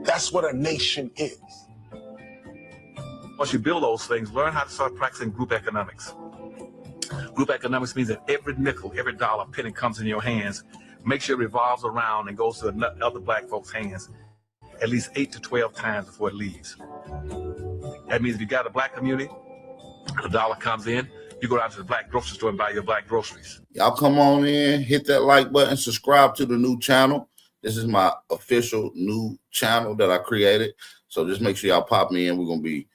That's what a nation is. Once you build those things, learn how to start practicing group economics. Group economics means that every nickel, every dollar, penny comes in your hands, make sure it revolves around and goes to other black folks' hands at least 8 to 12 times before it leaves. That means if you got a black community, the dollar comes in, you go down to the black grocery store and buy your black groceries. Y'all come on in, hit that like button, subscribe to the new channel. This is my official new channel that I created. So just make sure y'all pop me in. We're going to be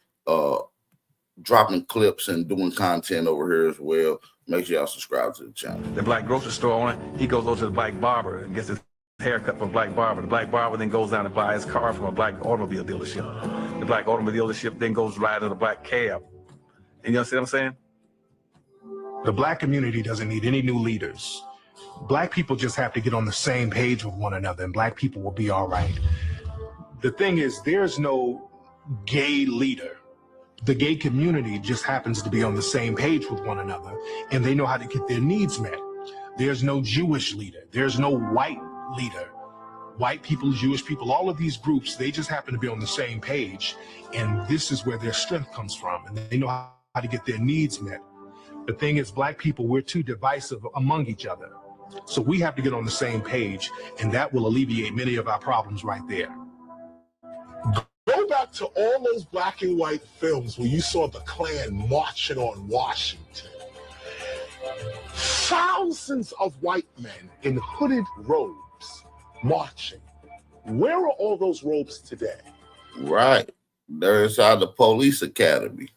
dropping clips and doing content over here as well. Make sure y'all subscribe to the channel. The black grocery store owner, he goes over to the black barber and gets his haircut from a black barber. The black barber then goes down and buys his car from a black automobile dealership. The black automobile dealership then goes ride in a black cab. And you understand what I'm saying? The black community doesn't need any new leaders. Black people just have to get on the same page with one another, and black people will be all right. The thing is, there's no gay leader. The gay community just happens to be on the same page with one another, and they know how to get their needs met. There's no Jewish leader. There's no white leader. White people, Jewish people, all of these groups, they just happen to be on the same page, and this is where their strength comes from, and they know how to get their needs met. The thing is, black people, we're too divisive among each other. So we have to get on the same page, and that will alleviate many of our problems right there. Go back to all those black and white films where you saw the Klan marching on Washington. Thousands of white men in hooded robes marching. Where are all those robes today? Right. They're inside the police academy.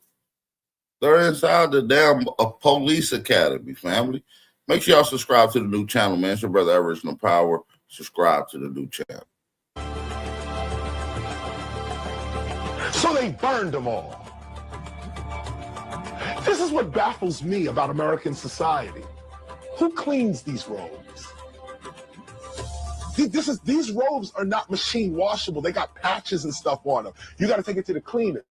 They're inside the damn police academy, family. Make sure y'all subscribe to the new channel, man. It's your brother Aboriginal Power. Subscribe to the new channel. So they burned them all. This is what baffles me about American society. Who cleans these robes? These robes are not machine washable. They got patches and stuff on them. You got to take it to the cleaners.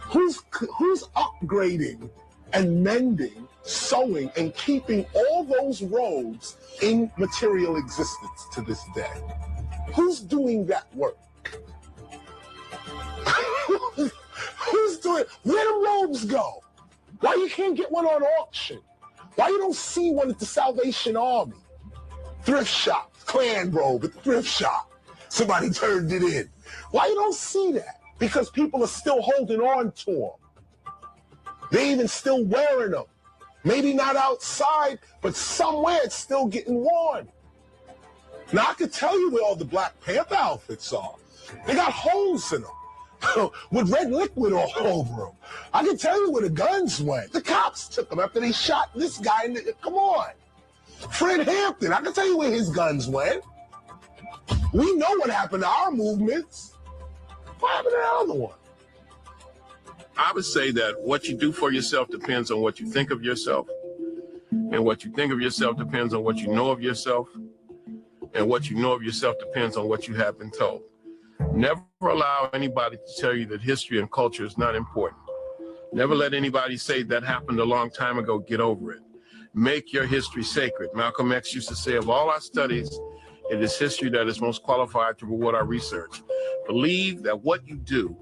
Who's upgrading and mending, sewing, and keeping all those robes in material existence to this day? Who's doing that work? Who's doing? Where do robes go? Why you can't get one on auction? Why you don't see one at the Salvation Army? Thrift shop, Klan robe at the thrift shop. Somebody turned it in. Why you don't see that? Because people are still holding on to them. They even still wearing them. Maybe not outside, but somewhere it's still getting worn. Now I could tell you where all the Black Panther outfits are. They got holes in them with red liquid all over them. I can tell you where the guns went. The cops took them after they shot this guy. Come on. Fred Hampton, I can tell you where his guns went. We know what happened to our movements. What happened to the other one? I would say that what you do for yourself depends on what you think of yourself. And what you think of yourself depends on what you know of yourself. And what you know of yourself depends on what you have been told. Never allow anybody to tell you that history and culture is not important. Never let anybody say that happened a long time ago, get over it. Make your history sacred. Malcolm X used to say, of all our studies, it is history that is most qualified to reward our research. Believe that what you do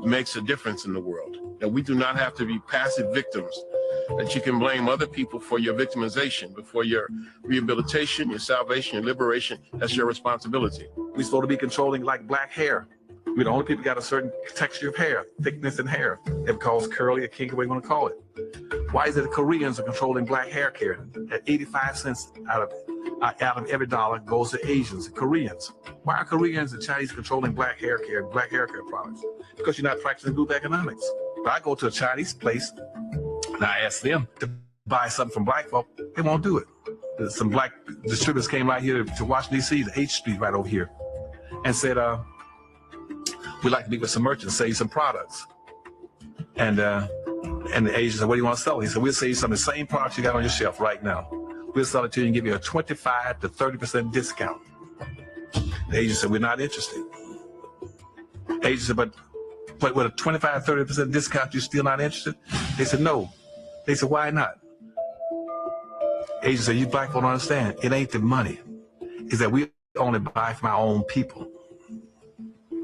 makes a difference in the world, that we do not have to be passive victims, that you can blame other people for your victimization, but for your rehabilitation, your salvation, your liberation, that's your responsibility. We're supposed to be controlling like black hair. We're the only people got a certain texture of hair, thickness in hair. It calls curly or kinky, what you want to call it. Why is it the Koreans are controlling black hair care? At 85 cents out of every dollar goes to Asians and Koreans. Why are Koreans and Chinese controlling black hair care products? Because you're not practicing group economics. But I go to a Chinese place and I ask them to buy something from black folk, they won't do it. Some black distributors came right here to Washington, D.C., the H Street right over here, and said, we'd like to meet with some merchants, sell you some products. And the Asian said, what do you want to sell? He said, we'll sell you some of the same products you got on your shelf right now. We'll sell it to you and give you a 25 to 30% discount. The Asian said, we're not interested. The Asian said, but with a 25, 30% discount, you're still not interested? They said, no. They said, why not? The Asian said, you black folk don't understand. It ain't the money. It's that we only buy from our own people.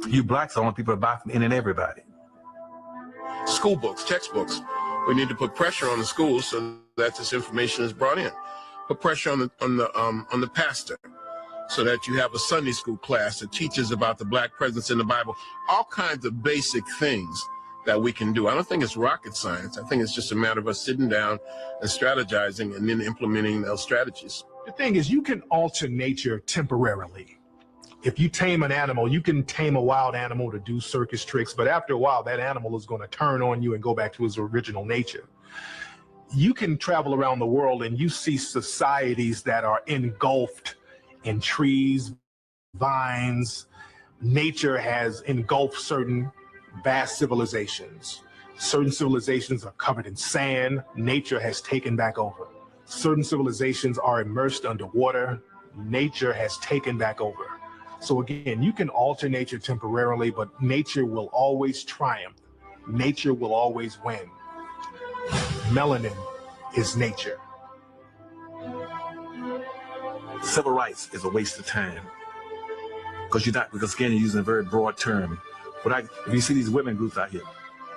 You blacks are the only people that buy from any and everybody. School books, textbooks. We need to put pressure on the schools so that this information is brought in. Put pressure on the pastor, so that you have a Sunday school class that teaches about the black presence in the Bible. All kinds of basic things that we can do. I don't think it's rocket science. I think it's just a matter of us sitting down and strategizing and then implementing those strategies. The thing is, you can alter nature temporarily. If you tame an animal, you can tame a wild animal to do circus tricks, but after a while, that animal is going to turn on you and go back to its original nature. You can travel around the world and you see societies that are engulfed in trees, vines. Nature has engulfed certain vast civilizations. Certain civilizations are covered in sand. Nature has taken back over. Certain civilizations are immersed underwater. Nature has taken back over. So again, you can alter nature temporarily, but nature will always triumph. Nature will always win. Melanin is nature. Civil rights is a waste of time because again, you're using a very broad term. But if you see these women groups out here,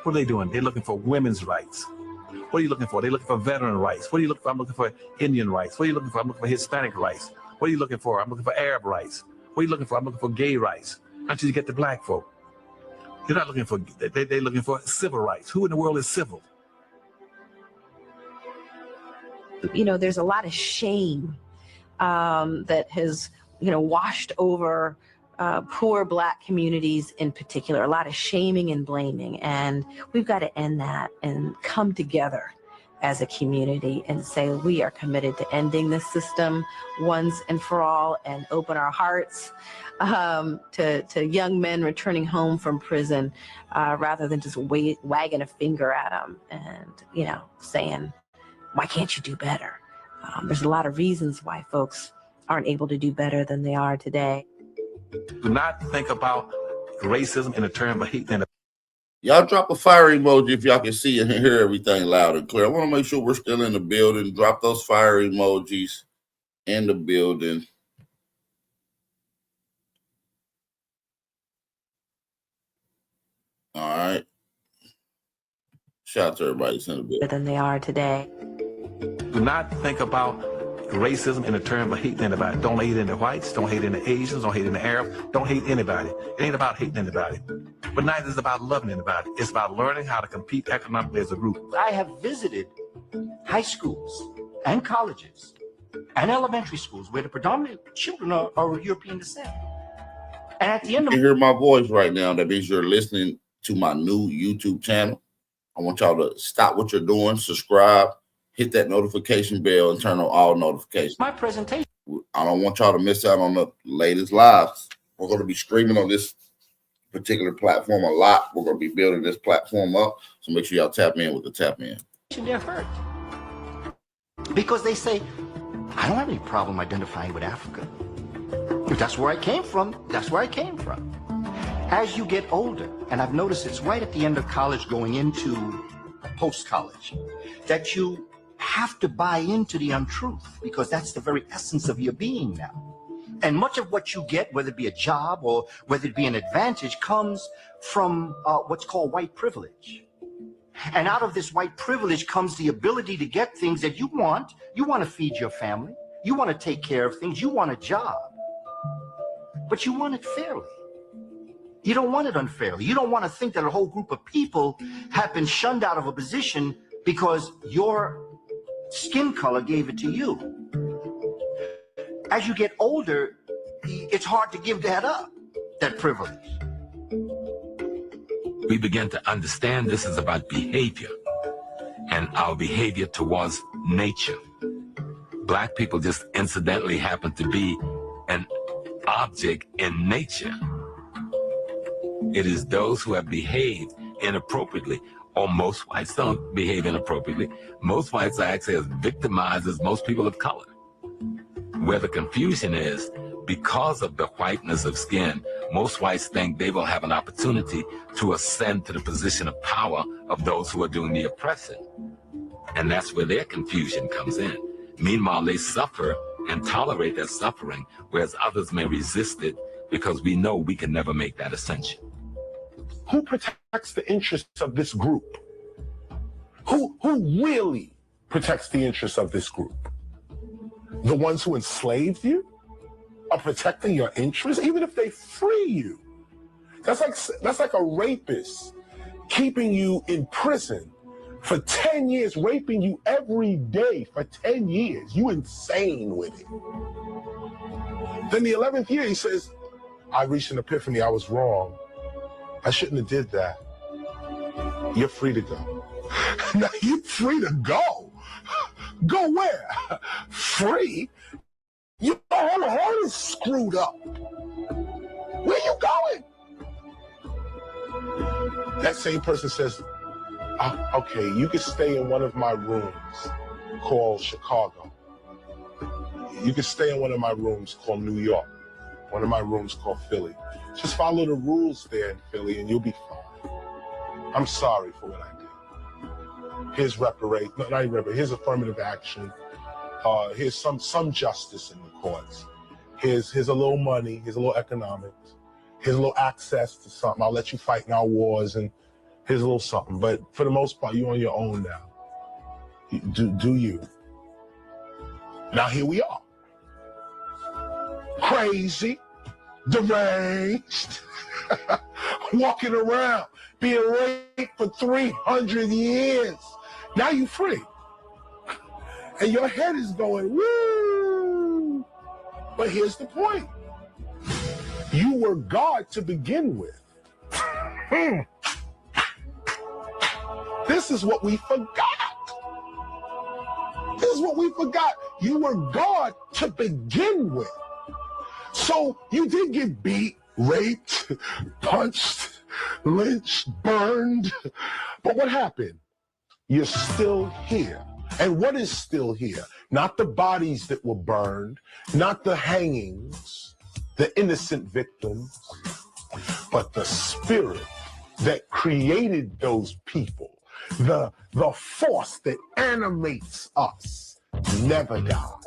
what are they doing? They're looking for women's rights. What are you looking for? They're looking for veteran rights. What are you looking for? I'm looking for Indian rights. What are you looking for? I'm looking for Hispanic rights. What are you looking for? I'm looking for Arab rights. What are you looking for? I'm looking for gay rights. Until you get the black folk. You're not looking for, they're looking for civil rights. Who in the world is civil? You know, there's a lot of shame that has, washed over poor black communities in particular, a lot of shaming and blaming. And we've got to end that and come together as a community and say we are committed to ending this system once and for all, and open our hearts to young men returning home from prison rather than just wagging a finger at them and, saying, why can't you do better? There's a lot of reasons why folks aren't able to do better than they are today. Do not think about racism in a term of hate. Y'all drop a fire emoji if y'all can see and hear everything loud and clear. I want to make sure we're still in the building. Drop those fire emojis in the building. All right. Shout out to everybody that's in the building. Than they are today. Do not think about racism in a term of hating anybody. Don't hate any whites, don't hate any Asians, don't hate any Arabs, don't hate anybody. It ain't about hating anybody. But neither is it about loving anybody. It's about learning how to compete economically as a group. I have visited high schools and colleges and elementary schools where the predominant children are of European descent. And at the end of you hear my voice right now, that means you're listening to my new YouTube channel. I want y'all to stop what you're doing, subscribe, hit that notification bell, and turn on all notifications. my presentation, I don't want y'all to miss out on the latest lives. We're going to be streaming on this particular platform a lot. We're going to be building this platform up. So make sure y'all tap in with the tap in. they're hurt. Because they say, I don't have any problem identifying with Africa. If that's where I came from, that's where I came from. As you get older, and I've noticed it's right at the end of college going into post-college, that you have to buy into the untruth, because that's the very essence of your being now. And much of what you get, whether it be a job or whether it be an advantage, comes from what's called white privilege. And out of this white privilege comes the ability to get things that you want. You want to feed your family. You want to take care of things. You want a job. But you want it fairly. You don't want it unfairly. You don't want to think that a whole group of people have been shunned out of a position because your skin color gave it to you. As you get older, it's hard to give that up, that privilege. We begin to understand this is about behavior and our behavior towards nature. Black people just incidentally happen to be an object in nature. It is those who have behaved inappropriately, or most whites don't behave inappropriately. Most whites are actually as victimized as most people of color. Where the confusion is, because of the whiteness of skin, most whites think they will have an opportunity to ascend to the position of power of those who are doing the oppressing. And that's where their confusion comes in. Meanwhile, they suffer and tolerate their suffering, whereas others may resist it because we know we can never make that ascension. Who protects the interests of this group? Who really protects the interests of this group? The ones who enslaved you are protecting your interests, even if they free you. That's like a rapist keeping you in prison for 10 years, raping you every day for 10 years. You insane with it. Then the 11th year, he says, I reached an epiphany. I was wrong. I shouldn't have did that. You're free to go. Now you're free to go. Go where? Free? Your whole heart is screwed up. Where you going? That same person says, okay, you can stay in one of my rooms called Chicago. You can stay in one of my rooms called New York. One of my rooms called Philly. Just follow the rules there in Philly and you'll be fine. I'm sorry for what I did. Here's here's affirmative action. Here's some justice in the courts. Here's a little money, here's a little economics. Here's a little access to something. I'll let you fight in our wars, and here's a little something. But for the most part, you're on your own now. Do you? Now here we are. Crazy, deranged, walking around, being raped for 300 years. Now you free. And your head is going, woo! But here's the point. You were God to begin with. This is what we forgot. This is what we forgot. You were God to begin with. So you did get beat, raped, punched, lynched, burned. But what happened? You're still here. And what is still here? Not the bodies that were burned, not the hangings, the innocent victims, but the spirit that created those people, the force that animates us, never died.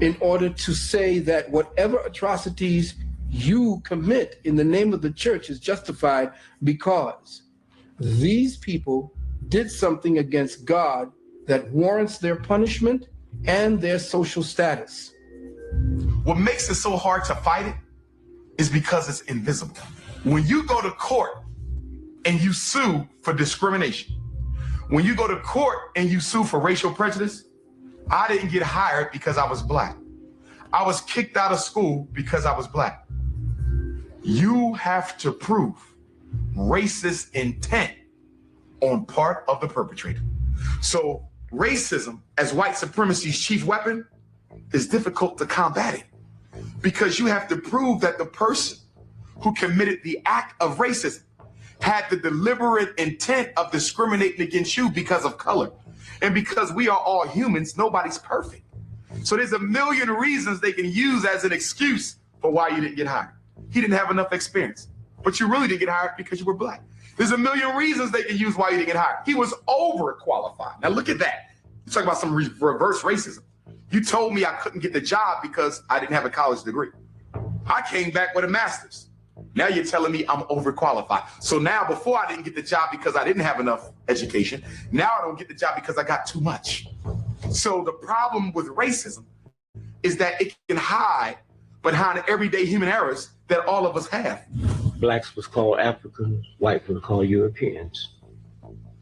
in order to say that whatever atrocities you commit in the name of the church is justified because these people did something against God that warrants their punishment and their social status. What makes it so hard to fight it is because it's invisible. When you go to court and you sue for discrimination, when you go to court and you sue for racial prejudice, I didn't get hired because I was black. I was kicked out of school because I was black. You have to prove racist intent on part of the perpetrator. So racism as white supremacy's chief weapon is difficult to combat it because you have to prove that the person who committed the act of racism had the deliberate intent of discriminating against you because of color. And because we are all humans, nobody's perfect. So there's a million reasons they can use as an excuse for why you didn't get hired. He didn't have enough experience, but you really didn't get hired because you were black. There's a million reasons they can use why you didn't get hired. He was overqualified. Now look at that. You talk about some reverse racism. You told me I couldn't get the job because I didn't have a college degree. I came back with a master's. Now you're telling me I'm overqualified. So now before I didn't get the job because I didn't have enough education. Now I don't get the job because I got too much. So the problem with racism is that it can hide behind everyday human errors that all of us have. Blacks was called Africans, whites was called Europeans.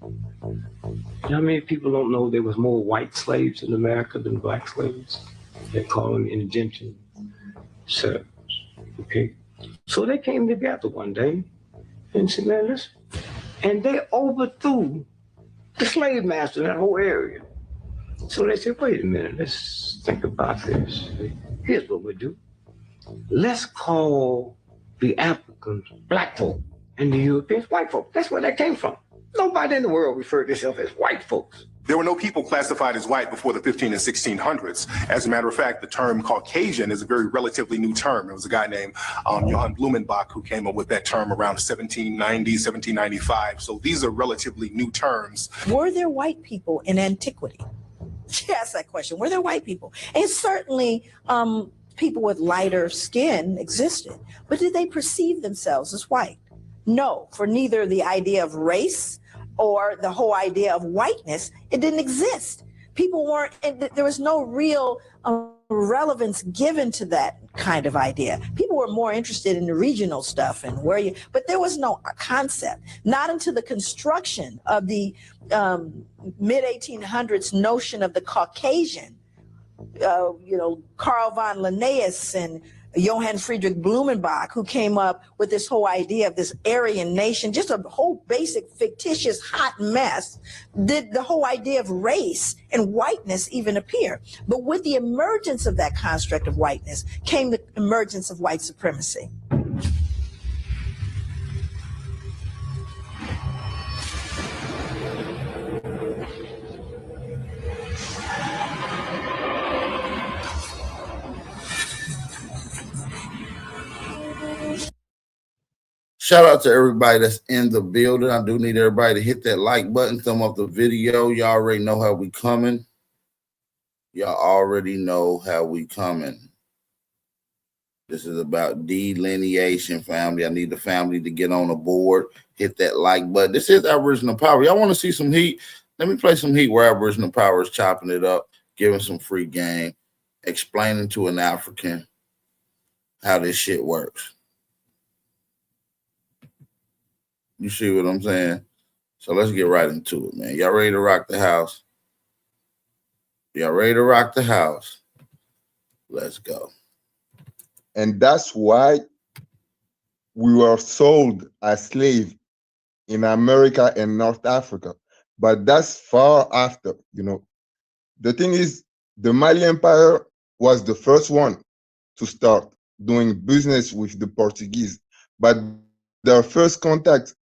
You know how many people don't know there was more white slaves in America than black slaves? They call them indentured servants, okay? So they came together one day and said, man, listen. And they overthrew the slave master in that whole area. So they said, wait a minute, let's think about this. Here's what we do. Let's call the Africans black folk and the Europeans white folk. That's where that came from. Nobody in the world referred to themselves as white folks. There were no people classified as white before the 15 and 1600s. As a matter of fact, the term Caucasian is a very relatively new term. It was a guy named Johann Blumenbach who came up with that term around 1790, 1795. So these are relatively new terms. Were there white people in antiquity? She asked that question. Were there white people? And certainly people with lighter skin existed, but did they perceive themselves as white? No, for neither the idea of race or the whole idea of whiteness, it didn't exist. People weren't, there was no real relevance given to that kind of idea. People were more interested in the regional stuff and where you, but there was no concept, not until the construction of the mid-1800s notion of the Caucasian, Carl von Linnaeus and Johann Friedrich Blumenbach, who came up with this whole idea of this Aryan nation, just a whole basic fictitious hot mess, did the whole idea of race and whiteness even appear. But with the emergence of that construct of whiteness came the emergence of white supremacy. Shout out to everybody that's in the building. I do need everybody to hit that like button, thumb up the video. Y'all already know how we coming. Y'all already know how we coming. This is about delineation, family. I need the family to get on the board. Hit that like button. This is Aboriginal Power. Y'all want to see some heat? Let me play some heat where Aboriginal Power is chopping it up, giving some free game, explaining to an African how this shit works. You see what I'm saying? So let's get right into it, man. Y'all ready to rock the house? Y'all ready to rock the house? Let's go. And that's why we were sold as slaves in America and North Africa. But that's far after, The thing is, the Mali Empire was the first one to start doing business with the Portuguese. But their first contact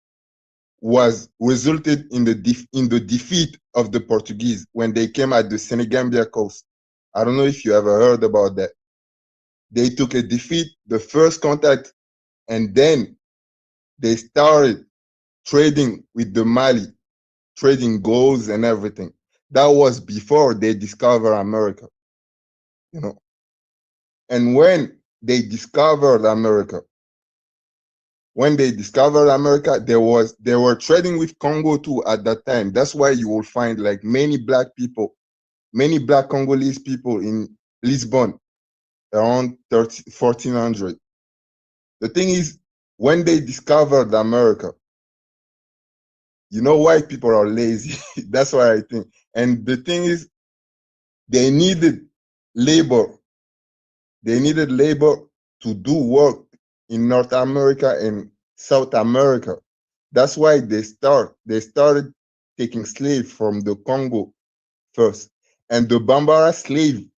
was resulted in the defeat of the Portuguese when they came at the Senegambia coast. I don't know if you ever heard about that. They took a defeat, the first contact, and then they started trading with the Mali, trading golds and everything. That was before they discovered America. And when they discovered America, they were trading with Congo too at that time. That's why you will find like many black people, many black Congolese people in Lisbon around 1400. The thing is, when they discovered America, white people are lazy. That's what I think. And the thing is, they needed labor. They needed labor to do work in North America and South America. That's why they started taking slaves from the Congo first. And the Bambara slave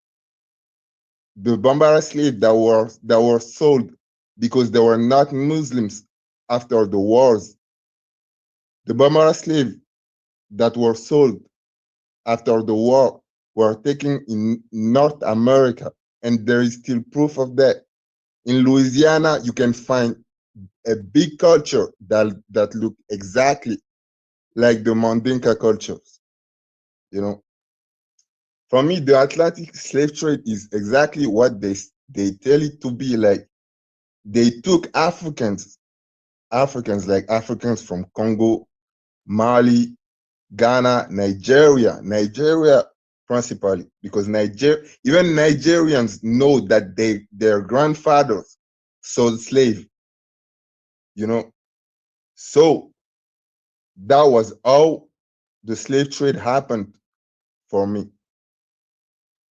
that were sold because they were not Muslims after the wars. The Bambara slave that were sold after the war were taken in North America, and there is still proof of that. In Louisiana, you can find a big culture that look exactly like the Mandinka cultures. For me, the Atlantic slave trade is exactly what they tell it to be. Like, they took Africans like Africans from Congo, Mali, Ghana, Nigeria principally, because even Nigerians know that their grandfathers sold slave. So that was how the slave trade happened for me.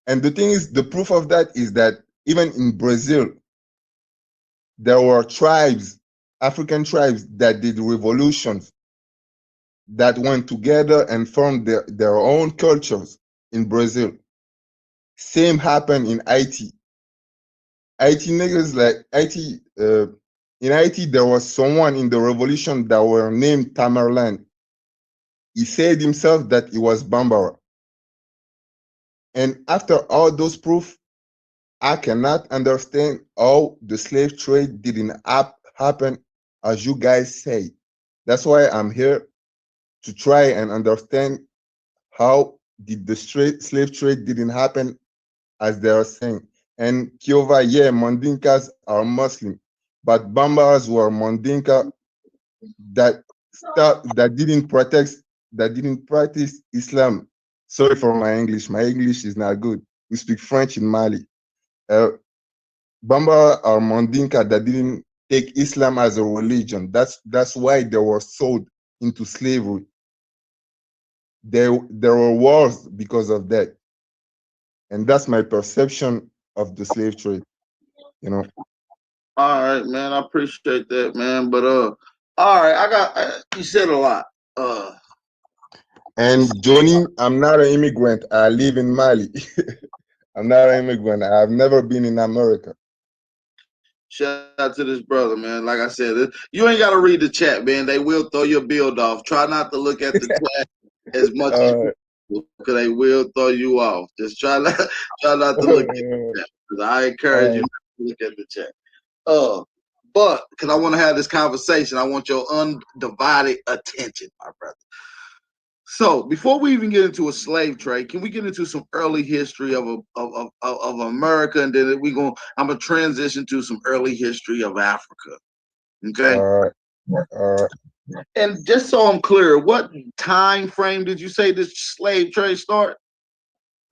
And the thing is, the proof of that is that even in Brazil, there were tribes, African tribes, that did revolutions, that went together and formed their own cultures in Brazil. Same happened in Haiti. Haiti niggas, like Haiti, in Haiti, there was someone in the revolution that were named Tamerlan. He said himself that he was Bambara. And after all those proofs, I cannot understand how the slave trade didn't happen as you guys say. That's why I'm here, to try and understand how did the slave trade didn't happen as they are saying. And Kiova, yeah, Mandinkas are Muslim, but Bambaras were Mandinka that didn't practice Islam. Sorry for my English. My English is not good. We speak French in Mali. Bambara are Mandinka that didn't take Islam as a religion. That's why they were sold into slavery. There were wars because of that. And that's my perception of the slave trade. All right, man. I appreciate that, man. But all right, you said a lot. And Johnny, I'm not an immigrant. I live in Mali. I'm not an immigrant. I've never been in America. Shout out to this brother, man. Like I said, you ain't got to read the chat, man. They will throw your build off. Try not to look at the chat as much as you because they will throw you off. Just try not to look at the chat. Because I encourage you not to look at the chat. But because I want to have this conversation, I want your undivided attention, my brother. So before we even get into a slave trade, can we get into some early history of America, and then I'm gonna transition to some early history of Africa. Okay. And just so I'm clear, what time frame did you say this slave trade start?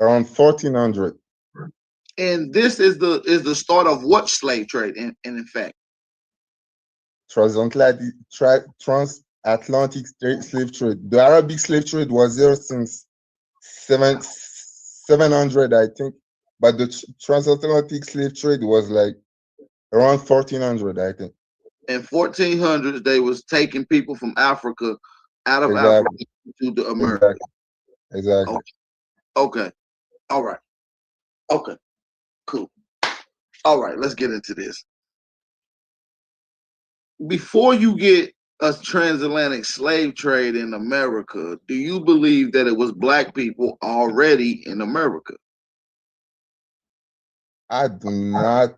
Around 1400. And this is the start of what slave trade? In fact, transatlantic slave trade. The Arabic slave trade was there since 700, I think, but the transatlantic slave trade was like around 1400, I think. In 1400s, they was taking people from Africa out of Africa to the America. Exactly. Okay. All right. Okay. Cool. All right. Let's get into this. Before you get a transatlantic slave trade in America, do you believe that it was black people already in America? I do not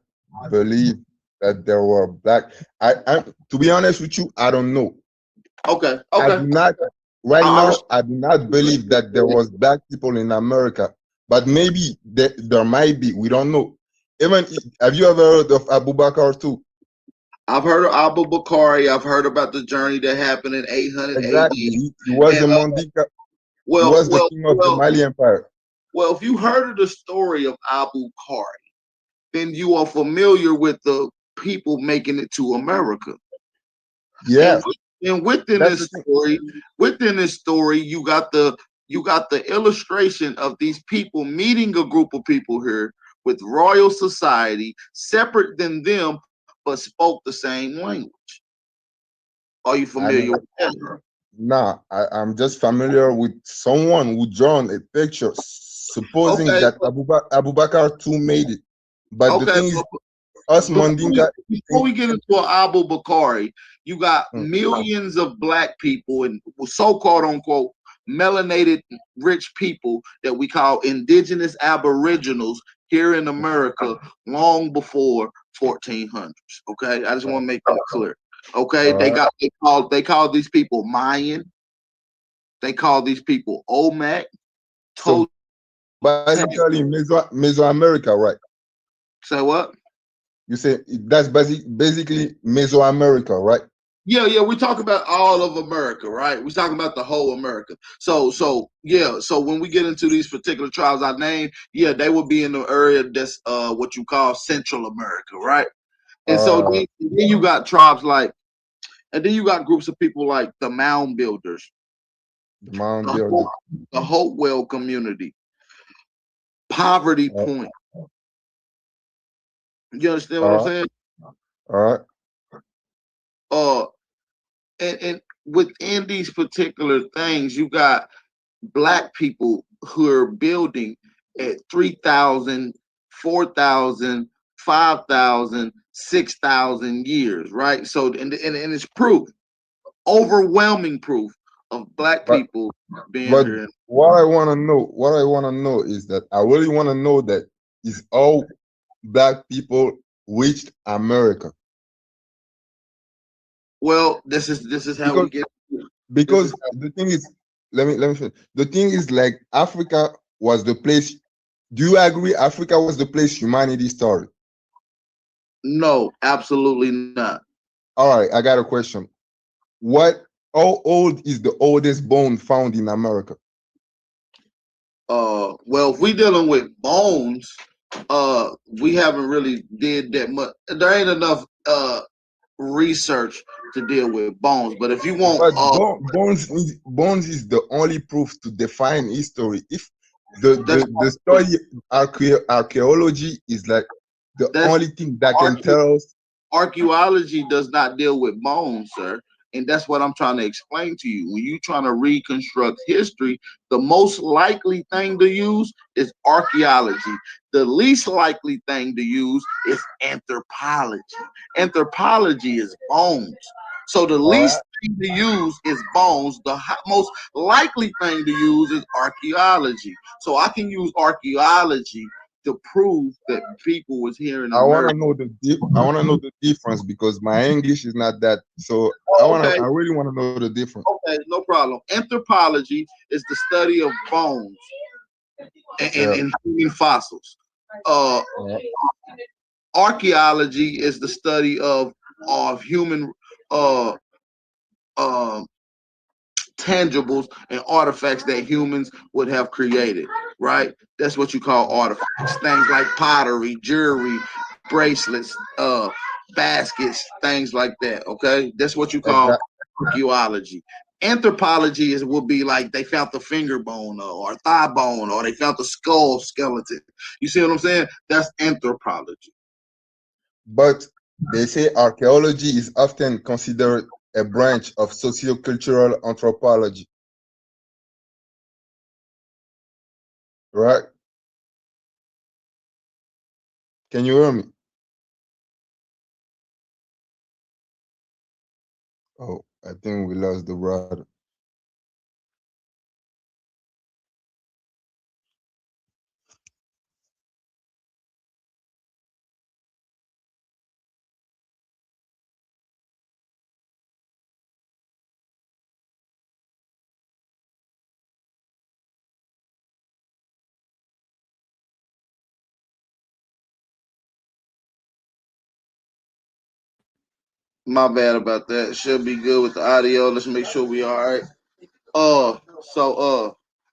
believe that there were black. To be honest with you, I don't know. Okay. I do not I do not believe that there was black people in America, but maybe there might be. We don't know. Even have you ever heard of Abu Bakr too? I've heard of Abu Bakari. I've heard about the journey that happened in 800 Exactly. AD. He was a And Mandinka. He well, was the well, king of the well, Mali Empire. well. If you heard of the story of Abu Bakari, then you are familiar with the people making it to America. Yeah, And that's the thing. within this story, you got the illustration of these people meeting a group of people here with royal society, separate than them, but spoke the same language. Are you I familiar never. with that? Nah, I'm just familiar with someone who drawn a picture supposing Okay, that Abu Bakr too made it. But the okay. thing is, us Mandinka Before think, we get into Abu Bakari, you got mm, millions of black people and so-called unquote melanated rich people that we call indigenous aboriginals here in America long before 1400s. Okay, I just want to make that clear. Okay, all right. they call these people Mayan. They call these people Olmec. So basically, Mesoamerica, right? Say what? You say that's basically Mesoamerica, right? Yeah, we talk about all of America, right? We're talking about the whole America. So when we get into these particular tribes I named, yeah, they will be in the area that's what you call Central America, right? And so Uh, then you got tribes like, and then you got groups of people like the mound builders, the mound the Hope, builders. the Hopewell community, Poverty Uh, Point. You understand what all I'm right, saying? all right. Uh, and within these particular things, you got black people who are building at 3,000, 4,000, 5,000, 6,000 years, right? So, and it's proof, overwhelming proof of black But people being but here. what I want to know is that I really want to know that is how black people reached America. Well, this is how we because get. This is because the thing is, let me finish. The thing is, like, Africa was the place. Do you agree Africa was the place humanity started? no, absolutely not. All right, I got a question. What How old is the oldest bone found in America? Well, if we dealing with bones, we haven't really did that much. There ain't enough research to deal with bones. But if you want, But bones is the only proof to define history. If that's the study archaeology is like the that's only thing that can archae- tell us. archaeology does not deal with bones, sir. And that's what I'm trying to explain to you. When you're trying to reconstruct history, the most likely thing to use is archaeology. The least likely thing to use is anthropology. Anthropology is bones. So the All least right, thing to use is bones. The most likely thing to use is archaeology. So I can use archaeology to prove that people was here in I want to America. know I want to know the difference because my English is not that. So Oh, okay, I really want to know the difference. okay, no problem. Anthropology is the study of bones Yeah. and human fossils. Uh, Uh, Archaeology is the study of human uh, uh, tangibles and artifacts that humans would have created, right? That's what you call artifacts. Things like pottery, jewelry, bracelets, baskets, things like that. Okay, that's what you call exactly. archaeology. Anthropology is would be like they found the finger bone or thigh bone or they found the skull skeleton. You see what I'm saying? That's anthropology. But they say archaeology is often considered a branch of sociocultural anthropology, right? Can you hear me? Oh, I think we lost the brother. My bad about that. Should be good with the audio. Let's make sure we all right.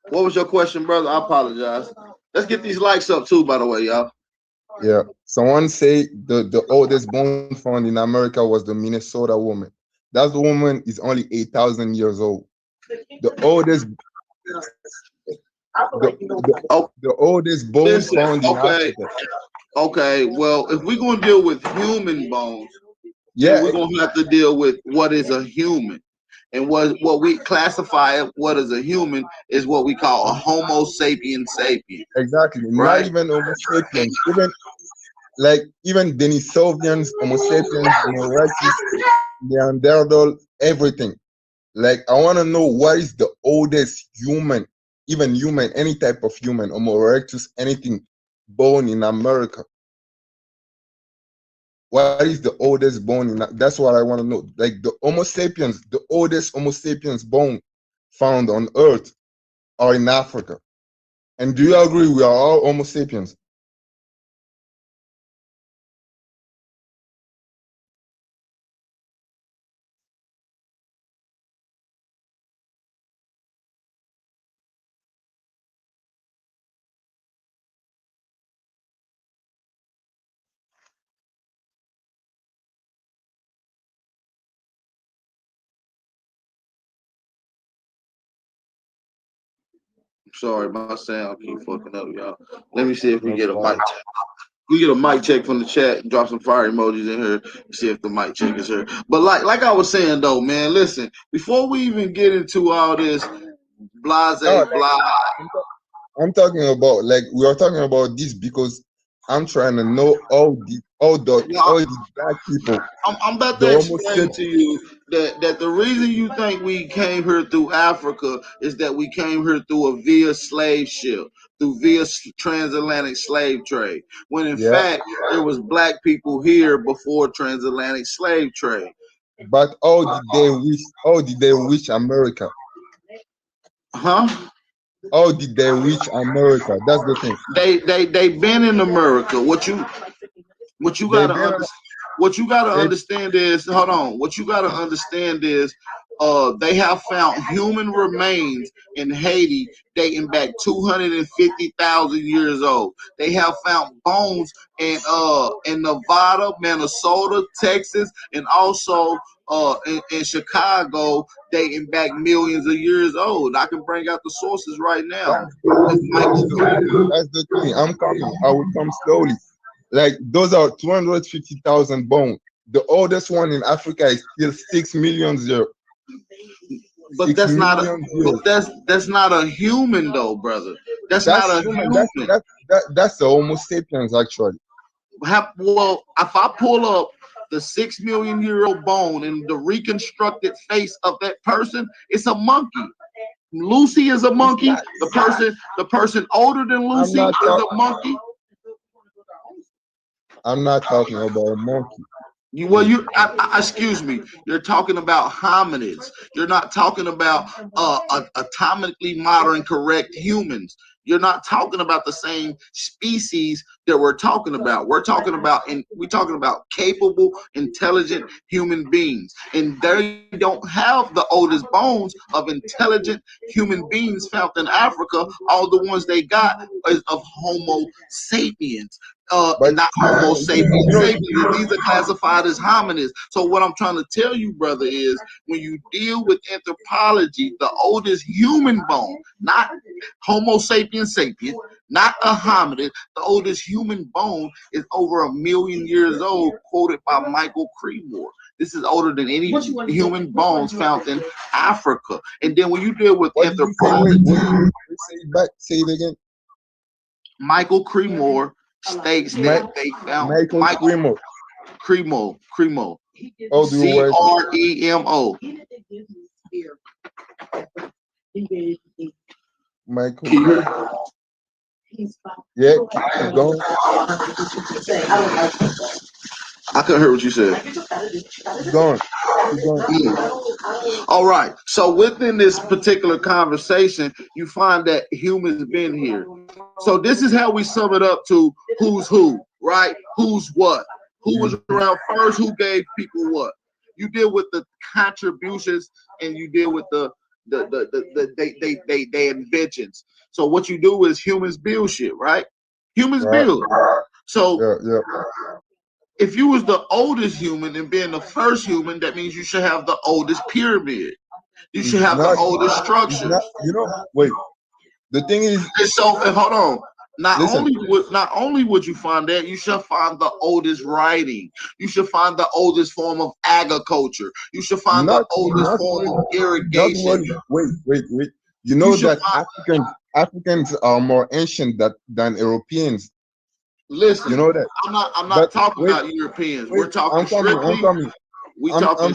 What was your question, brother? I apologize. Let's get these likes up too, by the way, y'all. Yeah. Someone say the oldest bone found in America was the Minnesota woman. That woman is only 8,000 years old. The oldest the oldest bone Listen, found in okay, Africa. okay. Well, if we're gonna deal with human bones, then Yeah, we're gonna have to deal with what is a human. And what we classify what is a human is what we call a Homo sapien sapien, exactly. Not right? even Homo sapiens. Even Denisovans, Homo sapiens, Homo erectus, Neanderthal, everything. Like I want to know what is the oldest human, even human, any type of human, Homo erectus, anything born in America. What is the oldest bone in? That's what I want to know. Like the Homo sapiens, the oldest Homo sapiens bone found on Earth are in Africa. And do you agree we are all Homo sapiens? Sorry, my sound keep fucking up, y'all. Let me see if we No get a mic problem. check. We get a mic check from the chat. Drop some fire emojis in here. See if the mic check is here. But like I was saying though, man, listen. Before we even get into all this blase No, like blah, I'm talking about like we are talking about this because I'm trying to know all the black people, I'm about the to Homo explain sapiens. to you that the reason you think we came here through Africa is that we came here through a via slave ship, through via transatlantic slave trade. When in Yeah, fact there was black people here before transatlantic slave trade. but how did they reach? How did they reach America? Huh? How did they reach America? That's the thing. They've been in America. What you They gotta been understand. What you gotta they understand is, hold on. What you gotta understand is, they have found human remains in Haiti dating back 250,000 years old. They have found bones in Nevada, Minnesota, Texas, and also in Chicago dating back millions of years old. I can bring out the sources right now. that's the thing. I'm coming. I will come slowly. Like those are 250,000 bones. The oldest one in Africa is still 6 million years. But Six that's not a million years. that's not a human though, brother. That's not That's a human. human. That's the Homo sapiens actually. Well, if I pull up the 6 million-year-old bone and the reconstructed face of that person, it's a monkey. Lucy is a It's monkey. not. The person older than I'm Lucy not. is a monkey. I'm not talking about a monkey. Excuse me. You're talking about hominids. You're not talking about atomically modern correct humans. You're not talking about the same species that we're talking about. We're talking about capable, intelligent human beings, and they don't have the oldest bones of intelligent human beings found in Africa. All the ones they got is of Homo sapiens. But And not Homo sapiens you know, sapiens. These are classified as hominids. So what I'm trying to tell you, brother, is when you deal with anthropology, the oldest human bone, not Homo sapiens sapiens, not a hominid, the oldest human bone is over 1 million years old, quoted by Michael Creemore. This is older than any human bones found in Africa. And then when you deal with what did you say? anthropology, Say it back. Say it again. Michael Creemore states that they found Michael Cremo. Cremo, How do you write it? Cremo. Michael. Can you hear? Yeah, keep going. I couldn't hear what you said. Keep going. Keep going. All right. So within this particular conversation, you find that humans been here. So this is how we sum it up to who's who, right? Who's what? Who was around first? Who gave people what? You deal with the contributions, and you deal with the inventions. So what you do is humans build shit, right? Humans Right. build. So Yeah. if you was the oldest human and being the first human, that means you should have the oldest pyramid. You should It's have the not. oldest It's structures. not. You know. Wait. The thing is, And so, and hold on. Not listen. only would you find that, you should find the oldest writing. You should find the oldest form of agriculture. You should find the Not. oldest Not. form of Not irrigation. what. Wait. You You know should that find. Africans are more ancient than Europeans. Listen, You know that. I'm But not talking wait. about Europeans. We're talking I'm coming. I'm strictly. coming. We I'm. talking. I'm.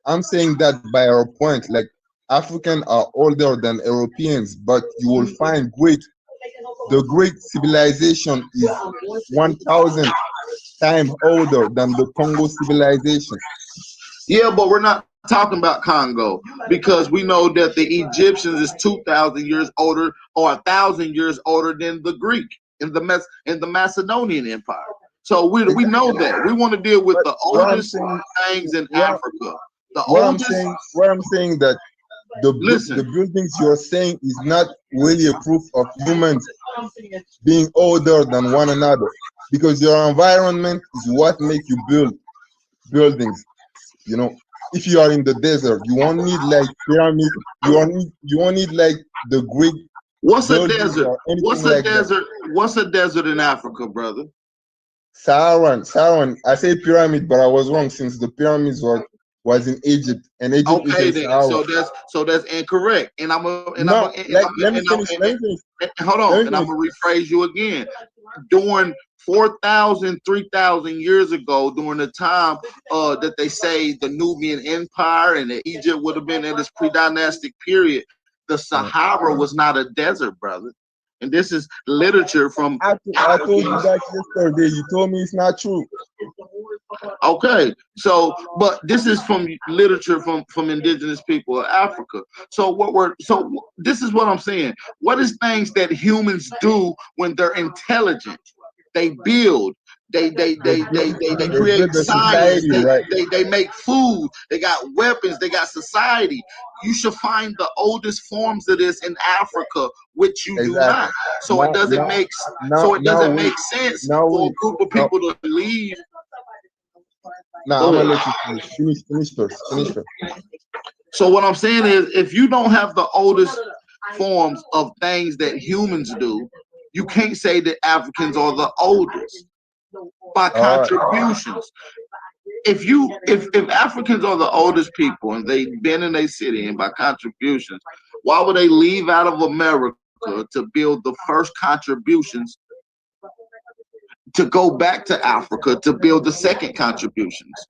I'm saying that by our point, like Africans are older than Europeans, but you will find the Greek civilization is 1,000 times older than the Congo civilization. Yeah, but we're not talking about Congo because we know that the Egyptians is 2,000 years older or 1,000 years older than the Greek in the Macedonian Empire. So we know that. We want to deal with But the what I'm oldest saying, things in what, Africa. The what I'm oldest. saying, that the Listen, buildings you're saying is not really a proof of humans being older than one another, because your environment is what make you build buildings. You know, if you are in the desert, you won't need like pyramid. You won't need like the Greek what's a buildings desert? or What's anything a like that. desert? What's a desert in Africa, brother? Saharan. I say pyramid, but I was wrong since the pyramids was in Egypt, and Egypt is Okay, in then. Sahara. So that's incorrect. And I'm a, and I'm a, No, and let, I'm let me and finish. Let me finish. hold Let on, me and I'm finish. gonna rephrase you again. During 4,000, 3,000 years ago, during the time that they say the Nubian Empire and that Egypt would have been in this pre-dynastic period, the Sahara was not a desert, brother. And this is literature from I told you that yesterday. You told me it's not true. Okay, so but this is from literature from indigenous people of Africa. So this is what I'm saying. What is things that humans do when they're intelligent? They build. They They create build the science. society, right? They make food. They got weapons. They got society. You should find the oldest forms of this in Africa, which you do Exactly. not. So it doesn't make Wait. sense Now for wait. a group of people to leave. Now I'm Go gonna ahead. let you finish. Finish first. Finish first. So what I'm saying is, if you don't have the oldest forms of things that humans do, you can't say that Africans are the oldest by All right. contributions. If Africans are the oldest people and they've been in a city and by contributions, why would they leave out of America to build the first contributions to go back to Africa to build the second contributions?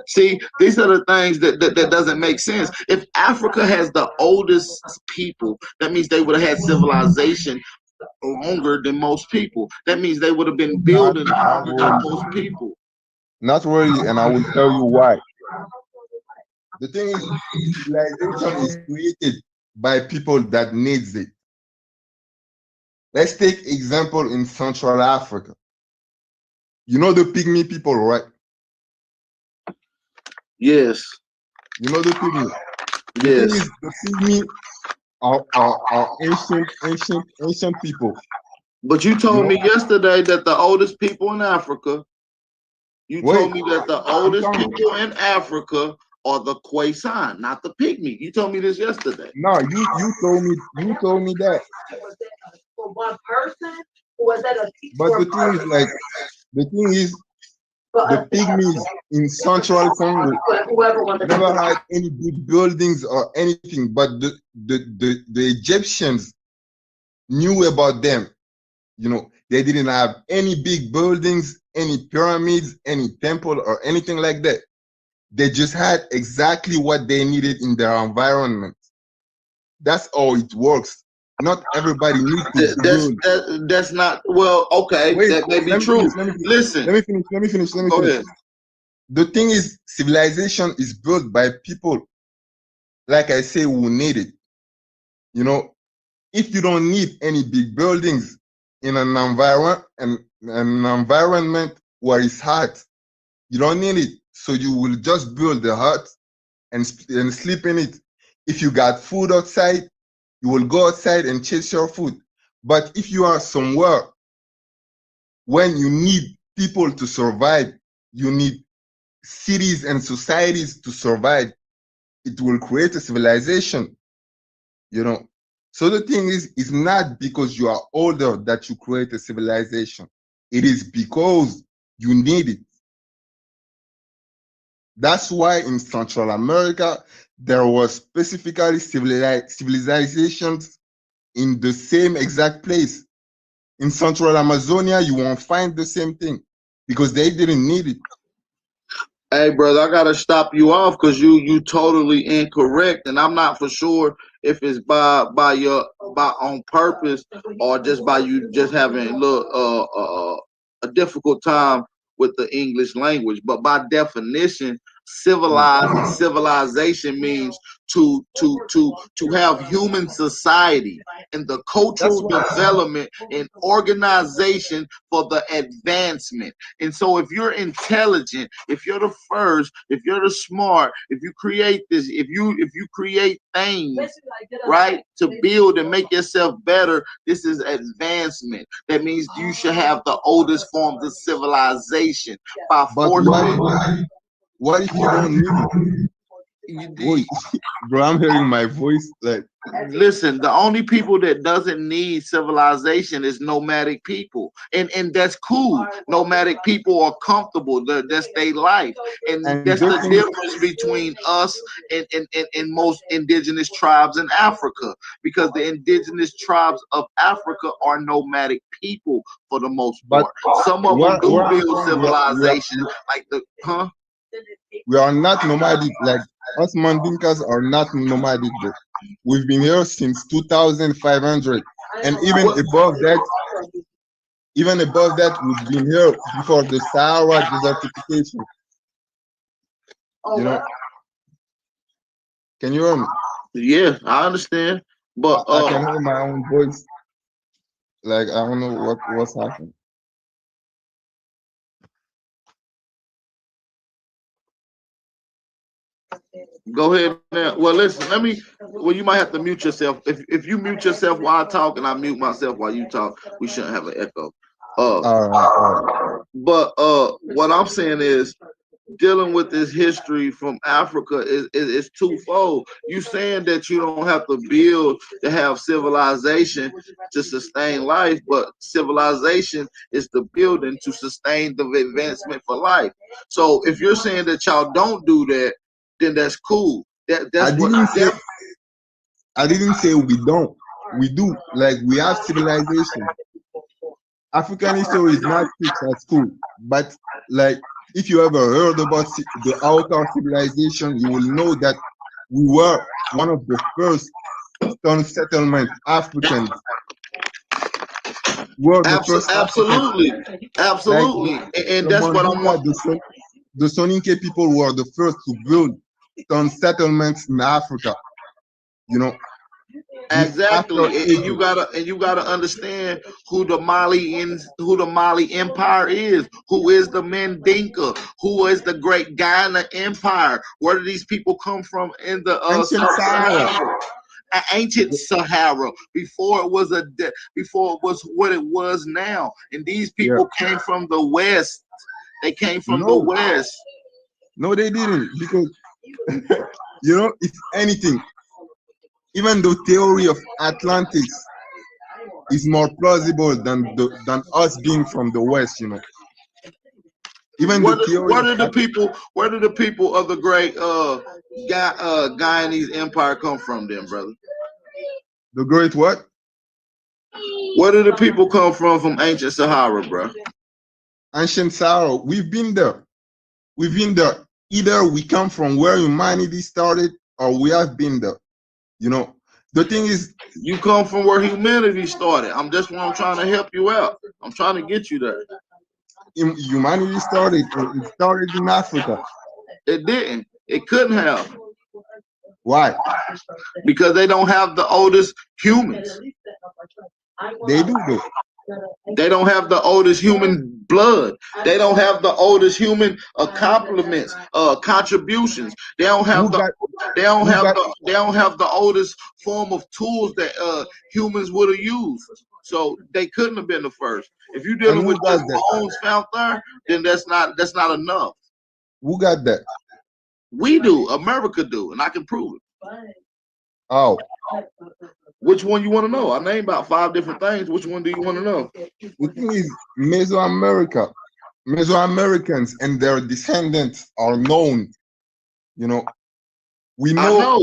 See, these are the things that doesn't make sense. If Africa has the oldest people, that means they would have had civilization longer than most people. That means they would have been building Not longer than really. most people. Not really, and I will tell you why. The thing is, civilization is created by people that needs it. Let's take example in Central Africa. You know the Pygmy people, right? Yes. You know the Pygmy. The thing Yes. is, the Pygmy are ancient people. But you You told know? me yesterday that the oldest people in Africa, you Wait, told me that the oldest people in Africa are the Khoisan, not the Pygmy. You told me this yesterday. No, you told me that. For one person, or was that a But the thing is, the Pygmies in Central Congo never had any big buildings or anything, but the Egyptians knew about them. You know, they didn't have any big buildings, any pyramids, any temple, or anything like that. They just had exactly what they needed in their environment. That's how it works. Not everybody needs to build. That's not well. Okay, Wait, that may be let me true. finish. Let me finish. Listen, Let me finish. go ahead. The thing is, civilization is built by people, like I say, who need it. You know, if you don't need any big buildings in an environment where it's hot, you don't need it. So you will just build the hut and sleep in it. If you got food outside, you will go outside and chase your food. But if you are somewhere when you need people to survive, you need cities and societies to survive, it will create a civilization, you know. So the thing is, it's not because you are older that you create a civilization. It is because you need it. That's why in Central America, there was specifically civilizations in the same exact place. In Central Amazonia, you won't find the same thing because they didn't need it. Hey, brother, I gotta stop you off because you totally incorrect, and I'm not for sure if it's by on purpose or just by you just having a difficult time with the English language. But by definition, civilization means to have human society and the cultural development and organization for the advancement. And so if you're intelligent, if you're the first, if you're the smart, if you create this, if you create things, right, to build and make yourself better, this is advancement. That means you should have the oldest forms of civilization by forcing. What if you don't need it? Boy, bro, I'm hearing my voice like. Listen, the only people that doesn't need civilization is nomadic people, and that's cool. Nomadic people are comfortable. That's their life, and that's the difference between us and most indigenous tribes in Africa, because the indigenous tribes of Africa are nomadic people for the most part. Some of them do build civilization, like the We are not nomadic. Like us Mandinkas are not nomadic though. We've been here since 2,500, and even above that, we've been here before the Sahara desertification. You know? Can you hear me? Yeah, I understand, but I can hear my own voice. Like I don't know what's happening. Go ahead now. Well, listen, well, you might have to mute yourself. If you mute yourself while I talk and I mute myself while you talk, we shouldn't have an echo. All right. But what I'm saying is, dealing with this history from Africa is twofold. You saying that you don't have to build to have civilization to sustain life, but civilization is the building to sustain the advancement for life. So if you're saying that y'all don't do that, then that's cool. I didn't say we don't. We do. Like we have civilization. African history is not teach at school, but like if you ever heard about the outer civilization, you will know that we were one of the first stone settlement Africans. We're the first absolutely. Like, and that's what I'm want. The Soninke people were the first to build stone settlements in Africa. You know. Exactly, and you gotta understand who the Mali Empire is, who is the Mandinka, who is the Great Ghana Empire. Where do these people come from in the Sahara? Ancient Sahara, before it was what it was now, and these people came from the West. They came from the West. No, they didn't, because you know, if anything, even the theory of Atlantis is more plausible than us being from the West, you know. Even where did the people of the great Guyanese Empire come from, then, brother? The great what? Where did the people come from ancient Sahara, bro? Ancient Sahara, we've been there. We've been there. Either we come from where humanity started, or we have been there. You know, the thing is, you come from where humanity started. I'm trying to help you out. I'm trying to get you there. Humanity started. It started in Africa. It didn't. It couldn't have. Why? Because they don't have the oldest humans. They do though. They don't have the oldest human blood. They don't have the oldest human compliments, contributions. They don't have the they don't have the oldest form of tools that humans would have used. So they couldn't have been the first. If you're dealing with just bones found there, then that's not enough. Who got that? We do. America do, and I can prove it. Oh. Which one you want to know? I named about 5 different things. Which one do you want to know? The thing is, Mesoamericans and their descendants are known. You know, we know.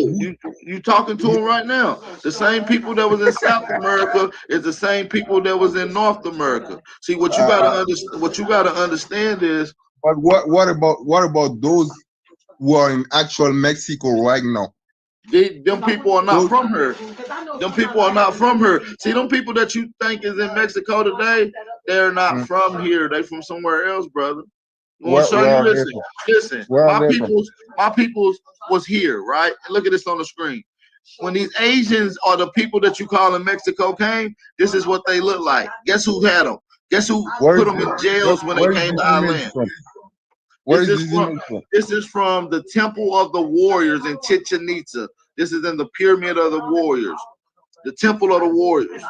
You talking to them right now. The same people that was in South America is the same people that was in North America. See, what you gotta understand is. But what about those who are in actual Mexico right now? Them people are not from here. Them people are not from here. See, them people that you think is in Mexico today, they're not from here. They from somewhere else, brother. I'm gonna show you. Listen. My people's was here, right? And look at this on the screen. When these Asians or the people that you call in Mexico came, this is what they look like. Guess who had them? Guess who put them in jails when they came to our land? This is from the Temple of the Warriors in Chichen Itza. This is in the Pyramid of the Warriors. The Temple of the Warriors.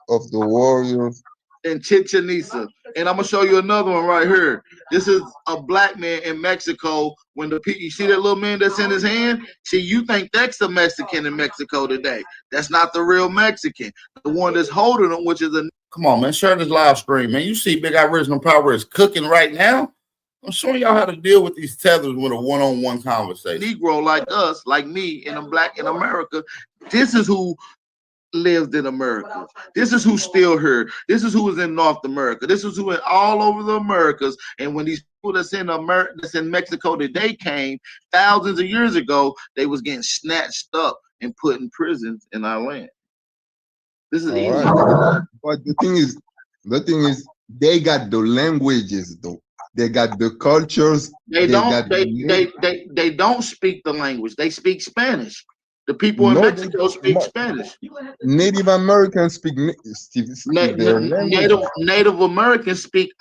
Of the Warriors. In Chichen Itza. And I'm going to show you another one right here. This is a black man in Mexico. When you see that little man that's in his hand? See, you think that's a Mexican in Mexico today. That's not the real Mexican. The one that's holding them, which is a... Come on, man. Share this live stream, man. You see Big Aboriginal Power is cooking right now? I'm showing y'all how to deal with these tethers with a one-on-one conversation. Negro like us, like me, and I'm black in America. This is who lived in America. This is who's still here. This is who is in North America. This is who is all over the Americas. And when these people that's in America, that's in Mexico today came thousands of years ago, they was getting snatched up and put in prisons in our land. This is easy. Right. But the thing is, they got the languages though. They got the cultures. They don't speak the language. They speak Spanish. The people in Mexico speak Spanish. Native Americans speak their language. Native Americans speak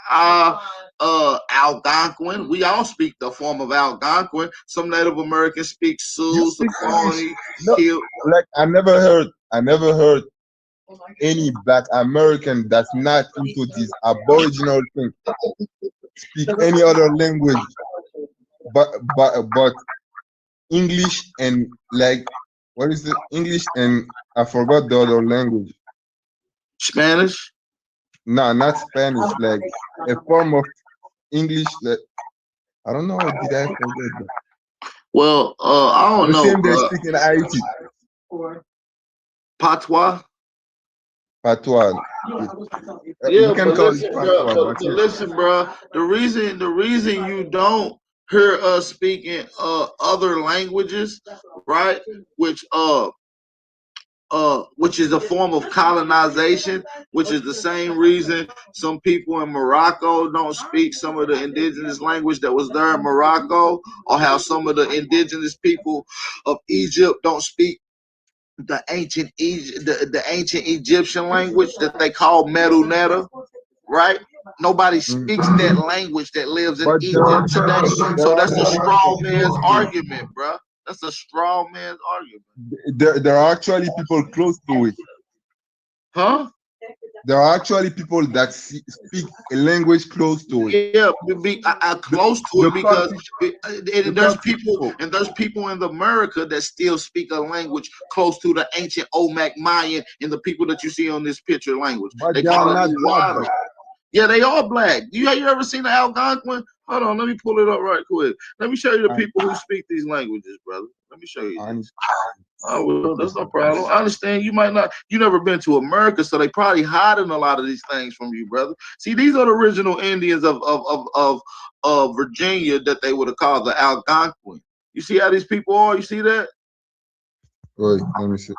Algonquin. We all speak the form of Algonquin. Some Native Americans speak Sioux, Sacconi. Like I never heard any Black American that's not into this Aboriginal thing speak any other language, but English and like what is it? English and I forgot the other language. Spanish? No, not Spanish. Like a form of English that I don't know. Did I forget that? Well, I don't know. The same they speak in Haiti. Patois. Patois. Yeah, you can call it patois. Listen, bro. The reason you don't hear us speaking other languages, right? Which is a form of colonization, which is the same reason some people in Morocco don't speak some of the indigenous language that was there in Morocco, or how some of the indigenous people of Egypt don't speak the ancient Egyptian language that they call Medu Neta, right? Nobody speaks that language that lives in Egypt today. So that's a straw man's argument, bro. That's a straw man's argument. There are actually people close to it. Huh? There are actually people that speak a language close to it. Yeah, close to it because there's people in America that still speak a language close to the ancient Olmec Mayan and the people that you see on this picture language. But they call it Black. Yeah, they are Black. You ever seen the Algonquin? Hold on, let me pull it up right quick. Let me show you the people who speak these languages, brother. Let me show you this. Oh, well, that's no problem. I understand you might not, you never been to America, so they probably hiding a lot of these things from you, brother. See, these are the original Indians of Virginia that they would have called the Algonquin. You see how these people are? You see that? Wait, let me see.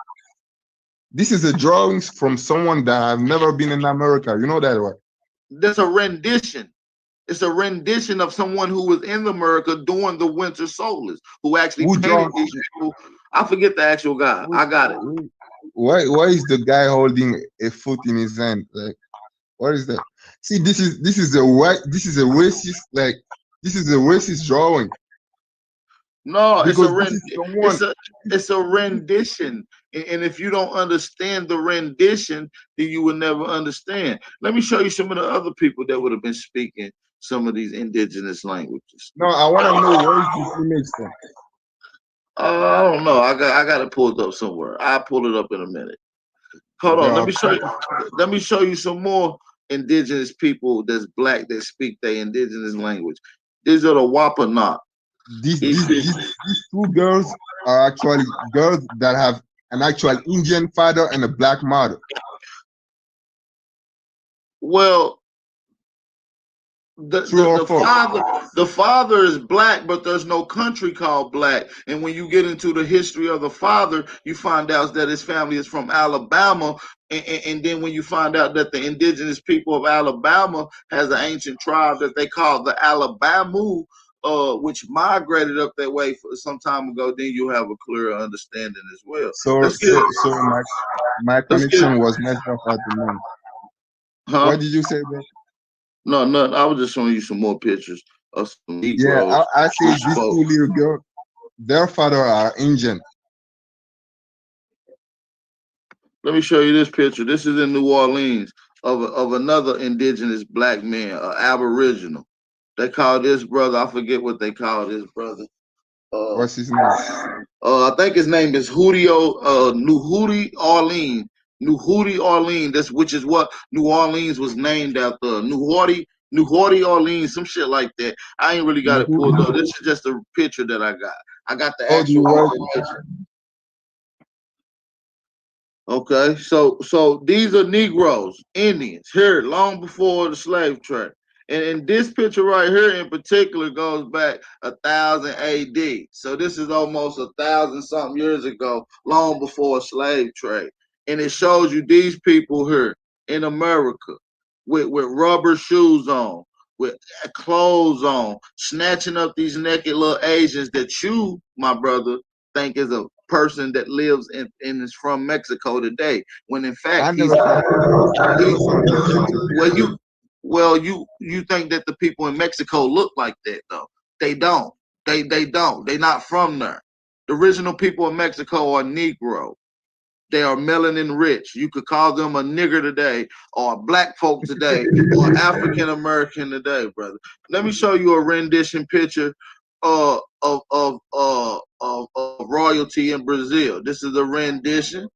This is a drawing from someone that has never been in America. You know that, right? That's a rendition. It's a rendition of someone who was in America during the winter solstice, who actually painted these people. I forget the actual guy. I got it. why is the guy holding a foot in his hand? Like, what is that? See, this is a white, this is a racist, like, this is a racist drawing. No, Because this is someone. it's a rendition. And if you don't understand the rendition, then you will never understand. Let me show you some of the other people that would have been speaking some of these indigenous languages. No, I want to know where is this image from. I don't know. I got it pulled up somewhere. I'll pull it up in a minute. Hold on. Let me show you some more indigenous people that's black that speak their indigenous language. These are the Wapanat. These two girls are actually girls that have an actual Indian father and a black mother. Well, the father is black, but there's no country called black. And when you get into the history of the father, you find out that his family is from Alabama. And then when you find out that the indigenous people of Alabama has an ancient tribe that they call the Alabamu, which migrated up that way for some time ago, then you have a clearer understanding as well. So my connection was messed up at the moment. Huh? What did you say, bro? No, nothing. I was just showing you some more pictures of some Negroes. Yeah, I see these two little girls. Their father are Indian. Let me show you this picture. This is in New Orleans of another indigenous black man, an Aboriginal. They call this brother, I forget what they call this brother. What's his name? I think his name is Nuhudi Arlene. Nuhudi Arlene, which is what New Orleans was named after. Nuhudi Arlene, some shit like that. I ain't really got it pulled up. This is just a picture that I got. I got the actual information. Okay, so these are Negroes, Indians here long before the slave trade. And this picture right here in particular goes back 1000 AD. So this is almost 1,000 something years ago, long before slave trade. And it shows you these people here in America with rubber shoes on, with clothes on, snatching up these naked little Asians that you, my brother, think is a person that lives and is from Mexico today, when in fact you think that the people in Mexico look like that though. They don't. They don't. They're not from there. The original people of Mexico are Negro. They are melanin rich. You could call them a nigger today, or a black folk today, or African American today, brother. Let me show you a rendition picture of royalty in Brazil. This is a rendition.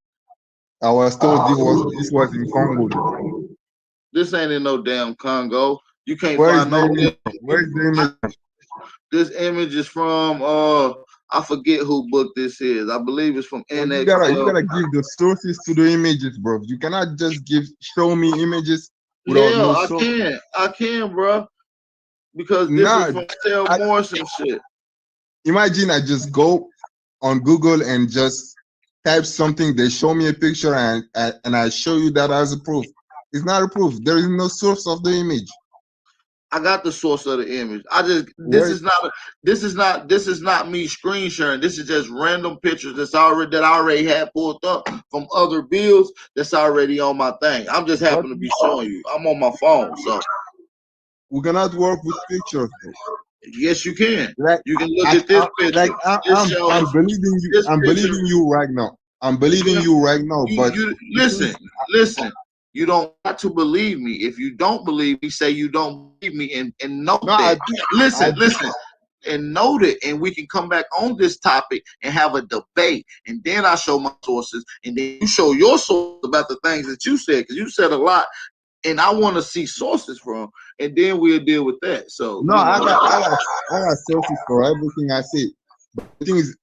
I was told this was in Congo. This ain't in no damn Congo. You can't Where's find no. Where's the image? This image is from I forget who book this is. I believe it's from NX. You gotta give the sources to the images, bro. You cannot just show me images without no source. I can, bro. Because this is from Tell Morrison shit. Imagine I just go on Google and just type something, they show me a picture and I show you that as a proof. It's not a proof. There is no source of the image. I got the source of the image. This is not me screen sharing. This is just random pictures that I already had pulled up from other bills that's already on my thing. I'm just happen to be showing you. I'm on my phone, so we cannot work with pictures. Yes, you can. Like, you can look at this picture. I'm believing you. I'm believing you right now. I'm believing you right now. But listen. You don't have to believe me. If you don't believe me, say you don't believe me and know that. Listen, and note it, and we can come back on this topic and have a debate. And then I show my sources, and then you show your source about the things that you said, because you said a lot, and I want to see sources from, and then we'll deal with that. So no, I got sources for everything I say. But the thing is,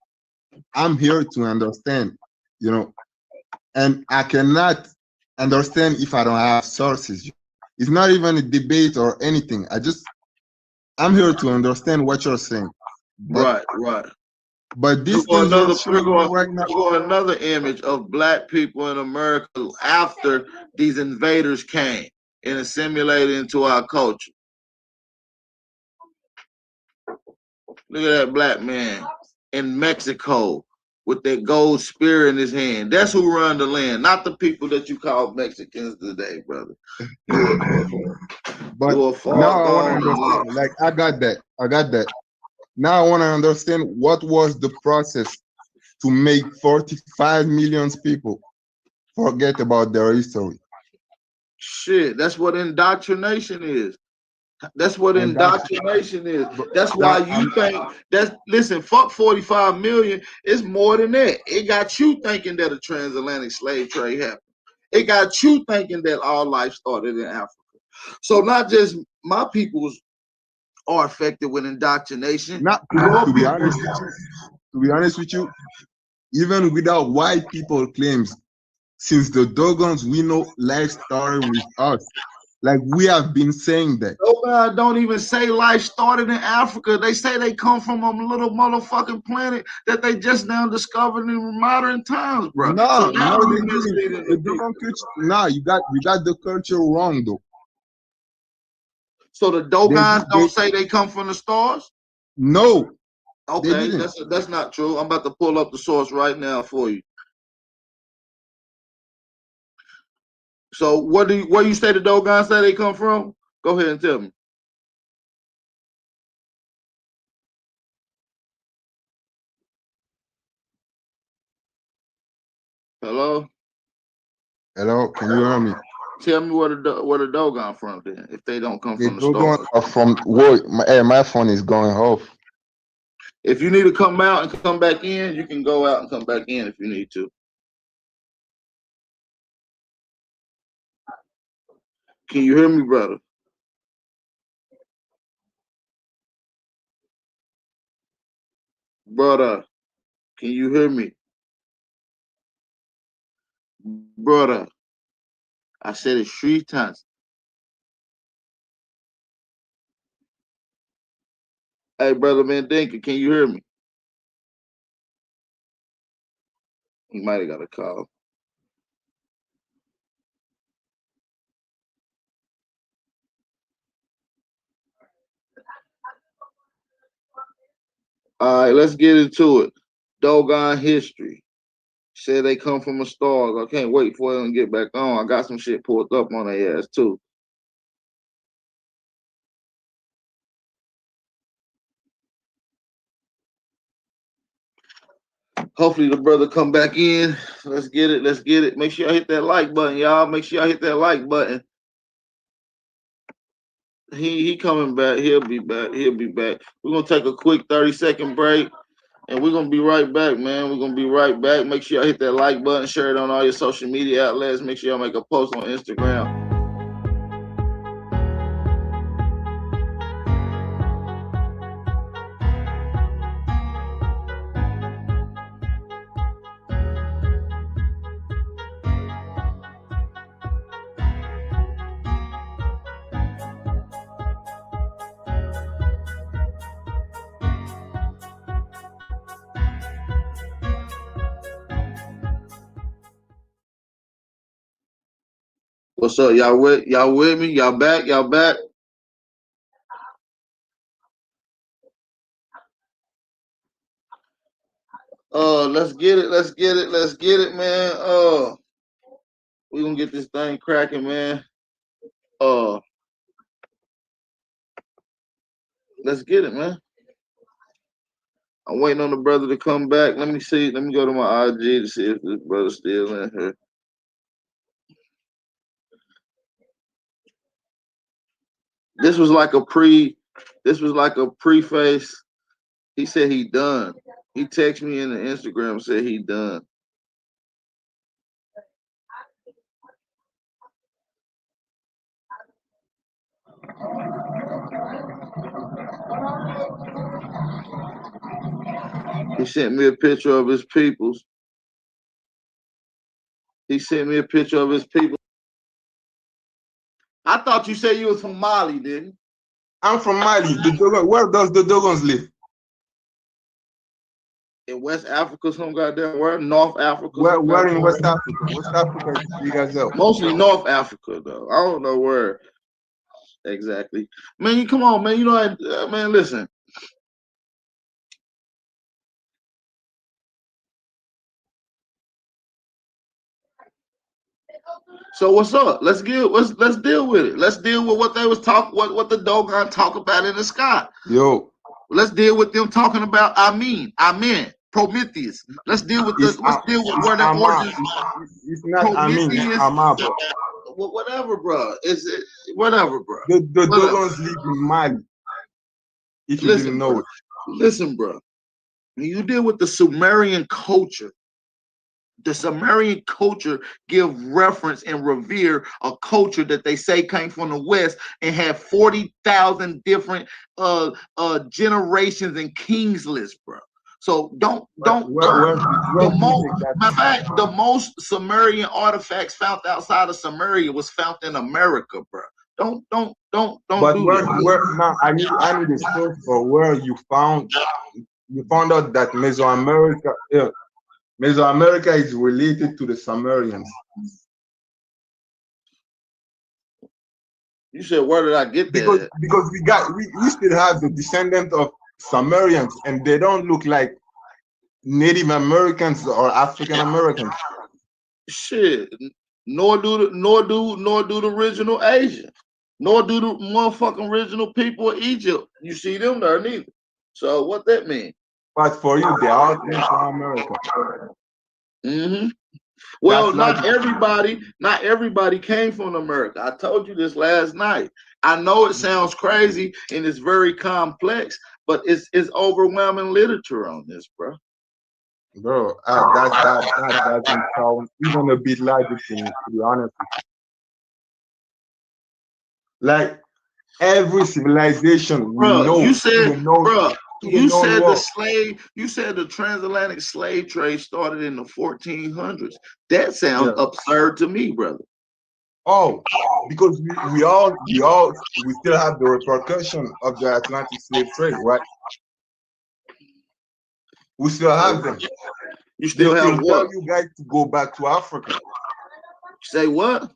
I'm here to understand, and I cannot understand if I don't have sources. It's not even a debate or anything. I'm here to understand what you're saying. Right. But this we're going another image of black people in America after these invaders came and assimilated into our culture. Look at that black man in Mexico with that gold spear in his hand. That's who run the land, not the people that you call Mexicans today, brother. But You are far now I want to gone in life. understand. Like I got that. I got that. Now I want to understand what was the process to make 45 million people forget about their history. Shit, that's what indoctrination is. That's what And that's indoctrination is. That's why now you think that's listen, fuck 45 million. It's more than that. It got you thinking that a transatlantic slave trade happened. It got you thinking that all life started in Africa. So not just my peoples are affected with indoctrination. not Your to be people. honest with you, to be honest with you, even without white people claims, since the Dogons, we know life started with us. Like we have been saying that. Nobody don't even say life started in Africa. They say they come from a little motherfucking planet that they just now discovered in modern times, bro. So No, now no, they you didn't. misleading The the people. Dogon culture. No, you got the culture wrong though. So the Dogons don't say they come from the stars? No, they Okay, didn't. that's not true. I'm about to pull up the source right now for you. So where you say the Dogons say they come from? Go ahead and tell me. Hello? Hello, can you hear me? Tell me where the Dogon from then, if they don't come The from the Dogon stars. are from. Whoa, my phone is going off. If you need to come out and come back in, you can go out and come back in if you need to. Can you hear me, brother? Brother, can you hear me? Brother, I said it 3 times. Hey, brother Mandinka, can you hear me? He might have got a call. All right, let's get into it. Dogon history. Said they come from the stars. I can't wait for them to get back on. I got some shit pulled up on their ass too. Hopefully the brother come back in. Let's get it. Let's get it. Make sure y'all hit that like button, y'all. Make sure y'all hit that like button. He coming back. He'll be back. He'll be back. We're gonna take a quick 30-second break. And we're gonna be right back, man. We're gonna be right back. Make sure y'all hit that like button, share it on all your social media outlets. Make sure y'all make a post on Instagram. What's up? Y'all with me? Y'all back? Y'all back? Let's get it. Let's get it. Let's get it, man. We gonna get this thing cracking, man. Let's get it, man. I'm waiting on the brother to come back. Let me see. Let me go to my IG to see if this brother's still in here. This was like a preface. He said he done. He texted me in the Instagram and said he done. He sent me a picture of his peoples. He sent me a picture of his people. I thought you said you was from Mali, didn't you? I'm from Mali. Where does the Dogons live? In West Africa, some goddamn where? North Africa, Where in West Africa? West Africa is big as hell. Mostly North Africa, though. I don't know where exactly. Man, you come on, man. You know, man. Listen, So what's up? Let's deal with it. Let's deal with what they was what the Dogon talk about in the sky. Yo, Let's deal with them talking about Amen, Prometheus. Let's deal with it's where the Ama. origins. It's not Amin. It's Prometheus. Ama, bro. Whatever, bro. Whatever, bro. The Whatever. Dogons live in Mali. If you didn't know it. Listen, bro. When you deal with the Sumerian culture, the Sumerian culture give reference and revere a culture that they say came from the West and had 40,000 different generations and kings list, bro. So don't the most Sumerian artifacts found outside of Sumeria was found in America, bro. Don't But do where that. now I need a source for where you found out that Mesoamerica is related to the Sumerians. You said, where did I get that? Because we still have the descendant of Sumerians, and they don't look like Native Americans or African Americans. Shit, nor do the original Asians, nor do the motherfucking original people of Egypt. You see them there neither. So what that mean? But for you, they all came from America. Mm-hmm. Well, not everybody came from America. I told you this last night. I know it sounds crazy and it's very complex, but it's overwhelming literature on this, bro. Bro, that doesn't sound even a bit logical to me, to be honest with you. Like every civilization we know. You said the transatlantic slave trade started in the 1400s. That sounds absurd to me, brother. Oh, because we still have the repercussion of the Atlantic slave trade, right? We still have them. You still have what? You guys to go back to Africa. Say what?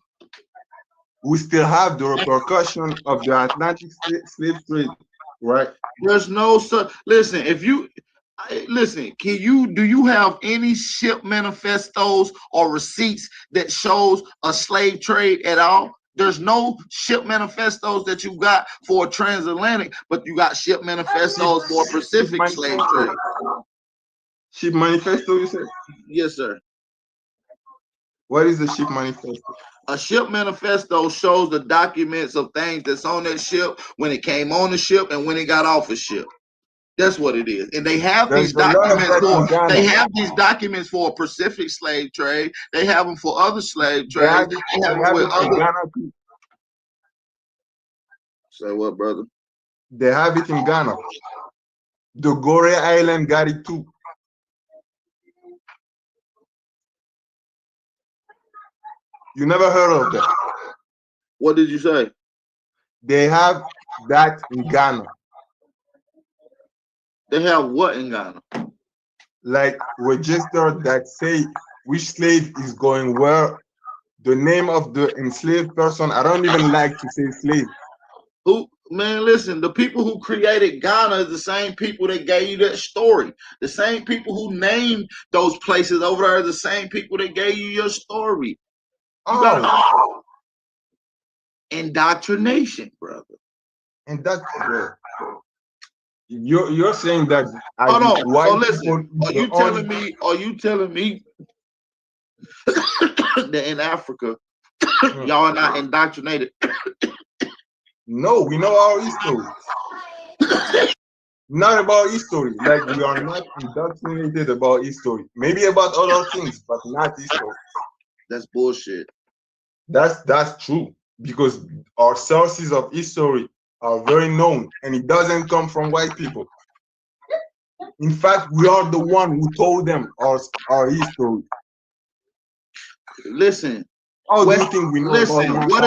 We still have the repercussion of the Atlantic slave trade, right? There's no such. Listen, do you have any ship manifestos or receipts that shows a slave trade at all? There's no ship manifestos that you got for a transatlantic, but you got ship manifestos for a Pacific slave trade. Ship manifesto, you said? Yes, sir. What is the ship manifesto? A ship manifesto shows the documents of things that's on that ship when it came on the ship and when it got off the ship. That's what it is. And they have these documents for a Pacific slave trade. They have them for other slave trades. They have them with other. Say what, brother? They have it in Ghana. The Gore Island got it too. You never heard of that? What did you say? They have that in Ghana. They have what in Ghana? Like register that say which slave is going where, the name of the enslaved person. I don't even like to say slave. Man, listen, the people who created Ghana is the same people that gave you that story. The same people who named those places over there are the same people that gave you your story. You got indoctrination, brother. And that's you're saying that. Hold on. So listen, are you telling me that in Africa y'all are not indoctrinated? No, we know our history. Not about history. Like we are not indoctrinated about history. Maybe about other things, but not history. That's bullshit. That's true, because our sources of history are very known, and it doesn't come from white people. In fact, we are the one who told them our history. Listen. How do you think we know about what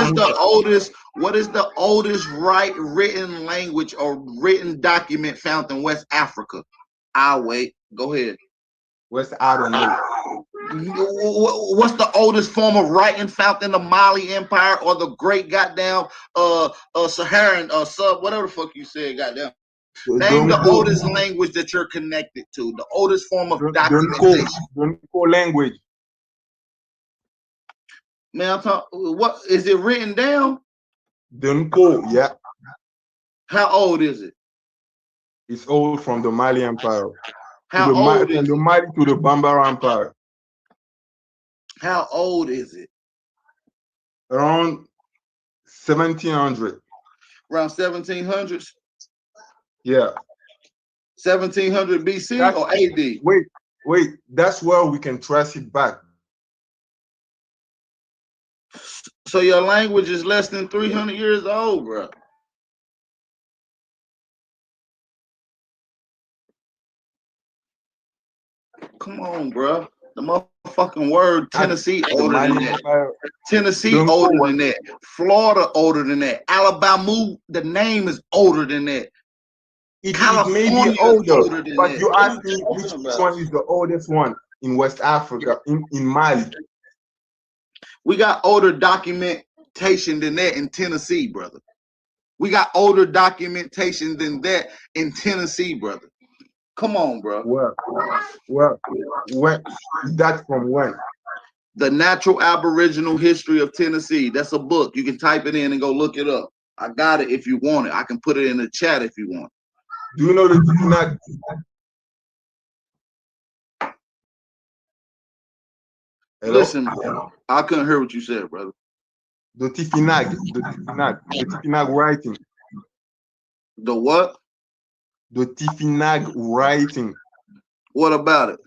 is the oldest written language or written document found in West Africa? I'll wait. Go ahead. I don't know. What's the oldest form of writing found in the Mali Empire or the great goddamn Saharan whatever the fuck you said, goddamn. Name the oldest language that you're connected to. The oldest form of documentation. The language. Man, I'm talking. What is it written down? Dunko, yeah. How old is it? It's old from the Mali Empire. How old is From the it? Mali to the Bambara Empire. How old is it? Around 1700. Around 1700s? Yeah. 1700 BC That's, or AD? wait. That's where we can trace it back. So your language is less than 300 years old, bro. Come on, bro. The motherfucking word Tennessee older than that. Tennessee older than that. Florida older than that. Alabama, the name is older than that. It may be older, than but that. you asked me which one is the oldest one in West Africa, in Mali. We got older documentation than that in Tennessee, brother. We got older documentation than that in Tennessee, brother. Come on, bro. Well, when that from when? The Natural Aboriginal History of Tennessee. That's a book. You can type it in and go look it up. I got it if you want it. I can put it in the chat if you want. Do you know the Tifinagh? Listen, I couldn't hear what you said, brother. The Tifinagh writing. The what? The Tifinagh writing. What about it?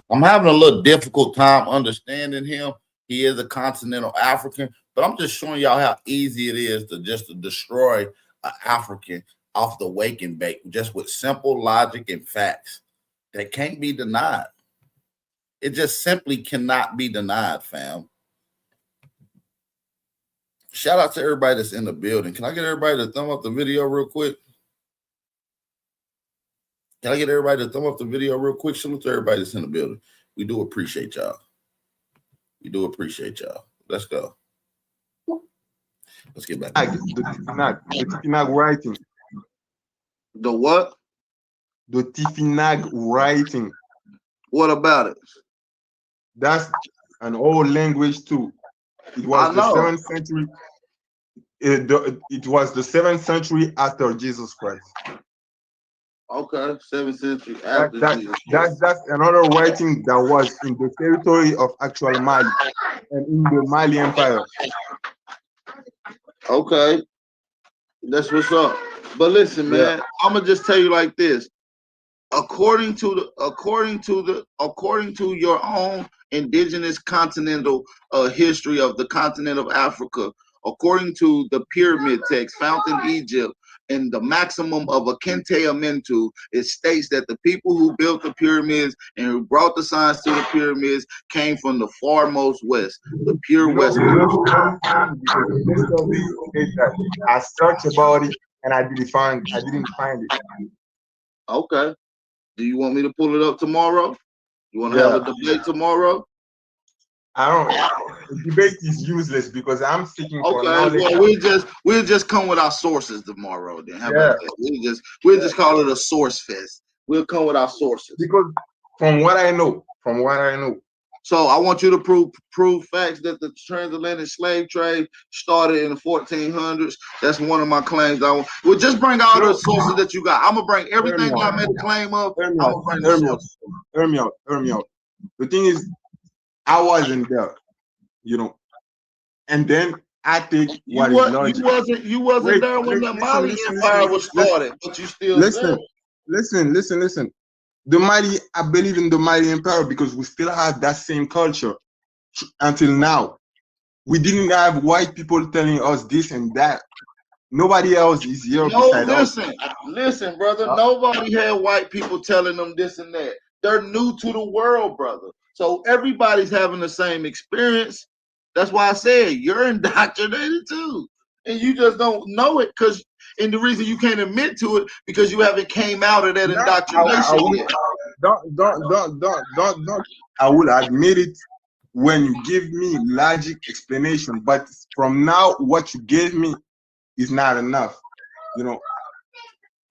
I'm having a little difficult time understanding him. He is a continental African, but I'm just showing y'all how easy it is to destroy an African off the wake and bake, just with simple logic and facts that can't be denied. It just simply cannot be denied, fam. Shout out to everybody that's in the building. Can I get everybody to thumb up the video real quick? Can I get everybody to thumb up the video real quick? Salute to everybody that's in the building. We do appreciate y'all. We do appreciate y'all. Let's go. Let's get back. The Tifinagh writing. The what? The Tifinagh writing. What about it? That's an old language too. It was the 7th century. It was the 7th century after Jesus Christ. Okay, 7th century after Jesus Christ. That's another writing that was in the territory of actual Mali and in the Mali Empire. Okay, that's what's up. But listen, man, I'm gonna just tell you like this. According to your own indigenous continental history of the continent of Africa, according to the pyramid text found in Egypt, and the maximum of a Kente Amentu, it states that the people who built the pyramids and who brought the signs to the pyramids came from the farmost west, the pure west. I searched about it and I didn't find it. Okay. Do you want me to pull it up tomorrow? You want to have a debate tomorrow? I don't. The debate is useless because I'm seeking for knowledge. Well, we'll just come with our sources tomorrow. Then how about that? We'll just call it a source fest. We'll come with our sources. Because from what I know. So I want you to prove facts that the transatlantic slave trade started in the 1400s. That's one of my claims. We'll just bring all the sources that you got. I'm gonna bring everything that I made a claim of. I'm gonna bring the sources. Hear me out. The thing is, I wasn't there, and then I think what is logic. You wasn't there when the Mali Empire was started, but you still listen. The Mali, I believe in the Mali Empire because we still have that same culture until now. We didn't have white people telling us this and that. Nobody else is here beside us. Listen, brother. Nobody had white people telling them this and that. They're new to the world, brother. So everybody's having the same experience. That's why I said you're indoctrinated too. And you just don't know it and the reason you can't admit to it because you haven't came out of that indoctrination yet. Don't. I will admit it when you give me logic explanation, but from now, what you gave me is not enough.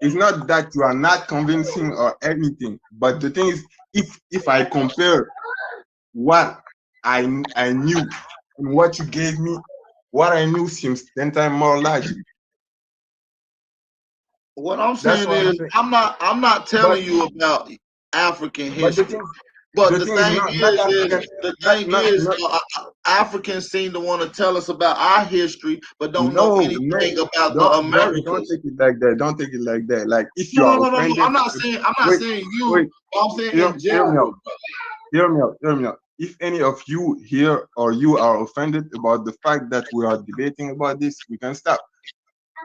It's not that you are not convincing or anything, but the thing is, if I compare what I knew, and what you gave me, what I knew seems 10 times more logic. What I'm That's saying what I'm is, saying. I'm not But telling you about African but history. But the thing is not African, the thing is, not Africans seem to want to tell us about our history, but don't know no, anything about the don't Americas. take it like that. Don't take it like that. Like if you No, no, are no, no, no. offended, I'm not wait, saying you. wait, I'm saying hear, in hear me out. general. Hear me out. If any of you here or you are offended about the fact that we are debating about this, we can stop.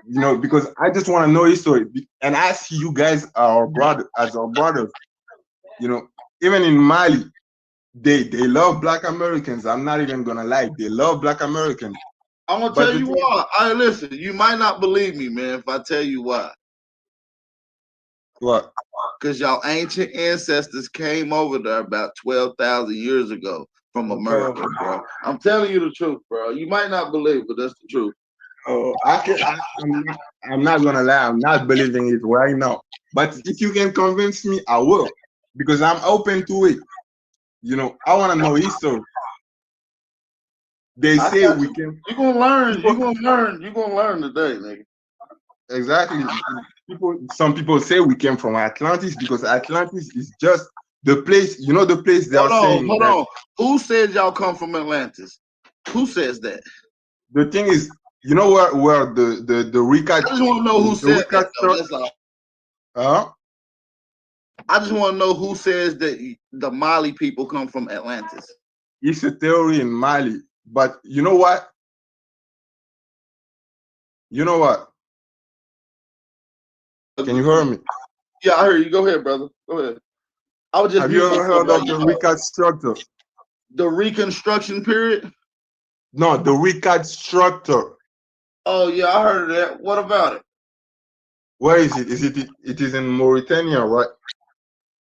You know, because I just want to know history, and I see you guys are our brother as our brothers. You know, even in Mali, they love Black Americans. I'm not even gonna lie, they love Black Americans. I'm gonna But tell the you thing, why. I listen. You might not believe me, man, if I tell you why. what? Because y'all ancient ancestors came over there about 12,000 years ago from Okay. America, bro. I'm telling you the truth, bro. You might not believe, but that's the truth. Oh, I'm not gonna lie, I'm not believing it right now. But if you can convince me, I will, because I'm open to it. You know, I want to know history. They I say got we you. can. You're gonna learn. People, You're gonna learn. You're gonna learn today, nigga. exactly. Some people say we came from Atlantis because Atlantis is just the place. You know, the place they are saying Hold that. on. Who said y'all come from Atlantis? Who says that? The thing is, you know where the I just want to know who the said that, Ricat though. struck. That's all. Huh? I just want to know who says that the Mali people come from Atlantis. It's a theory in Mali, but you know what? You know what? Can you hear me? Yeah, I heard you. Go ahead, brother. Go ahead. I was just Have you mute ever myself heard while of you the talk. Ricat structure? The Reconstruction period? No, the Ricat structure. Oh yeah, I heard of that. What about it? Where is it? It is in Mauritania, right?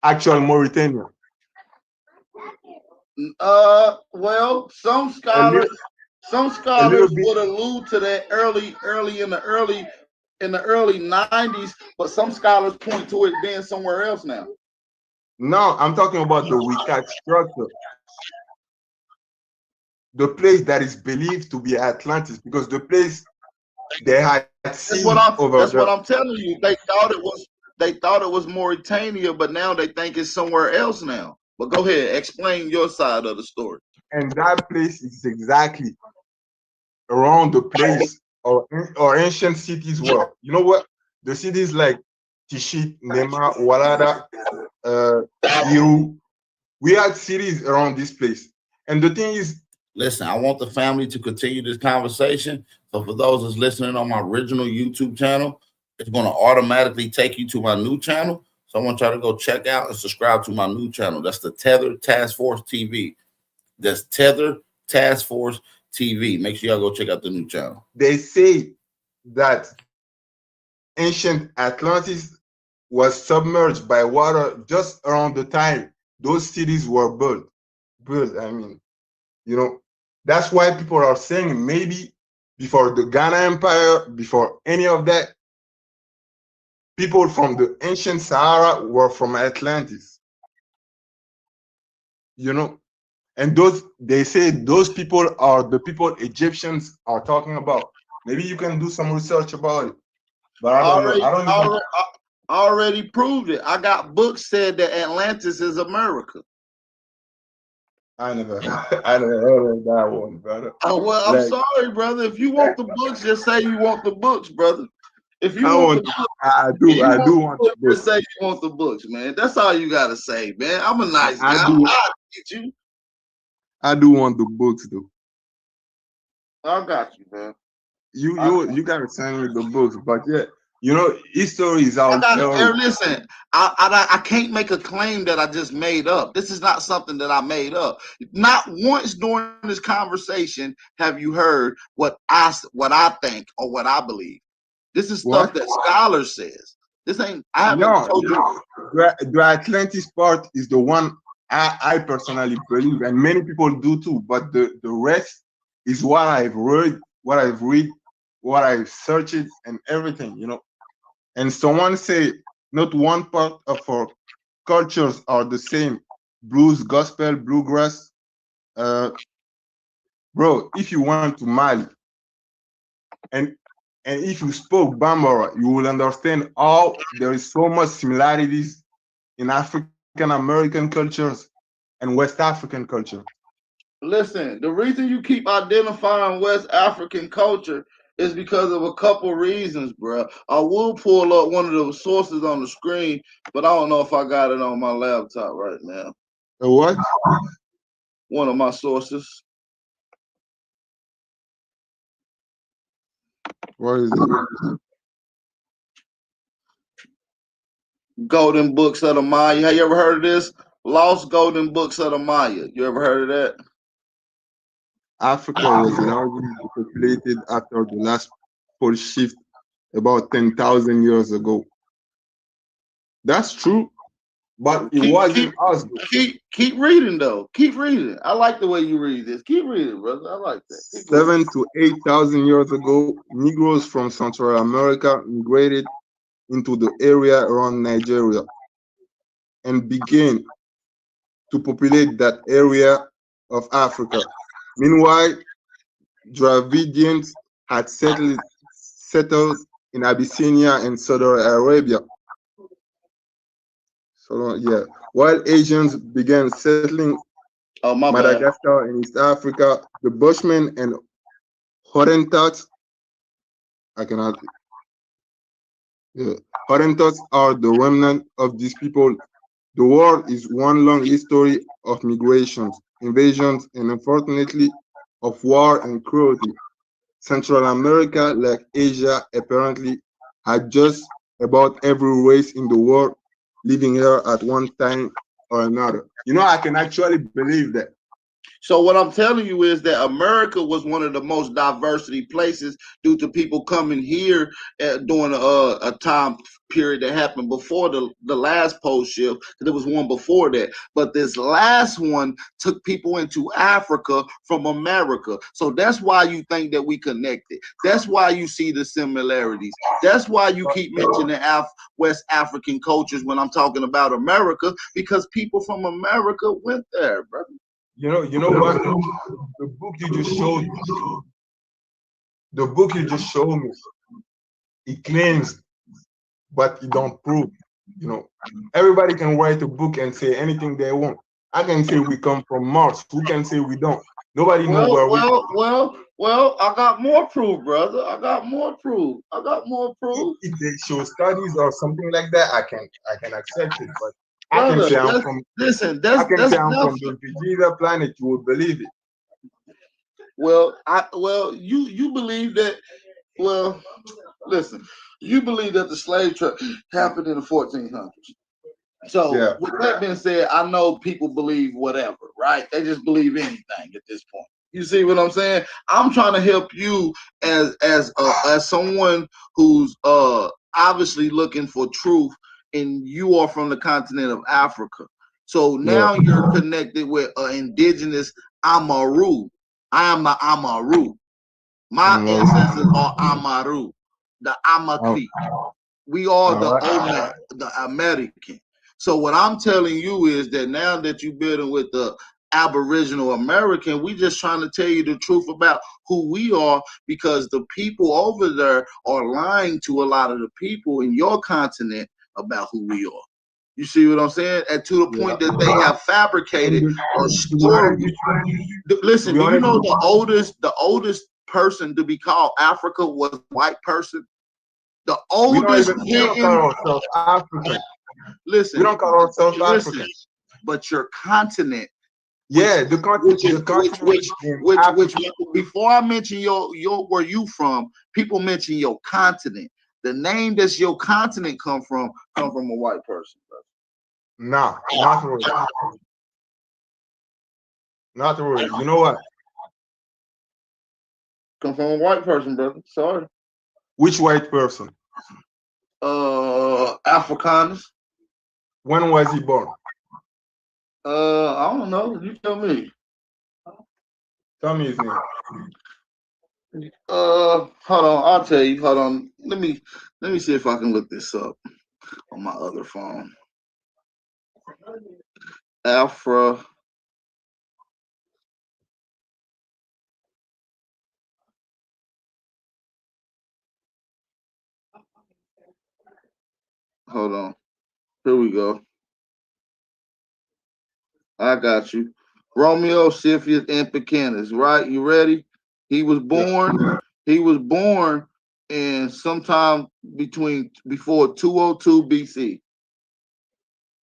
Actual Mauritania. Well, A little, some a little scholars bit. would allude to that early in the early 90s, but some scholars point to it being somewhere else now. No, I'm talking about the Ricat structure, the place that is believed to be Atlantis, because the place they had seas over That's what there. I'm telling you. They thought it was Mauritania, but now they think it's somewhere else now. But go ahead, explain your side of the story. And that place is exactly around the place or ancient cities were. You know what? The cities like Tishit, Nema, Walada, Giru. We had cities around this place. And the thing is, Listen, I want the family to continue this conversation. So for those that's listening on my original YouTube channel, it's going to automatically take you to my new channel. So I want y'all to go check out and subscribe to my new channel. That's the Tether Task Force TV. That's Tether Task Force TV. Make sure y'all go check out the new channel. they say that ancient Atlantis was submerged by water just around the time those cities were built. I mean, you know, that's why people are saying maybe before the Ghana Empire, before any of that, people from the ancient Sahara were from Atlantis. You know, and those they say those people are the people Egyptians are talking about. Maybe you can do some research about it, but I don't know. I don't even. I already proved it. I got books said that Atlantis is America. I never heard of that one, brother. Oh, well, I'm sorry, brother. If you want the books, just say you want the books, brother. If you want the books, I do want the books. Just say you want the books, man. That's all you gotta say, man. I'm a nice guy. I get you. I do want the books though. I got you, man. You gotta send me the books, but yeah, you know, history is our theory. Listen, I can't make a claim that I just made up. This is not something that I made up. Not once during this conversation have you heard what I think or what I believe. This is stuff that scholars says. This ain't. I haven't told you. The Atlantis part is the one I personally believe, and many people do too. But the rest is what I've read, what I've searched, and everything. You know. And someone say not one part of our cultures are the same. Blues, gospel, bluegrass. Uh, bro, if you went to Mali and if you spoke Bambara, you will understand how there is so much similarities in African American cultures and West African culture. Listen, the reason you keep identifying West African culture is because of a couple reasons, bro. I will pull up one of the sources on the screen, but I don't know if I got it on my laptop right now. What? One of my sources. What is it? Golden Books of the Maya. Have you ever heard of this? Lost Golden Books of the Maya. You ever heard of that? Africa was largely depopulated after the last pole shift about 10,000 years ago. That's true, but it wasn't us. Keep reading though. Keep reading. I like the way you read this. Keep reading, brother. I like that. 7 to 8,000 years ago, Negroes from Central America migrated into the area around Nigeria and began to populate that area of Africa. Meanwhile, Dravidians had settled in Abyssinia and Saudi Arabia. So yeah, while Asians began settling Madagascar and East Africa, the Bushmen and Hottentots, Hottentots are the remnant of these people. The world is one long history of migrations, invasions, and unfortunately, of war and cruelty. Central America, like Asia, apparently had just about every race in the world living here at one time or another. You know, I can actually believe that. So what I'm telling you is that America was one of the most diversity places due to people coming here during a time period that happened before the last pole shift. There was one before that, but this last one took people into Africa from America. So that's why you think that we connected. That's why you see the similarities. That's why you keep mentioning West African cultures when I'm talking about America, because people from America went there, brother. You know what? The book you just showed me. The book you just showed me. It claims, but it don't prove. You know, everybody can write a book and say anything they want. I can say we come from Mars. Who can say we don't? Nobody knows where we come. Well, I got more proof, brother. I got more proof. If they show studies or something like that, I can accept it. But brother, I can say I'm from the Vegeta planet. You would believe it. Well, you believe that. Well, listen, you believe that the slave trade happened in the 1400s. So yeah. With that being said, I know people believe whatever, right? They just believe anything at this point. You see what I'm saying? I'm trying to help you as someone who's obviously looking for truth, and you are from the continent of Africa. So now you're connected with indigenous Amaru. I am the Amaru. My ancestors are Amaru, the Amakli. We are the American. So what I'm telling you is that now that you're building with the Aboriginal American, we just trying to tell you the truth about who we are, because the people over there are lying to a lot of the people in your continent about who we are. You see what I'm saying? And to the point that they have fabricated a story. Listen, do you know the oldest person to be called Africa was a white person? The oldest hidden. African. Listen, we don't call ourselves African. But your continent. Yeah, the continent. Which before I mention your where you from, people mention your continent. The name that's your continent come from a white person, brother. Nah, not really. Not really. You know what? Come from a white person, brother. Sorry. Which white person? Afrikaners. When was he born? I don't know. You tell me. Tell me his name. Hold on. I'll tell you. Hold on. Let me see if I can look this up on my other phone. Hold on. Here we go. I got you. Romeo, Scythius, and Picanus, right? You ready? He was born. He was born in sometime before 202 BC.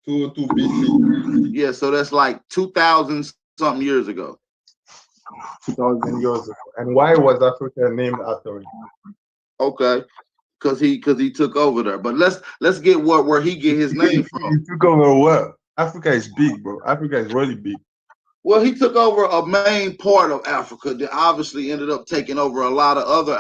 202 BC. Yeah, so that's like 2,000 something years ago. 2,000 years ago. And why was Africa named after him? Okay, because he took over there. But let's get where he get his name from. He took over what? Africa is big, bro. Africa is really big. Well, he took over a main part of Africa that obviously ended up taking over a lot of other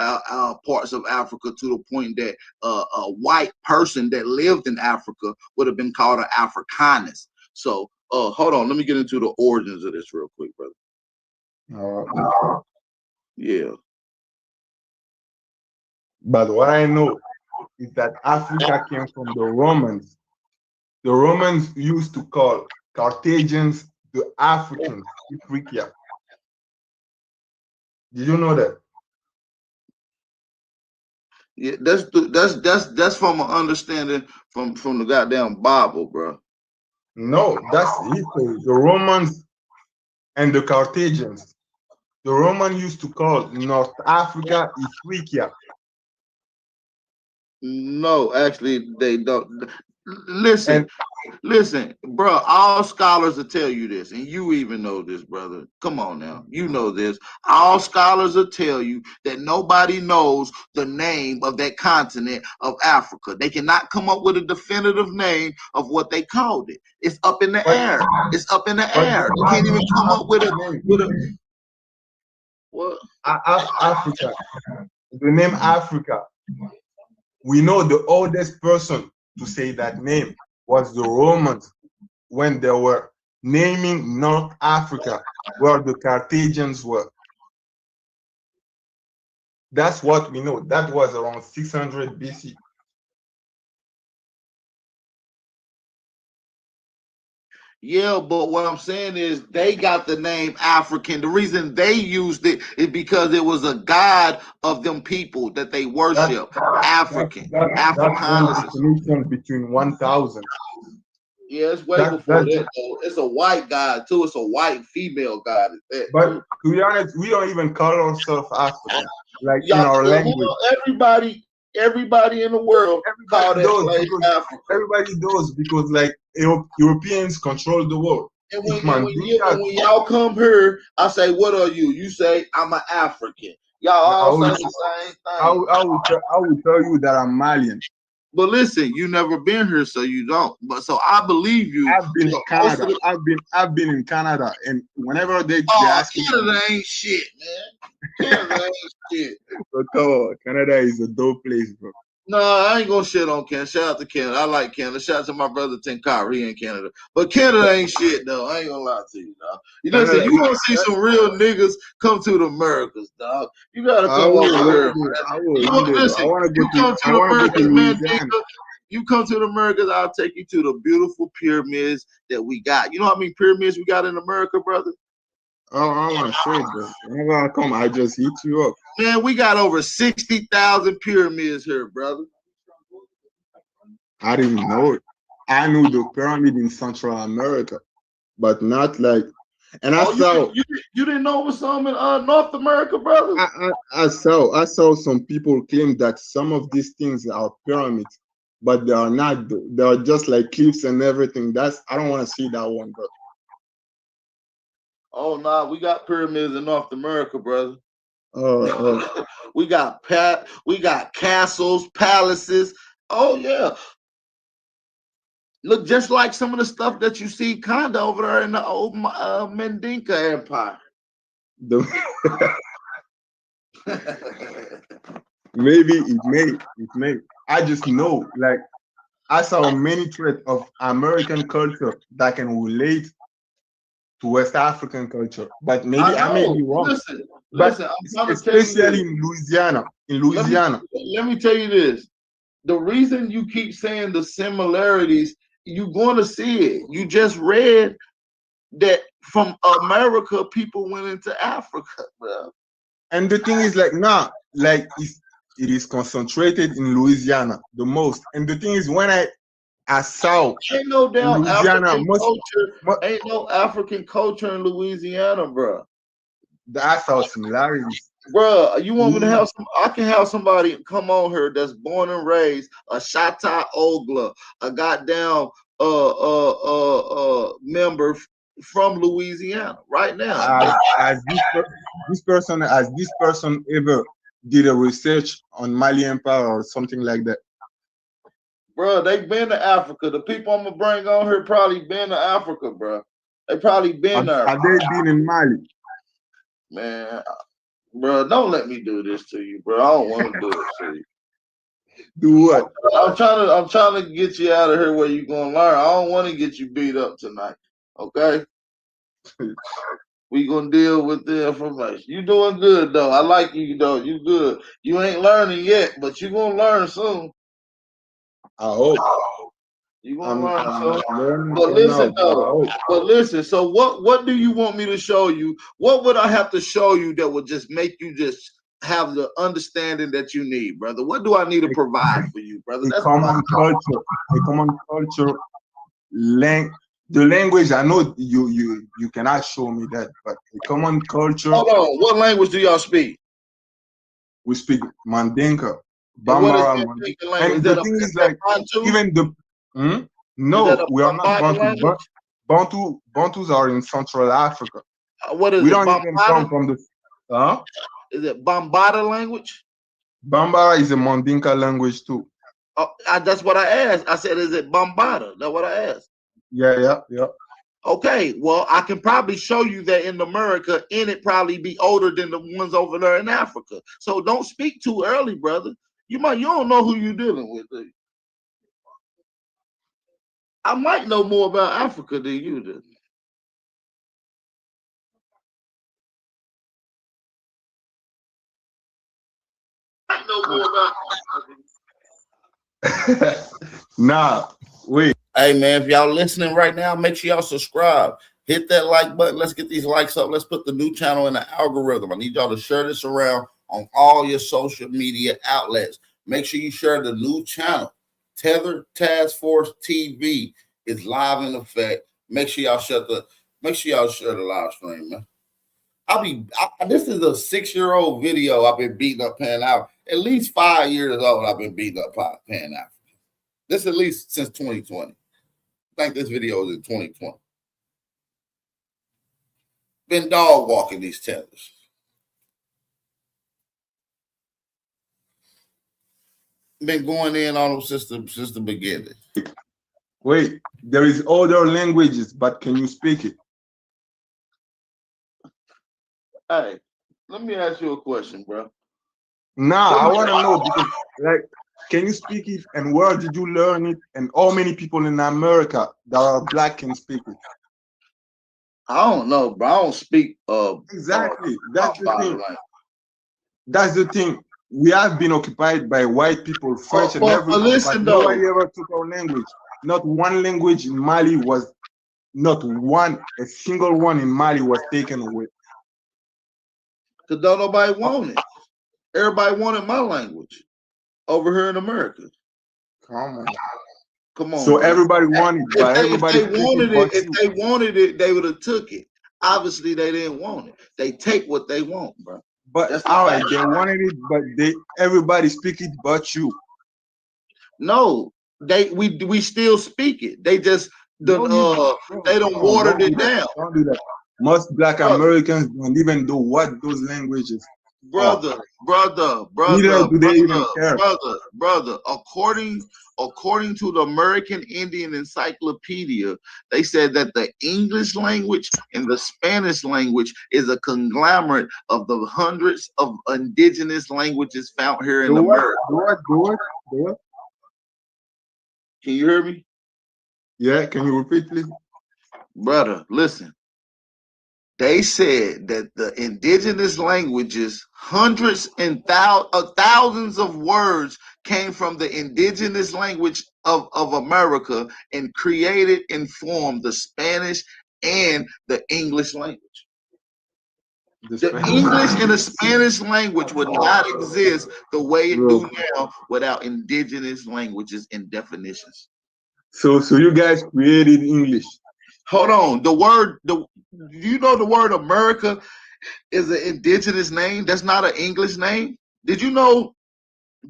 parts of Africa to the point that a white person that lived in Africa would have been called an Africanist. So hold on, let me get into the origins of this real quick, brother. Yeah. But what I know is that Africa came from the Romans. The Romans used to call Carthaginians the Africans, Africa. Did you know that? Yeah, that's from an understanding from the goddamn Bible, bro. No, that's history. The Romans and the Carthaginians. The Romans used to call North Africa Africa. No, actually, they don't. Listen, bro. All scholars will tell you this, and you even know this, brother. Come on now, you know this. All scholars will tell you that nobody knows the name of that continent of Africa. They cannot come up with a definitive name of what they called it. It's up in the air. It's up in the air. You can't even come up with a what? Africa. The name Africa. We know the oldest person to say that name was the Romans when they were naming North Africa, where the Carthaginians were. That's what we know. That was around 600 BC. Yeah, but what I'm saying is they got the name African. The reason they used it is because it was a god of them people that they worship. African. That's the connection between 1,000. Yeah, it's way before that. It's a white god too. It's a white female god. But to be honest, we don't even call ourselves African. Like in our language. Everybody in the world call that place Africa. Everybody does because like Europeans control the world. And when y'all come here, I say, "What are you?" You say, "I'm an African." Y'all all say the same thing. I will tell you that I'm Malian. But listen, you never been here, so you don't. But so I believe you. I've been in Canada. I've been in Canada, and whenever they ask me, Canada ain't shit, man. Canada ain't shit. But come on, Canada is a dope place, bro. No, I ain't gonna shit on Canada. Shout out to Canada. I like Canada. Shout out to my brother Tenkar. He in Canada. But Canada ain't shit though. I ain't gonna lie to you, dog. You know, you want to see some real niggas come to the Americas, dog. You gotta come over here. You come to the Americas, man, nigga. You come to the Americas, I'll take you to the beautiful pyramids that we got. You know how many pyramids we got in America, brother? Oh, I want to say that. Whenever I come, I just hit you up. Man, we got over 60,000 pyramids here, brother. I didn't know it. I knew the pyramid in Central America, but not like. And I saw. You didn't know it was some in North America, brother. I saw some people claim that some of these things are pyramids, but they are not. They are just like cliffs and everything. I don't want to see that one, bro. Oh nah, we got pyramids in North America, brother. Oh. we got castles, palaces. Oh yeah. Look just like some of the stuff that you see kind of over there in the old Mandinka Empire. Maybe it may. I just know, like, I saw many traits of American culture that can relate to West African culture, but maybe I may be wrong. Listen, I'm especially in Louisiana. Let me tell you this. The reason you keep saying the similarities, you're going to see it. You just read that from America, people went into Africa, bro. And the thing is, like, it is concentrated in Louisiana the most. And the thing is, when I I saw Ain't no damn Louisiana. African culture. Ain't no African culture in Louisiana, bro. I saw similarities. Bro, you want me to have some? I can have somebody come on here that's born and raised a Shatta Ogla, a goddamn member from Louisiana right now. As this person ever did a research on Mali Empire or something like that? Bro, they been to Africa. The people I'm gonna bring on here probably been to Africa, bro. They probably been there. Have they been in Mali? Man, bro, don't let me do this to you, bro. I don't want to do it to you. Do what? I'm trying to get you out of here where you gonna learn. I don't want to get you beat up tonight. Okay? We gonna deal with the information. You doing good though. I like you though. You good. You ain't learning yet, but you gonna learn soon. I hope. You gonna learn soon. Learning But listen now, though. But listen. So what do you want me to show you? What would I have to show you that would just make you just have the understanding that you need, brother? What do I need to provide for you, brother? A common culture, the language. I know you cannot show me that, but a common culture. Hold on. What language do y'all speak? We speak Mandinka, Bambara. And the thing is, like, even the no, we are not Bantu. Bantus are in Central Africa. What is we it? don't even come from the. Is it Bambara language? Bambara is a Mandinka language too. Oh, that's what I asked. I said, is it Bambara? That's what I asked. Yeah. Okay, well, I can probably show you that in America, and it probably be older than the ones over there in Africa. So don't speak too early, brother. You don't know who you're dealing with. Do you? I might know more about Africa than you do. I know more about Africa. Nah, wait. Hey man, if y'all listening right now, make sure y'all subscribe. Hit that like button. Let's get these likes up. Let's put the new channel in the algorithm. I need y'all to share this around on all your social media outlets. Make sure you share the new channel. Tether Task Force TV is live in effect. Make sure y'all share the live stream, man. This is a 6-year-old video I've been beating up Pan Africa. At least 5 years old I've been beating up Pan Africa. This at least since 2020. I think this video is in 2020. Been dog walking these tethers. Been going in on them since the beginning. Wait, there is other languages, but can you speak it? Hey, let me ask you a question, bro. Nah, I want to know because, like, can you speak it, and where did you learn it, and how many people in America that are black can speak it? I don't know, bro. I don't speak. Exactly. That's the thing. That's the thing. We have been occupied by white people, French and everything, but nobody ever took our language. Not one language in Mali was, a single one in Mali was taken away. Because don't nobody want it. Everybody wanted my language over here in America. Come on. So man. Everybody wanted it, but everybody if they wanted it, they would have took it. Obviously, they didn't want it. They take what they want, bro. But all right, they wanted it, but everybody speak it but you. No, we still speak it. They just they don't watered it down. Don't do that. Most black Americans don't even know what those languages. Brother. Neither do they even care. Brother. According to the American Indian Encyclopedia, they said that the English language and the Spanish language is a conglomerate of the hundreds of indigenous languages found here in America. Do it. Can you hear me? Yeah, can you repeat, please? Brother, listen. They said that the indigenous languages, hundreds and thousands of words came from the indigenous language of America and created and formed the Spanish and the English language. The English and the Spanish language would not exist the way it do now without indigenous languages and definitions. So you guys created English. Hold on. Do you know the word America is an indigenous name? That's not an English name. Did you know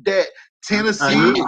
that I Tennessee? know.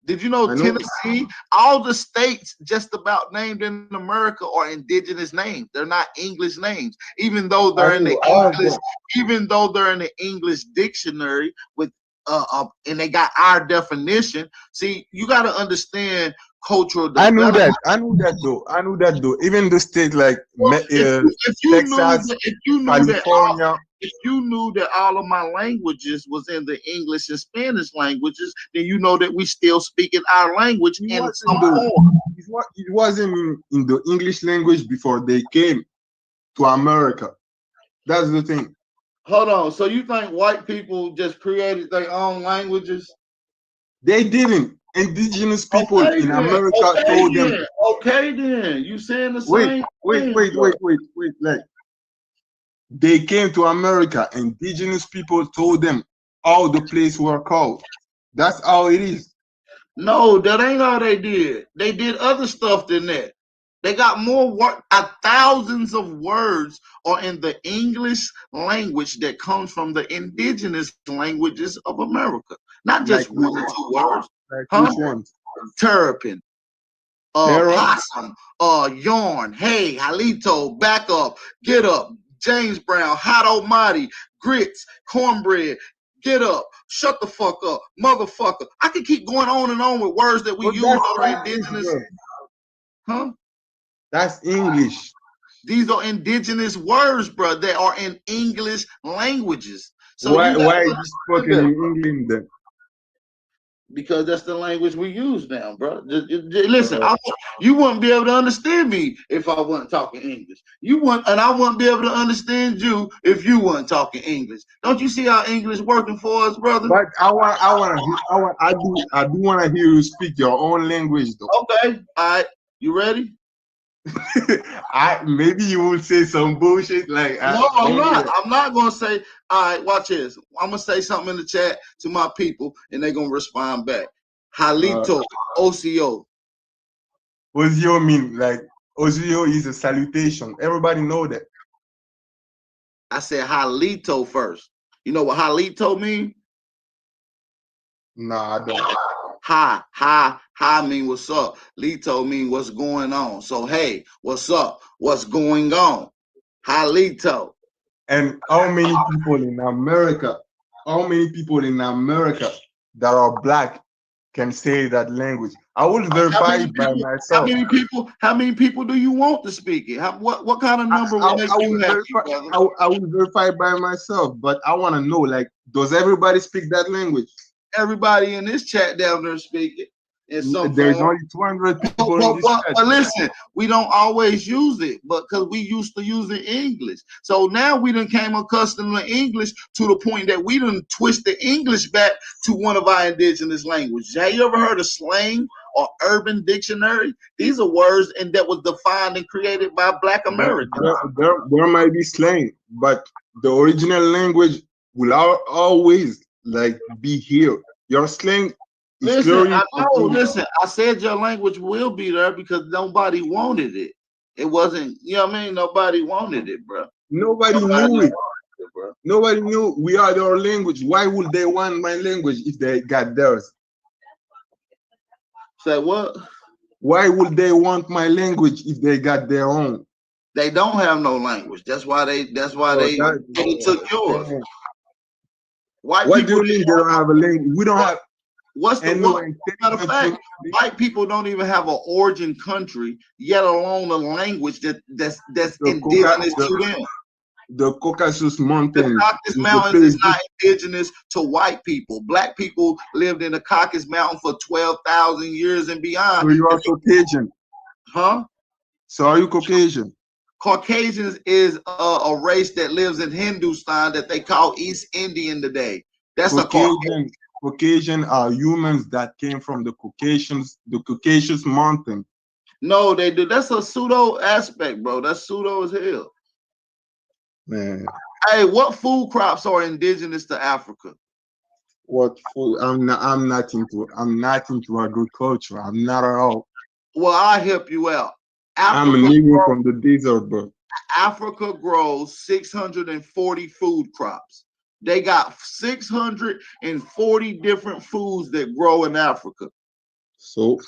Did you know I know. Tennessee? All the states just about named in America are indigenous names. They're not English names, even though I they're in the know. All of English, them. even though they're in the English dictionary with and they got our definition. See, you got to understand cultural I knew development. that. I knew that though. I knew that though. Even the state like Well, if you knew Texas, that, California. if you knew that all of my languages was in the English and Spanish languages, then you know that we still speaking our language It in wasn't some though. form. It wasn't in the English language before they came to America. That's the thing. Hold on. So you think white people just created their own languages? They didn't. Indigenous people Okay in then. America told them, Okay then. You saying the wait, same wait, thing? wait, wait, wait, wait. Like they came to America. Indigenous people told them how the place were called. That's how it is. No, that ain't all they did. They did other stuff than that. They got more work. Thousands of words are in the English language that comes from the indigenous languages of America. Not Like just which one or one? two words. Like Huh? which ones? Terrapin, Terror? possum, yarn, hey, halito, back up, get up, James Brown, hot almighty, grits, cornbread, get up, shut the fuck up, motherfucker. I can keep going on and on with words that we But use that's that are English, indigenous. bro. Huh? That's English. These are indigenous words, bro. They are in English languages. So you Why got is it spoken in England then? because that's the language we use now, bro. Listen, you wouldn't be able to understand me if I wasn't talking English. You wouldn't, and I wouldn't be able to understand you if you weren't talking English. Don't you see how English working for us, brother? But I do want to hear you speak your own language, though. Okay, all right. You ready? Maybe you will say some bullshit like. No, I'm not. I'm not gonna say. All right, watch this. I'm gonna say something in the chat to my people, and they're gonna respond back. Halito, OCO. Ozio mean like Ozio is a salutation. Everybody know that. I said Halito first. You know what Halito mean? Nah, I don't. Hi mean what's up. Lito mean what's going on. So hey, what's up? What's going on? Halito. And how many people in America? How many people in America that are black can say that language? I will verify it by myself. How many people do you want to speak it? What kind of number will make you happy, brother? I will verify it by myself, but I want to know, like, does everybody speak that language? Everybody in this chat down there speak it in some There's form. only 200 people in this chat. But listen, we don't always use it, but because we used to use it English. So now we done came accustomed to English to the point that we done twist the English back to one of our indigenous languages. Have you ever heard of slang or urban dictionary? These are words and that was defined and created by Black Americans. There might be slang, but the original language will always like be here. Your slang is Listen, clearly. I said your language will be there because nobody wanted it. It wasn't, you know what I mean? Nobody wanted it, bro. Nobody knew it. Nobody knew we are our language. Why would they want my language if they got theirs? Say what? Why would they want my language if they got their own? They don't have no language. That's why they took yours. What do you mean they don't have a language? We don't have. Matter of fact, white people don't even have an origin country, yet alone a language that's indigenous to them. The Caucasus Mountains. The Caucasus Mountains is not indigenous to white people. Black people lived in the Caucasus Mountain for 12,000 years and beyond. So you are Caucasian? Huh? So are you Caucasian? Caucasians is a race that lives in Hindustan that they call East Indian today. That's Caucasian. Caucasian are humans that came from the Caucasus Mountain. No, they do. That's a pseudo aspect, bro. That's pseudo as hell. Man. Hey, what food crops are indigenous to Africa? What food? I'm not into agriculture. I'm not at all. Well, I'll help you out. I'm a nigga from the desert, bro. Africa grows 640 food crops. They got 640 different foods that grow in Africa. So,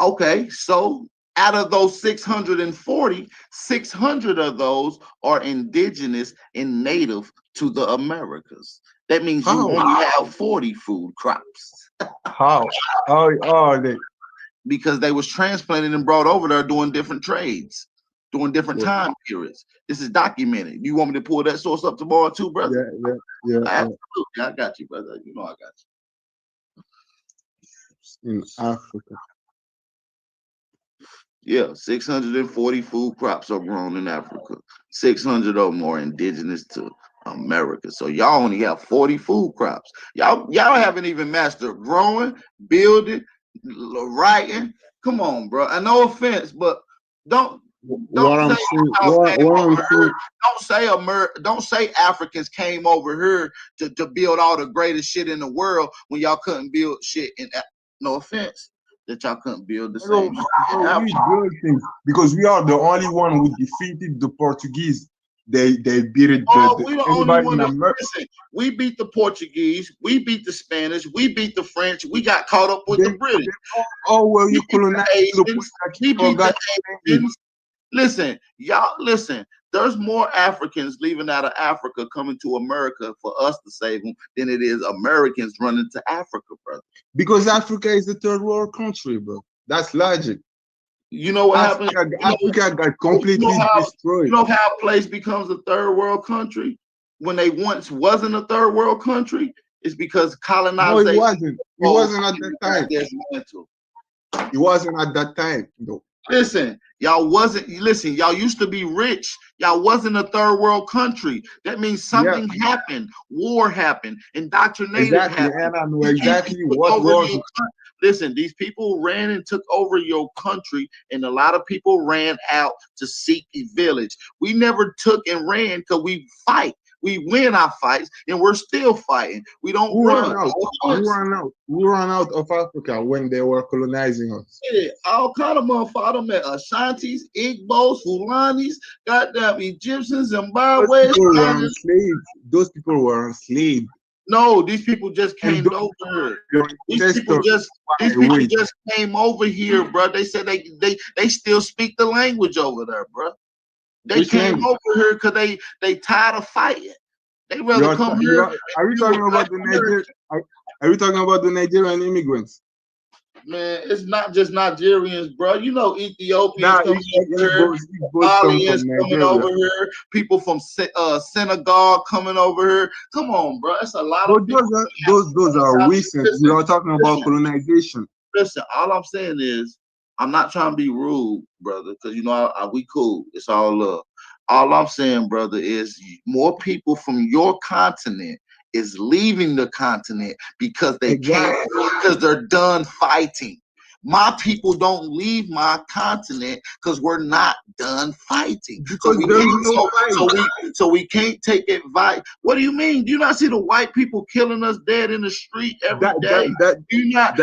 okay, so out of those 640, 600 of those are indigenous and native to the Americas. That means you only have 40 food crops. How are they? Because they was transplanted and brought over there doing different trades, during different time periods. This is documented. You want me to pull that source up tomorrow too, brother? Yeah. Absolutely. I got you, brother. You know I got you. In Africa. Yeah, 640 food crops are grown in Africa. 600 or more indigenous to America. So y'all only have 40 food crops. Y'all haven't even mastered growing, building, writing. Come on, bro. And no offense, but don't say Africans came over here to build all the greatest shit in the world when y'all couldn't build shit in. No offense, that y'all couldn't build the same. We build things because we are the only one who defeated the Portuguese. They beat it. We the only one that, listen, we beat the Portuguese, we beat the Spanish, we beat the French, we got caught up with the British. Well, you colonized we beat the Asians. Listen, y'all, listen, there's more Africans leaving out of Africa coming to America for us to save them than it is Americans running to Africa, brother. Because Africa is a third world country, bro. That's logic. You know what happened? Africa got completely destroyed. You know how a place becomes a third world country when they once wasn't a third world country? It's because colonization. No, it wasn't. It wasn't at that time. It wasn't at that time, though. Listen, y'all used to be rich. Y'all wasn't a third world country. That means something happened. War happened. Indoctrination happened. And I know exactly what was. Listen, these people ran and took over your country, and a lot of people ran out to seek a village. We never took and ran because we fight. We win our fights, and we're still fighting. We don't run. We ran out of Africa when they were colonizing us. Yeah, all kind of motherfuckers. Met Ashantis, Igbos, Fulanis, goddamn Egyptians, Zimbabwe. Those people were enslaved. No, these people just came over here. These people just came over here, bro. They said they still speak the language over there, bro. They came over here because they tired of fighting. They rather come here. Are you talking about the Nigerian? Are you talking about the Nigerian immigrants? Man, it's not just Nigerians, bro. You know, Ethiopians coming over here, Malians coming over here, people from Senegal coming over here. Come on, bro. It's a lot of people. Those are recent. We are talking about colonization. Listen, all I'm saying is, I'm not trying to be rude, brother, because you know we cool. It's all love. All I'm saying, brother, is more people from your continent is leaving the continent because they can't, because they're done fighting. My people don't leave my continent because we're not done fighting. So we can't take advice. What do you mean? Do you not see the white people killing us dead in the street every day? Do you not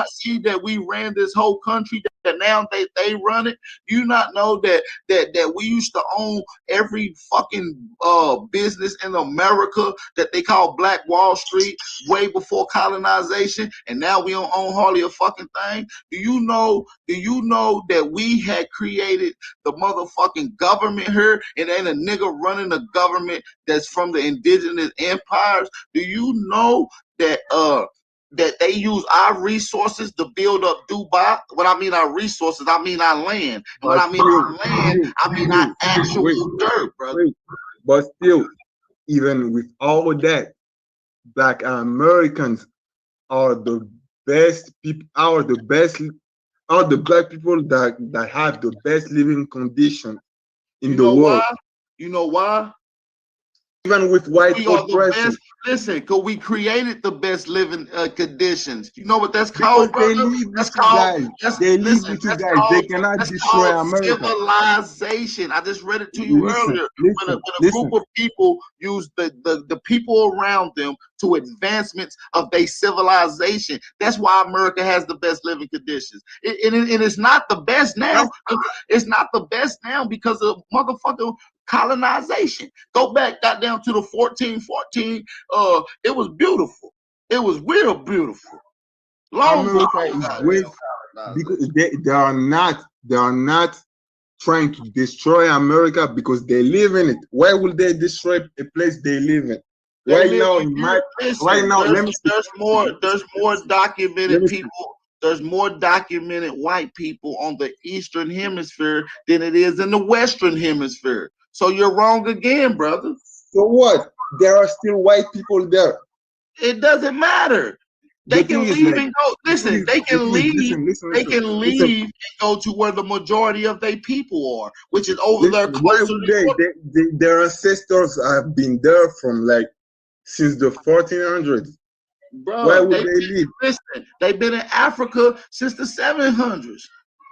see that we ran this whole country that now they run it? Do you not know that we used to own every fucking business in America that they call Black Wall Street way before colonization, and now we don't own hardly a fucking thing? Do you know that we had created the motherfucking government here, and ain't a nigga running the government that's from the indigenous empires? Do you know that that they use our resources to build up Dubai? When I mean our resources, I mean our land. And when I mean our land, I mean our actual dirt, brother. But still, even with all of that, Black Americans are the best people, are the Black people that have the best living conditions in the world. You know why? even with white We are the oppression. best. Listen, because we created the best living conditions. You know what that's Because called, they brother? live That's with you called. guys. That's They live listen. with you guys. They cannot That's destroy called America. civilization. I just read it to you Listen, earlier. When listen, a group listen. of people use the people around them to advancements of their civilization. That's why America has the best living conditions. And it's not the best now. It's not the best now because of motherfucking colonization. Go back, got down to the 1414. It was beautiful. It was real beautiful. Long America before is great colonization. because they are not trying to destroy America because they live in it. Why would they destroy a place they live in? They Right live now, in in Europe. right Listen, now, let me speak. there's more Let documented me speak. people. There's more documented white people on the Eastern Hemisphere than it is in the Western Hemisphere. So you're wrong again, brother. So what? There are still white people there. It doesn't matter. They The thing can is, leave like, and go. Listen, they the can thing is, leave. They listen, can listen, leave and go to where the majority of their people are, which is over there listen. Why closer would to their ancestors have been there from like since the 1400s? Why bro. would they leave? Listen. They've been in Africa since the 700s.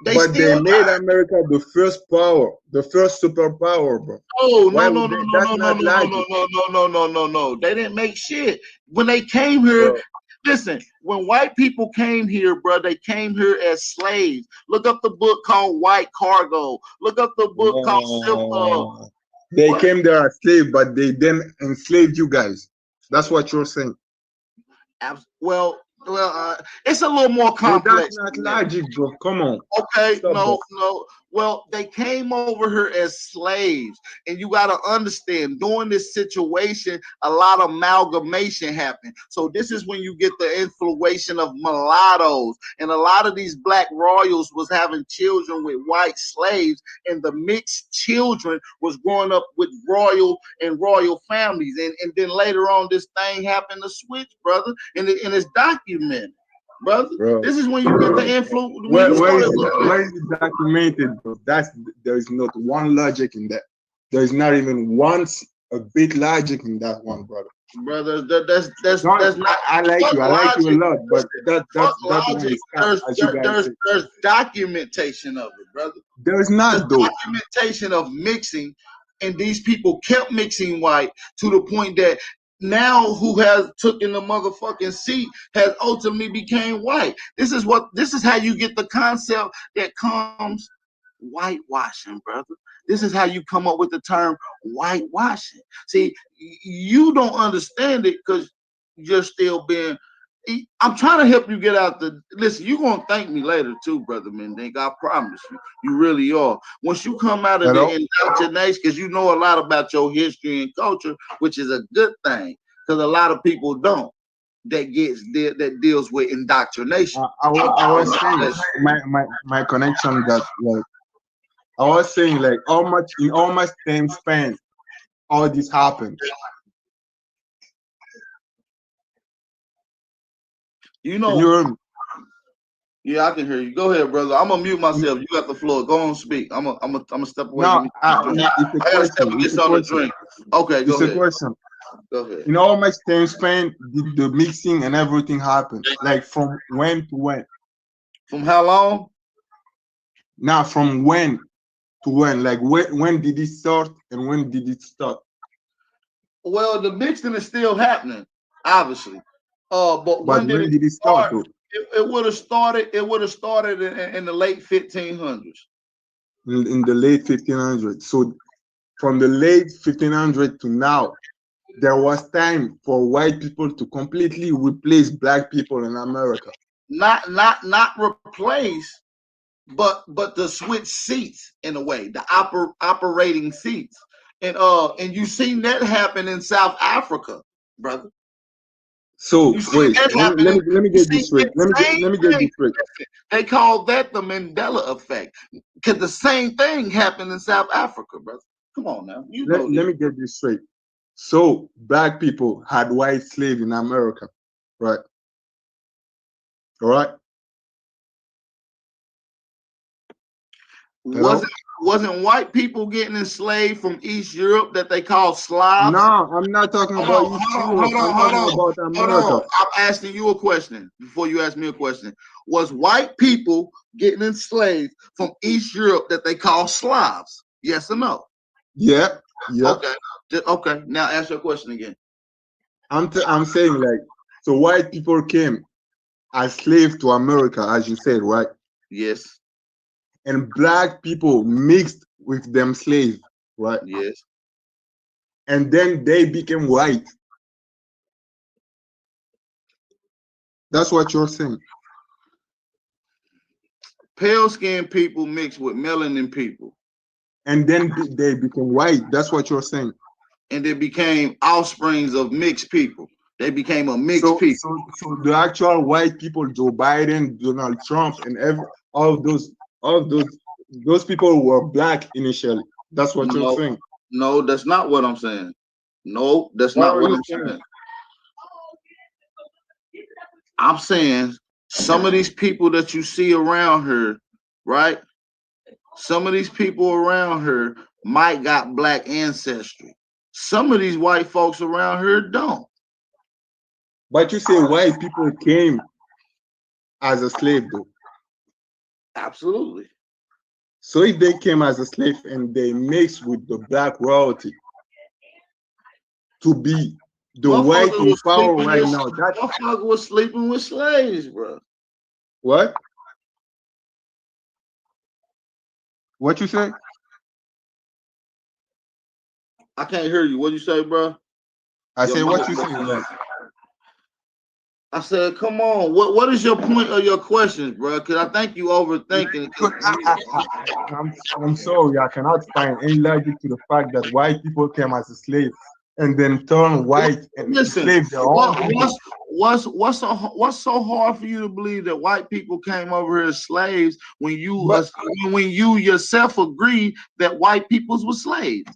They But they still made got. America the first power, the first superpower, bro. Oh Why no no would no they? no That's no no not no no no logic, no no no no no. They didn't make shit when they came here. bro. Listen, when white people came here, bro, they came here as slaves. Look up the book called White Cargo. Look up the book called They what? came there as slaves, but they then enslaved you guys. That's what you're saying. Well, it's a little more Bro, that's complex not than that. logic, bro. Come on. Okay, Stop that. no. Well, they came over here as slaves, and you got to understand, during this situation, a lot of amalgamation happened. So this is when you get the influation of mulattoes, and a lot of these black royals was having children with white slaves, and the mixed children was growing up with royal families, and then later on, this thing happened to switch, brother, and it's documented. Brother, Bro, this is when you get the influence. When where, you where started is looking, where is it documented, bro? There is not one logic in that. There is not even a bit logic in that one, brother. brother, that's not. I like Fuck you. I like you a logic. lot, but Fuck that one logic. is cap, as you guys say. There's documentation of it, brother. There is There's not though. documentation of mixing, and these people kept mixing white to the point that now who has taken the motherfucking seat has ultimately became white. This is how you get the concept that comes whitewashing, brother. This is how you come up with the term whitewashing. See, you don't understand it because you're still being. I'm trying to help you get out the. Listen, you're gonna thank me later too, brother Mendink. I promise you, you really are. Once you come out of the indoctrination, because you know a lot about your history and culture, which is a good thing, because a lot of people don't. That deals with indoctrination. I was saying my connection got like I was saying like how much time span all this happened. You know. Can you hear me? Yeah, I can hear you. Go ahead, brother. I'm gonna mute myself. You got the floor. Go on, speak. I'm gonna step away. No, I gotta step and get something to drink. Okay, go It's ahead. a question. Go ahead. In how much time span did the mixing and everything happen? Like from when to when? From how long? Now, from when to when? Like when did it start and when did it stop? Well, the mixing is still happening, obviously. But when did it start? It would have started. It would have started in the late 1500s. In the late 1500s. So from the late 1500s to now, there was time for white people to completely replace black people in America. Not replace, but to switch seats in a way, the operating seats, and you seen that happen in South Africa, brother. So wait, let me get this straight. Let me get this straight. They call that the Mandela effect, because the same thing happened in South Africa, brother. Come on now, Let me get this straight. So black people had white slaves in America, right? All right. Wasn't wasn't white people getting enslaved from East Europe that they call Slavs? No, I'm not talking about East Europe. I'm talking about America. I'm asking you a question before you ask me a question. Was white people getting enslaved from East Europe that they call Slavs? Yes or no? Yeah, yeah. Okay. Okay. Now ask your question again. I'm saying, like, so white people came as slaves to America, as you said, right? Yes. And black people mixed with them slaves, right? Yes. And then they became white. That's what you're saying. Pale skinned people mixed with melanin people. And then they became white. That's what you're saying. And they became offsprings of mixed people. They became a mixed people. So the actual white people, Joe Biden, Donald Trump, and all those people were black initially. That's what you're saying. No, that's not what I'm saying. No, that's not what I'm saying. I'm saying some of these people that you see around her, right? Some of these people around her might got black ancestry. Some of these white folks around here don't. But you say white people came as a slave, though. Absolutely. So if they came as a slave and they mixed with the black royalty to be the white in power right now, that motherfucker was sleeping with slaves, bro. What? What you say? I can't hear you. What you say, bro? I say, what you say? I said, come on. What is your point of your questions, bro? Because I think you overthinking it. I'm sorry, I cannot find any logic to the fact that white people came as a slave and then turn white and enslave their own people. What's so hard for you to believe that white people came over here as slaves when you yourself agree that white peoples were slaves?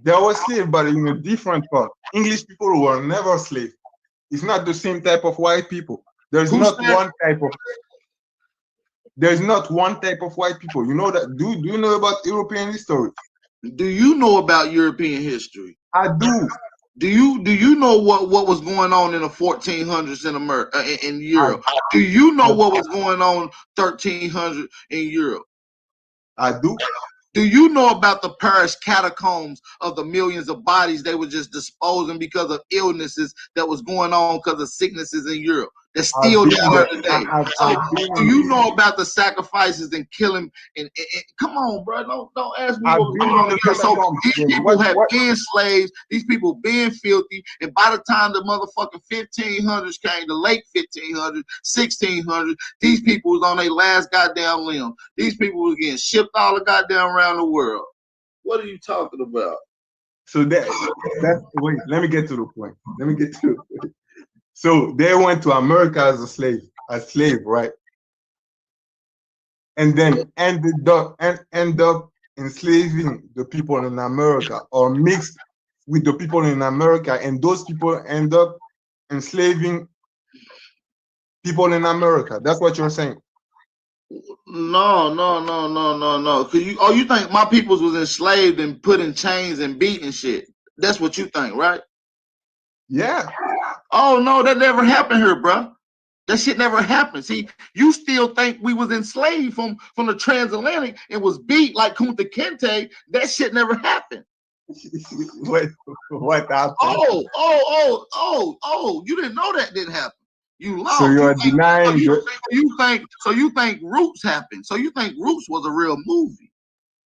They were slaves, but in a different part. English people were never slaves. It's not the same type of white people. There's not one type of white people. You know that? Do you know about European history? Do you know about European history? I do. Do you know what was going on in the 1400s in America, in Europe? Do you know what was going on 1300 in Europe? I do. Do you know about the Paris catacombs of the millions of bodies they were just disposing because of illnesses that was going on because of sicknesses in Europe? That's still there today. So do you know about the sacrifices and killing? And come on, bro, don't ask me what was going on here. So these people have been slaves. These people been filthy. And by the time the motherfucking 1500s came, the late 1500s, 1600s, these people was on their last goddamn limb. These people was getting shipped all the goddamn around the world. What are you talking about? So that's wait. Let me get to the point. So they went to America as a slave, right? And then end up enslaving the people in America, or mixed with the people in America, and those people end up enslaving people in America. That's what you're saying. No. Cause you think my peoples was enslaved and put in chains and beaten shit. That's what you think, right? Yeah. Oh no, that never happened here, bro. That shit never happened. See, you still think we was enslaved from the transatlantic and was beat like Kunta Kinte. That shit never happened. What happened? Oh, you didn't know that didn't happen. You lost. So you're denying. So you think Roots happened. So you think Roots was a real movie.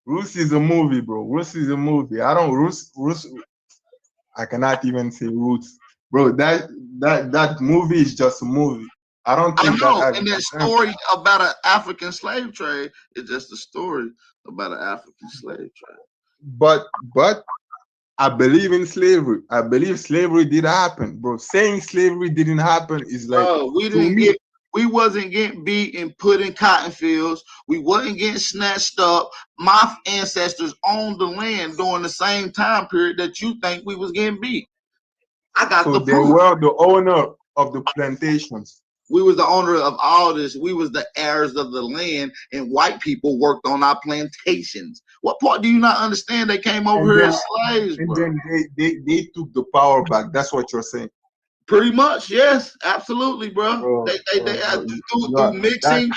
Roots is a movie, bro. Roots is a movie. Roots. I cannot even say Roots. Bro, that movie is just a movie. I don't think and that story about an African slave trade is just a story about an African slave trade. But I believe in slavery. I believe slavery did happen, bro. Saying slavery didn't happen is like, we wasn't getting beat and put in cotton fields. We wasn't getting snatched up. My ancestors owned the land during the same time period that you think we was getting beat. I got the proof. They were the owner of the plantations. We was the owner of all this. We was the heirs of the land, and white people worked on our plantations. What part do you not understand? They came over here as slaves, and bro. then they took the power back. That's what you're saying. Pretty much, yes, absolutely, bro. They through mixing,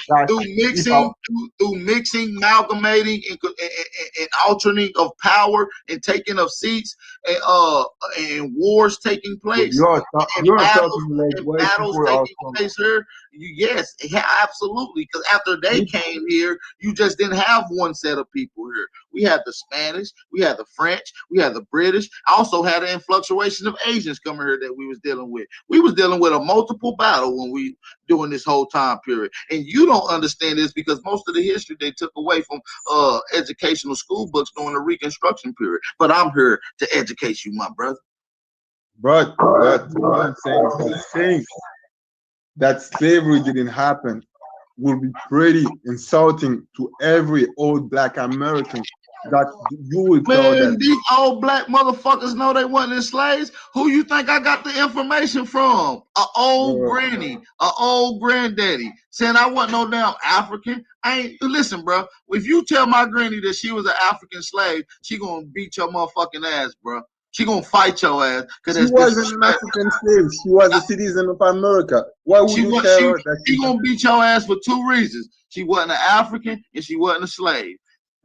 through mixing, amalgamating, and alternating of power and taking of seats, and wars taking place, You're battles, talking like and white battles people are taking from. place here. Yes, absolutely. Because after they came here, you just didn't have one set of people here. We had the Spanish, we had the French, we had the British. I also had an influxuation of Asians coming here that we was dealing with. We was dealing with a multiple battle when we during this whole time period. And you don't understand this because most of the history they took away from educational school books during the Reconstruction period. But I'm here to educate you, my brother. But what I'm saying that slavery didn't happen will be pretty insulting to every old black American that you would tell that. These old black motherfuckers know they wasn't slaves. Who you think I got the information from? An old granny, an old granddaddy saying I wasn't no damn African. Listen, bro. If you tell my granny that she was an African slave, she gonna beat your motherfucking ass, bro. She gonna fight your ass. She wasn't an African slave. She was a citizen of America. Why would you tell her that she gonna beat your ass for two reasons? She wasn't an African and she wasn't a slave.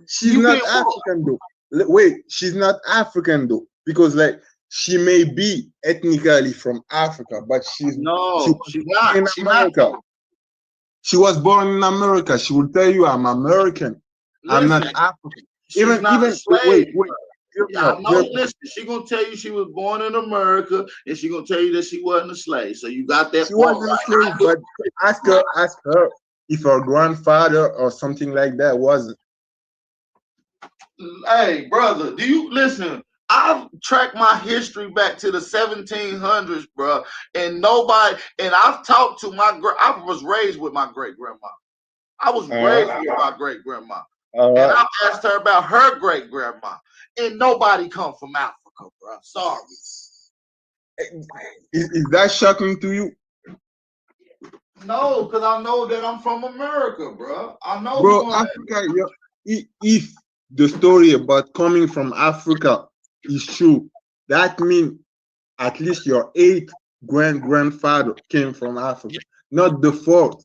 She's not African though. Wait, she's not African though, because like she may be ethnically from Africa, but she's not. In America. She was born in America. She will tell you, "I'm American. I'm not African." Even wait. Listen, she gonna tell you she was born in America, and she gonna tell you that she wasn't a slave. So you got that. She wasn't a slave, but ask her if her grandfather or something like that wasn't. Hey, brother, do you listen? I've tracked my history back to the 1700s, bro, and I've talked to I was raised with my great grandma. I was raised with my great grandma, and I asked her about her great grandma, and nobody come from Africa, bro. Sorry. Is that shocking to you? No, because I know that I'm from America, bro. I know. Bro, Africa. If the story about coming from Africa is true, that means at least your 8th grandfather came from Africa, not the 4th.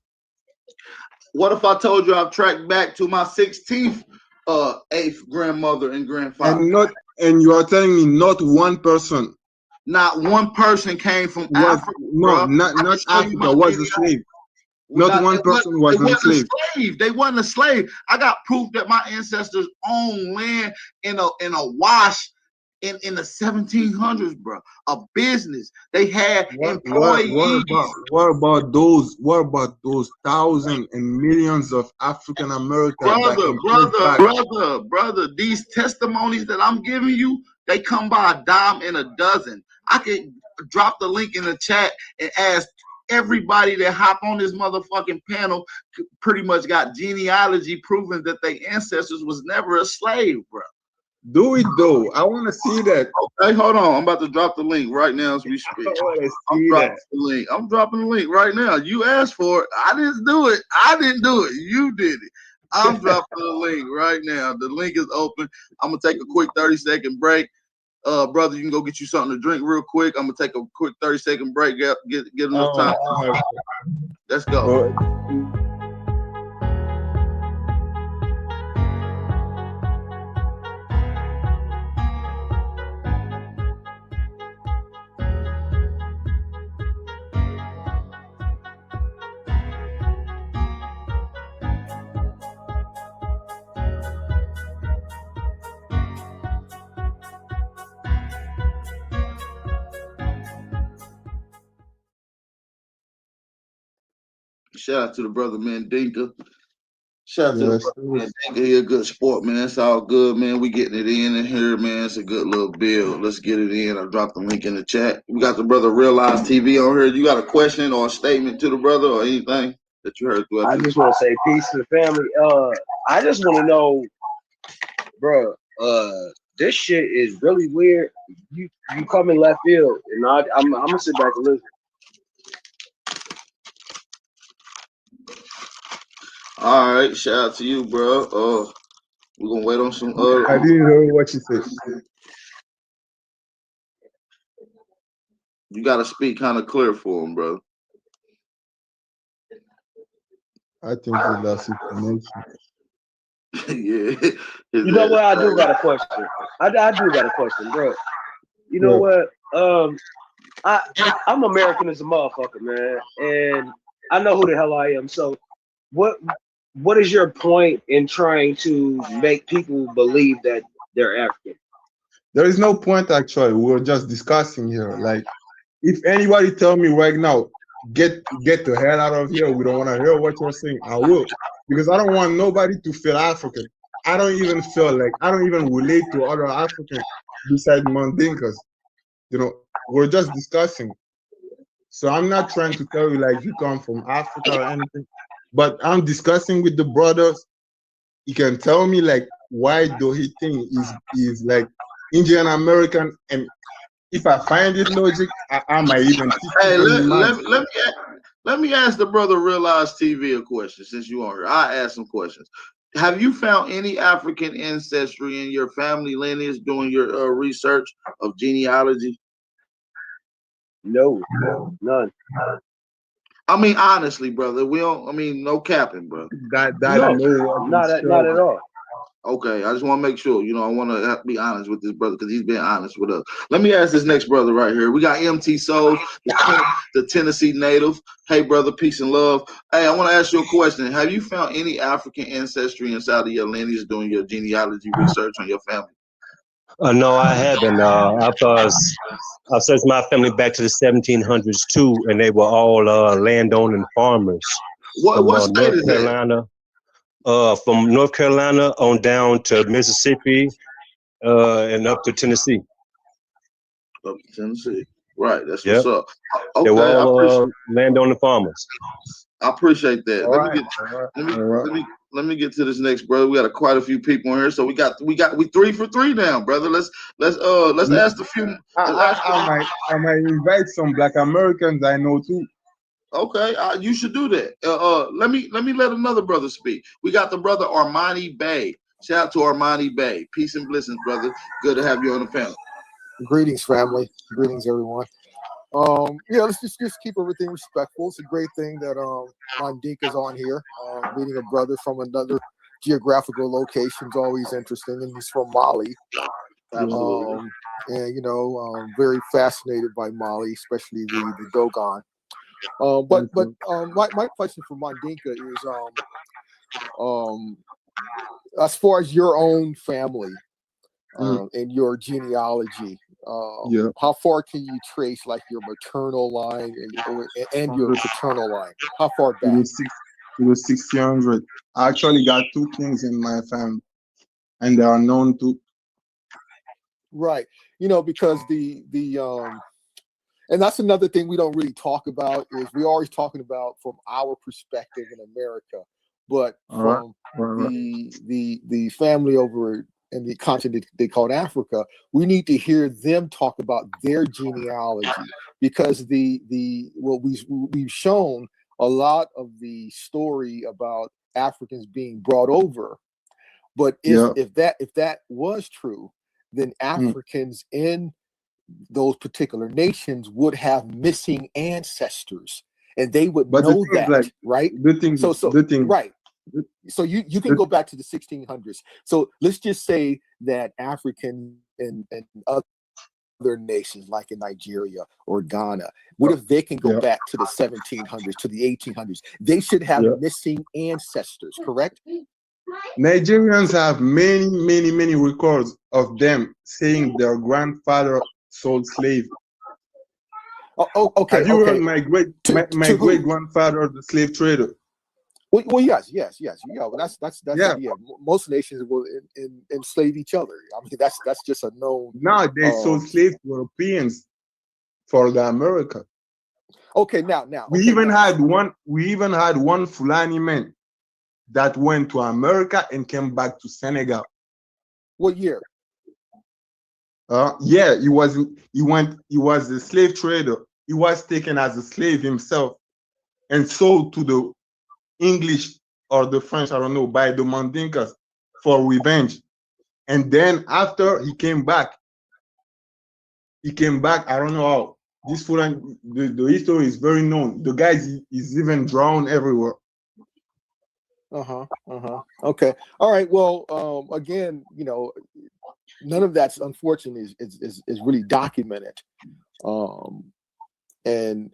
What if I told you I've tracked back to my 16th, 8th grandmother and grandfather? And you are telling me not one person? Not one person came from Africa. No, not Africa was a slave. Not one person was a slave. They wasn't a slave. I got proof that my ancestors owned land in a wash in the 1700s, bro. A business. They had employees. What about those thousands and millions of African Americans? Brother, these testimonies that I'm giving you, they come by a dime and a dozen. I could drop the link in the chat and ask everybody that hop on this motherfucking panel pretty much got genealogy proving that their ancestors was never a slave, bro. Do it though. I want to see that. Okay, hold on. I'm about to drop the link right now as we speak. I'm dropping the link right now. You asked for it. I didn't do it. You did it. I'm dropping the link right now. The link is open. I'm gonna take a quick 30-second break. Brother, you can go get you something to drink real quick. I'm gonna take a quick 30-second break. Get enough time. Let's go. Shout out to the brother, man, Dinka. Shout out to the brother, man, Dinka. He a good sport, man. It's all good, man. We getting it in here, man. It's a good little build. Let's get it in. I dropped the link in the chat. We got the brother Realize TV on here. You got a question or a statement to the brother or anything that you heard throughout? I just want to say peace to the family. I just want to know, bro. This shit is really weird. You come in left field, and I'm gonna sit back and listen. All right, shout out to you, bro. We're gonna wait on some. I didn't hear what you said. You gotta speak kind of clear for him, bro. I think we lost his connection. Yeah. You know what? I do got a question. I do got a question, bro. You know what? I'm American as a motherfucker, man, and I know who the hell I am. So, what is your point in trying to make people believe that they're African? There is no point actually. We're just discussing here. Like, if anybody tell me right now, get the hell out of here, we don't want to hear what you're saying, I will. Because I don't want nobody to feel African. I don't even relate to other Africans besides Mandinkas. You know, we're just discussing. So I'm not trying to tell you like you come from Africa or anything, but I'm discussing with the brothers. He can tell me like why do he think is like Indian American, and if I find it logic, I might even teach Hey, you any math. let me ask the brother Realize TV a question since you on here. I ask some questions. Have you found any African ancestry in your family lineage doing your research of genealogy? No, none. I mean, honestly, brother, we don't. I mean, no capping, bro. That No, no not at all. Okay, I just want to make sure. You know, I want to be honest with this brother because he's been honest with us. Let me ask this next brother right here. We got MT Souls, the Tennessee native. Hey, brother, peace and love. Hey, I want to ask you a question. Have you found any African ancestry inside of your lineage doing your genealogy research on your family? No, I haven't. I've searched my family back to the 1700s too, and they were all landowning farmers. What state is Carolina, from North Carolina on down to Mississippi, and up to Tennessee. Up to Tennessee, right? That's what's up. Okay, they were all landowning farmers. I appreciate that. Let me get to this next, brother. We got quite a few people in here, so we 3 for 3 now, brother. Let's ask a few. I might invite some Black Americans I know too. Okay, you should do that. Let me let another brother speak. We got the brother Armani Bay. Shout out to Armani Bay. Peace and blessings, brother. Good to have you on the panel. Greetings, family. Greetings, everyone. Yeah, let's just keep everything respectful. It's a great thing that Mandinka's on here. Meeting a brother from another geographical location is always interesting, and he's from Mali. Absolutely. And very fascinated by Mali, especially the Dogon. But my question for Mandinka is as far as your own family and your genealogy, how far can you trace like your maternal line and your paternal line? How far back? To the 1600. I actually got 2 kings in my family, and they are known to. Right, because and that's another thing we don't really talk about is we're always talking about from our perspective in America, but from the family over in the continent they called Africa, we need to hear them talk about their genealogy because we've shown a lot of the story about Africans being brought over, but if that was true, then Africans in those particular nations would have missing ancestors, and they would know that, right? Right. So you can go back to the 1600s. So let's just say that African and other nations like in Nigeria or Ghana, what if they can go back to the 1700s, to the 1800s? They should have missing ancestors, correct? Nigerians have many records of them saying their grandfather sold slaves. Okay. Have you heard my great grandfather, the slave trader? Well, yes. Yeah, well, that's most nations will enslave each other. I mean, that's just a known. Now they sold slaves to Europeans for the America. Okay, now we even had one Fulani man that went to America and came back to Senegal. What year? He was a slave trader. He was taken as a slave himself and sold to the English or the French, I don't know, by the Mandinkas for revenge. And then after he came back, I don't know how. This fool, the history is very known. The guy is even drowned everywhere. Okay. All right. Well, again, you know, none of that's unfortunately is really documented. And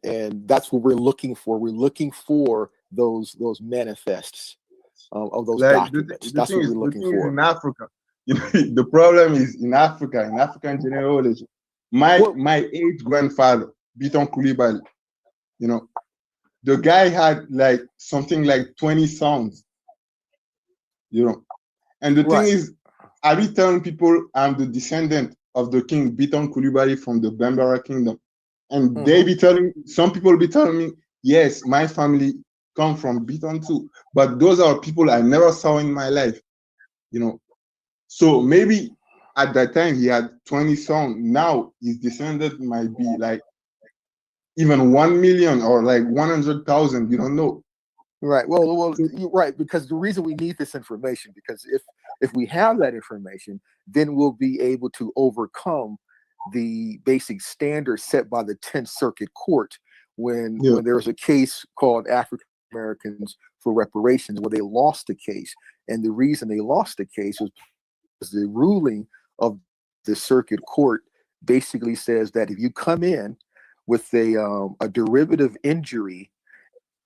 that's what we're looking for. We're looking for those manifests of those documents. That's what we're looking for. In Africa, you know, the problem is in Africa, in African genealogy. My eighth grandfather, Biton Koulibaly, you know, the guy had like something like 20 sons, you know. And the thing is, I be telling people I'm the descendant of the king Biton Koulibaly from the Bambara kingdom. And they be telling, some people be telling me, yes, my family come from Biton too. But those are people I never saw in my life, you know. So maybe at that time he had 20 sons. Now his descendant might be like even 1 million or like 100,000. You don't know. Right. Well, you're right, because the reason we need this information, because if we have that information, then we'll be able to overcome the basic standards set by the 10th Circuit Court when there was a case called African Americans for Reparations, where they lost the case. And the reason they lost the case was the ruling of the circuit court basically says that if you come in with a derivative injury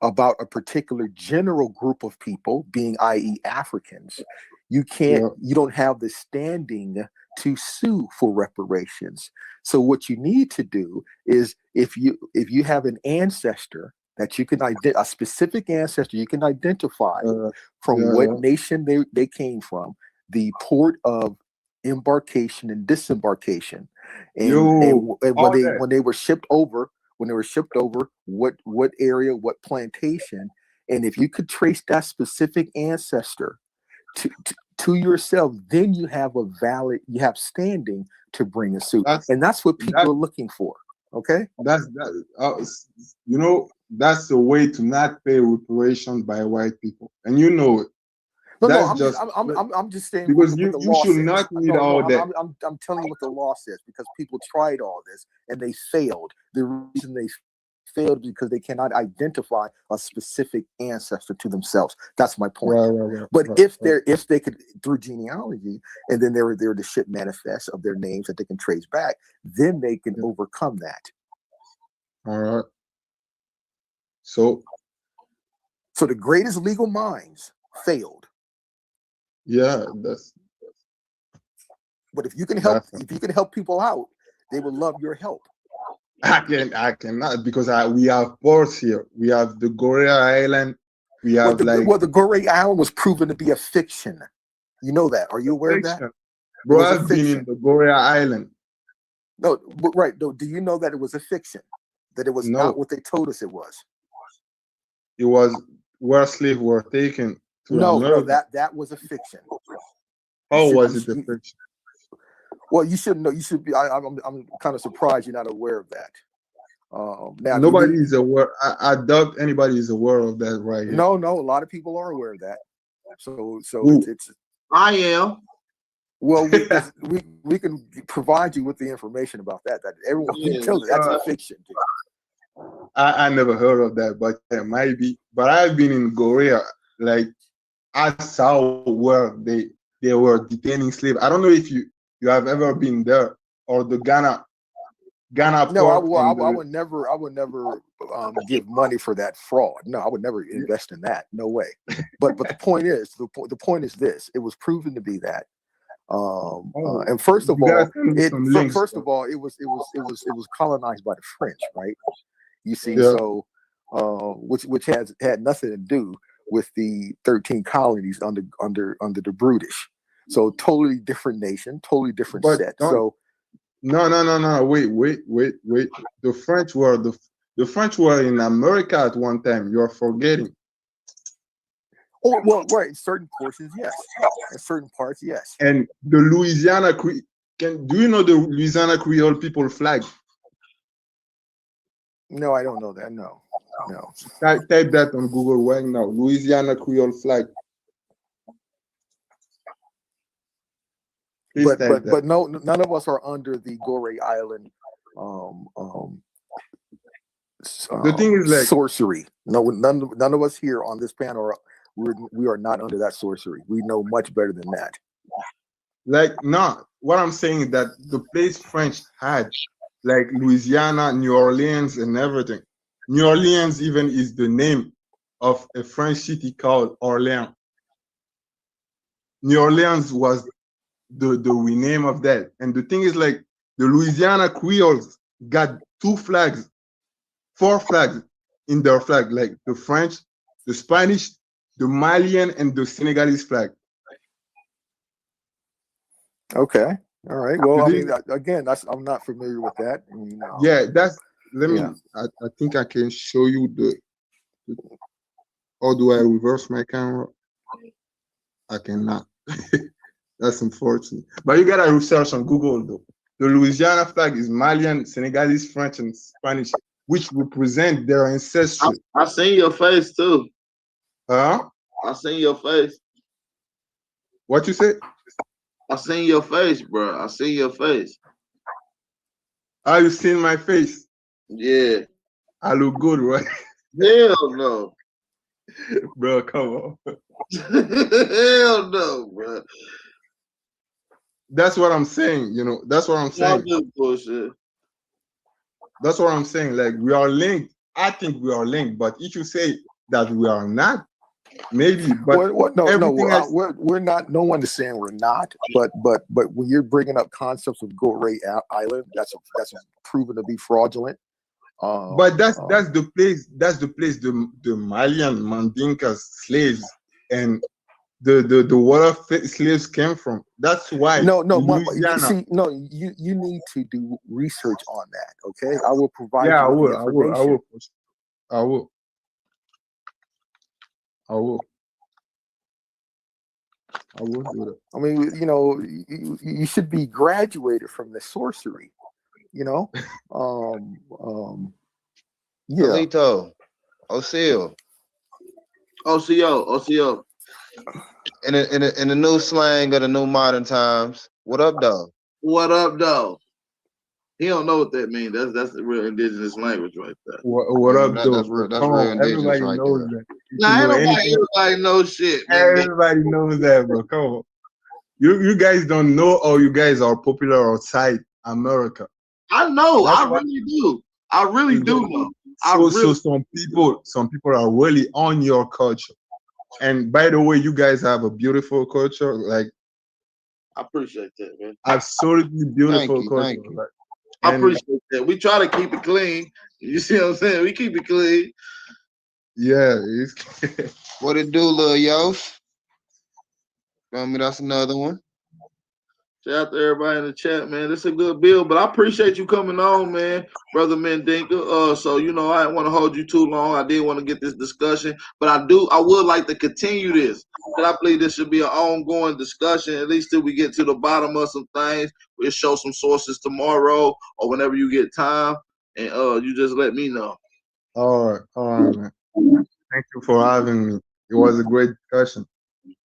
about a particular general group of people, being i.e. Africans, you don't have the standing to sue for reparations. So what you need to do is, if you have an ancestor that you can a specific ancestor you can identify from what nation they came from, the port of embarkation and disembarkation, and when they were shipped over, what area, what plantation, and if you could trace that specific ancestor to yourself, then you have standing to bring a suit. And that's what people are looking for. Okay, you know, that's the way to not pay reparations by white people, and you know it. I'm just saying, because you should not need all that. I'm telling you what the law says, because people tried all this and they failed. The reason they failed because they cannot identify a specific ancestor to themselves. That's my point. But if they could, through genealogy, and then they're the ship manifest of their names that they can trace back, then they can overcome that. All right. So the greatest legal minds failed. Yeah, but if you can help people out, they will love your help. I cannot, because we have ports here. We have the Gorée Island. We have the Gorée Island was proven to be a fiction. You know that? Are you aware of that? Bro, I've been in the Gorée Island. No, but right. No, do you know that it was a fiction? That it was not what they told us it was. It was where slaves were taken to America. No, that was a fiction. How was it a fiction? Well, you should know. You should be. I'm kind of surprised you're not aware of that. Now, nobody is aware. I doubt anybody is aware of that right here. No, a lot of people are aware of that. So it's. I am. Well, we can provide you with the information about that. That everyone can tell you that's a fiction. I never heard of that, but it might be. But I've been in Gorée. Like, I saw where they were detaining slaves. I don't know if you have ever been there, or the Ghana. No, I would never give money for that fraud. No, I would never invest in that. No way. But the point is, the point is this: it was proven to be that. And first of all, it was colonized by the French, right? You see, so which had nothing to do with the 13 colonies under the British. So totally different nation, totally different set. So no. Wait. The French were in America at one time. You're forgetting. Oh, well, right. In certain portions, yes. In certain parts, yes. And the Louisiana do you know the Louisiana Creole people flag? No, I don't know that. No. No. Type that on Google right now. Louisiana Creole flag. Please type that. But no, none of us are under the Goree Island The thing is, like, sorcery. No, none of us here on this panel we are not under that sorcery. We know much better than that. like, no, what I'm saying is that the place French had, like Louisiana, New Orleans, and everything. New Orleans even is the name of a French city called Orleans. New Orleans was the rename of that. And the thing is, like, the Louisiana Creoles got 4 flags in their flag, like the French, the Spanish, the Malian, and the Senegalese flag. Okay. All right. Well, I mean, again, I'm not familiar with that. You know. Yeah, I think I can show you how do I reverse my camera? I cannot. That's unfortunate. But you gotta research on Google though. The Louisiana flag is Malian, Senegalese, French, and Spanish, which represent their ancestry. I seen your face too. Huh? I seen your face. What you say? I seen your face, bro. I seen your face. Are you seeing my face? Yeah. I look good, right? Hell no. Bro, come on. Hell no, bro. That's what I'm saying, you know. That's what I'm saying. Bullshit. That's what I'm saying. Like, we are linked. I think we are linked, but if you say that we are not, maybe. But we're not. No one is saying we're not. But when you're bringing up concepts of Goree Island, that's proven to be fraudulent. But that's the place. That's the place. The Malian Mandinka slaves and the water slaves came from. That's why. No. See, no. You need to do research on that. Okay, I will provide. Yeah, you with information. I will. I will do that. I mean, you know, you should be graduated from the sorcery. You know, yeah. Alito, OCO. In the new slang of the new modern times, what up, though? What up, though? He don't know what that means. That's the real indigenous language right there. What up, though? That's real indigenous everybody right knows there. Nah, everybody knows shit. Man. Everybody knows that, bro. Come on. You guys don't know, or you guys are popular outside America. I know. I really do. I really do know. So some people are really on your culture. And by the way, you guys have a beautiful culture. Like, I appreciate that, man. Absolutely beautiful culture. Thank you. I appreciate that. We try to keep it clean. You see what I'm saying? We keep it clean. Yeah. What it do, Lil Yo? That's another one. Shout out to everybody in the chat, man. This is a good build, but I appreciate you coming on, man, Brother Mendinka. So, you know, I didn't want to hold you too long. I did want to get this discussion, but I would like to continue this. And I believe this should be an ongoing discussion, at least till we get to the bottom of some things. We'll show some sources tomorrow or whenever you get time, and you just let me know. All right, man. Thank you for having me. It was a great discussion.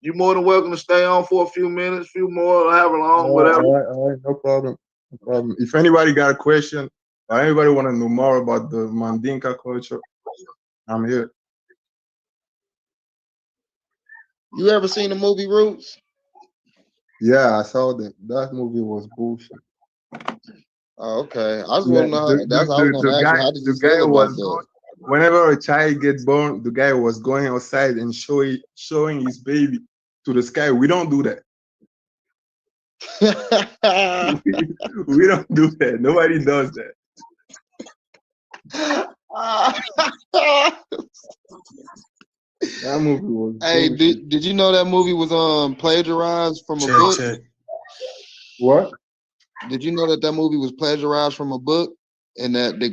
You're more than welcome to stay on for a few minutes, few more, however long, whatever. All right, no problem. If anybody got a question or anybody want to know more about the Mandinka culture, I'm here. You ever seen the movie Roots? Yeah, I saw that. That movie was bullshit. Oh, okay. I was want to know. That's what I was going to ask you. How did you feel about that? Whenever a child gets born, the guy was going outside and showing his baby to the sky. We don't do that. we don't do that. Nobody does that. That movie was. Hey, did you know that movie was plagiarized from a book? What? Did you know that movie was plagiarized from a book, and that the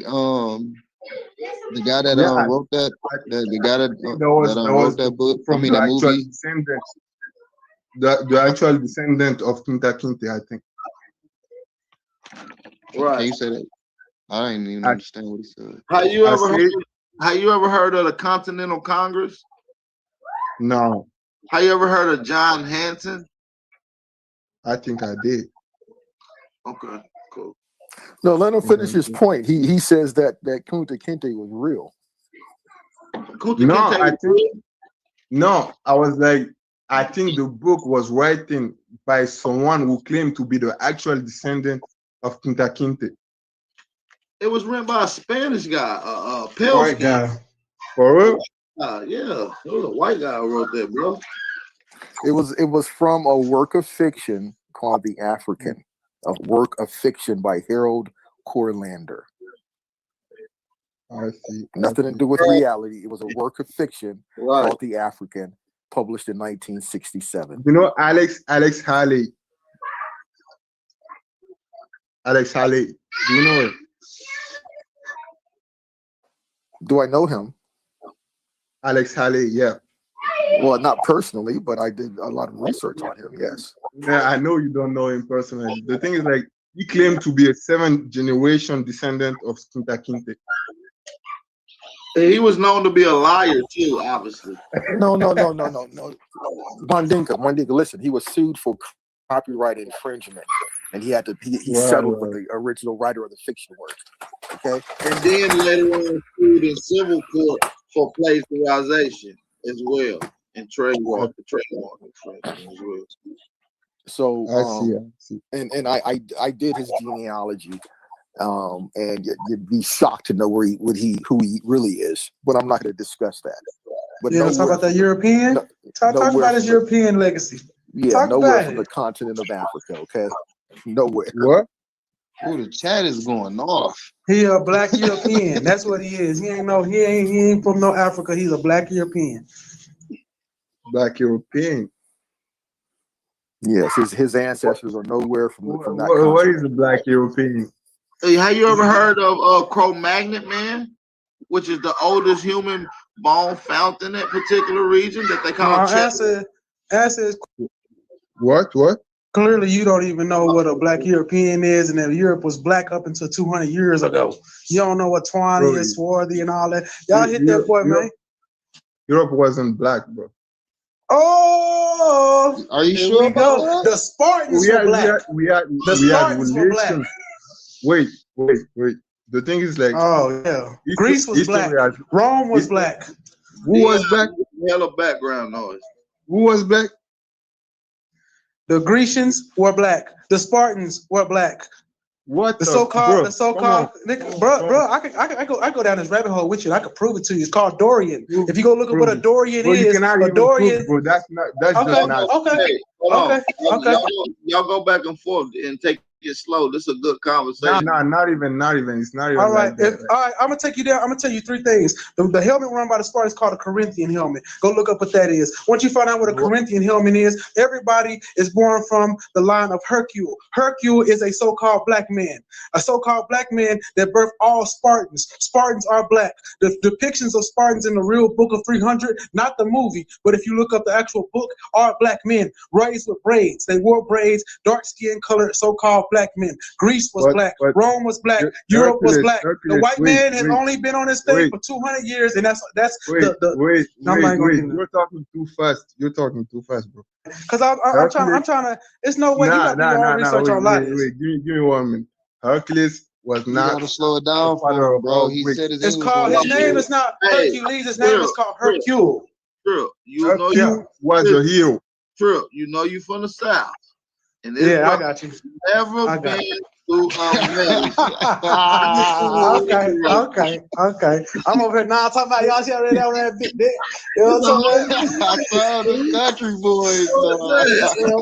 guy that wrote that, the guy that wrote that book, from that movie, the actual descendant of Kunta Kinte, I think. Right. Can you say that? I didn't even understand what he said. How you ever heard? Have you ever heard of the Continental Congress? No, Have you ever heard of John Hanson? I think I did. Okay, cool. No, let him finish his point. He says that Kunta Kinte was real. No, I was like, I think the book was written by someone who claimed to be the actual descendant of Kunta Kinte. It was written by a Spanish guy, White guy. For real? Yeah, it was a white guy who wrote that, bro. It was from a work of fiction called The African, a work of fiction by Harold Corlander. I see. Nothing to do with reality. It was a work of fiction called The African, published in 1967. You know Alex Haley. Alex Haley. Do you know him? Do I know him? Alex Haley, yeah. Well, not personally, but I did a lot of research on him, yes. Yeah, I know you don't know him personally. The thing is, like, he claimed to be a 7th generation descendant of Kunta Kinte. He was known to be a liar too, obviously. No. Mandinka, listen, he was sued for copyright infringement, and he had to he settled with the original writer of the fiction work. Okay, and then later on sued in civil court for plagiarization as well, and trademark as well. So I see. And I did his genealogy. And you'd be shocked to know who he really is, but I'm not going to discuss that. But yeah, talk about that European. Talk about his European legacy. Yeah, talk nowhere from the continent of Africa. Okay, nowhere. What? Oh, the chat is going off. He a black European. That's what he is. He ain't from no Africa. He's a black European. Black European. Yes, his ancestors are nowhere from that continent. What is a black European? Hey, have you ever heard of Cro-Magnon man, which is the oldest human bone found in that particular region that they call? Answer is what? Clearly, you don't even know what a black European is, and that Europe was black up until 200 years ago. You don't know what Tawny is, Swarthy, and all that. Y'all hit that boy, man. Europe wasn't black, bro. Oh, are you sure about that? The Spartans were black. The Spartans were black. Wait. The thing is, like, Greece was black. Rome was black. Who was black? Hella background noise. Who was black? The Grecians were black. The Spartans were black. What the so-called bro? I go down this rabbit hole with you. I could prove it to you. It's called Dorian. If you go look at what a Dorian is, a Dorian. Bro, that's just not. Okay. Y'all go back and forth and take it slow. This is a good conversation. Not even. It's not even. All right. All right. I'm gonna take you down. I'm gonna tell you 3 things. The helmet run by the Spartans is called a Corinthian helmet. Go look up what that is. Once you find out what a Corinthian helmet is, everybody is born from the line of Hercule. Hercule is a so-called black man. A so-called black man that birthed all Spartans. Spartans are black. The depictions of Spartans in the real book of 300, not the movie, but if you look up the actual book, are black men raised with braids. They wore braids, dark skin color, so-called black men. Greece was black. Rome was black. Europe was black. The white man has only been on this thing for 200 years, and that's Wait. You're talking too fast. Bro. Because I'm trying to. There's no way you got to do your own research on life. Wait. Give me 1 minute. Hercules was not. You gotta slow it down for him, bro. He said his name is not Hercules. His name is called Hercule. True. You was a hero. True. You know you from the South. And I got you. Never been through Okay. I'm over here now talking about y'all see already on that big dick. You know what I'm saying? I saw the country boys.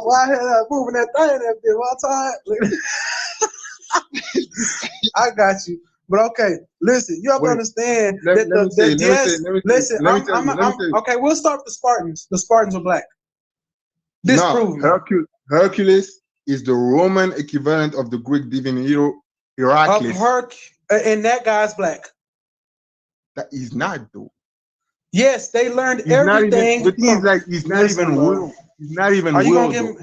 Why here moving that thing that bit one time? I got you. But okay, listen, you have to understand okay, we'll start with the Spartans. The Spartans were black. Hercules is the Roman equivalent of the Greek divine hero Heracles. And that guy's black. That is not though. Yes, they learned everything. The thing is, like, he's not even real. He's not even real.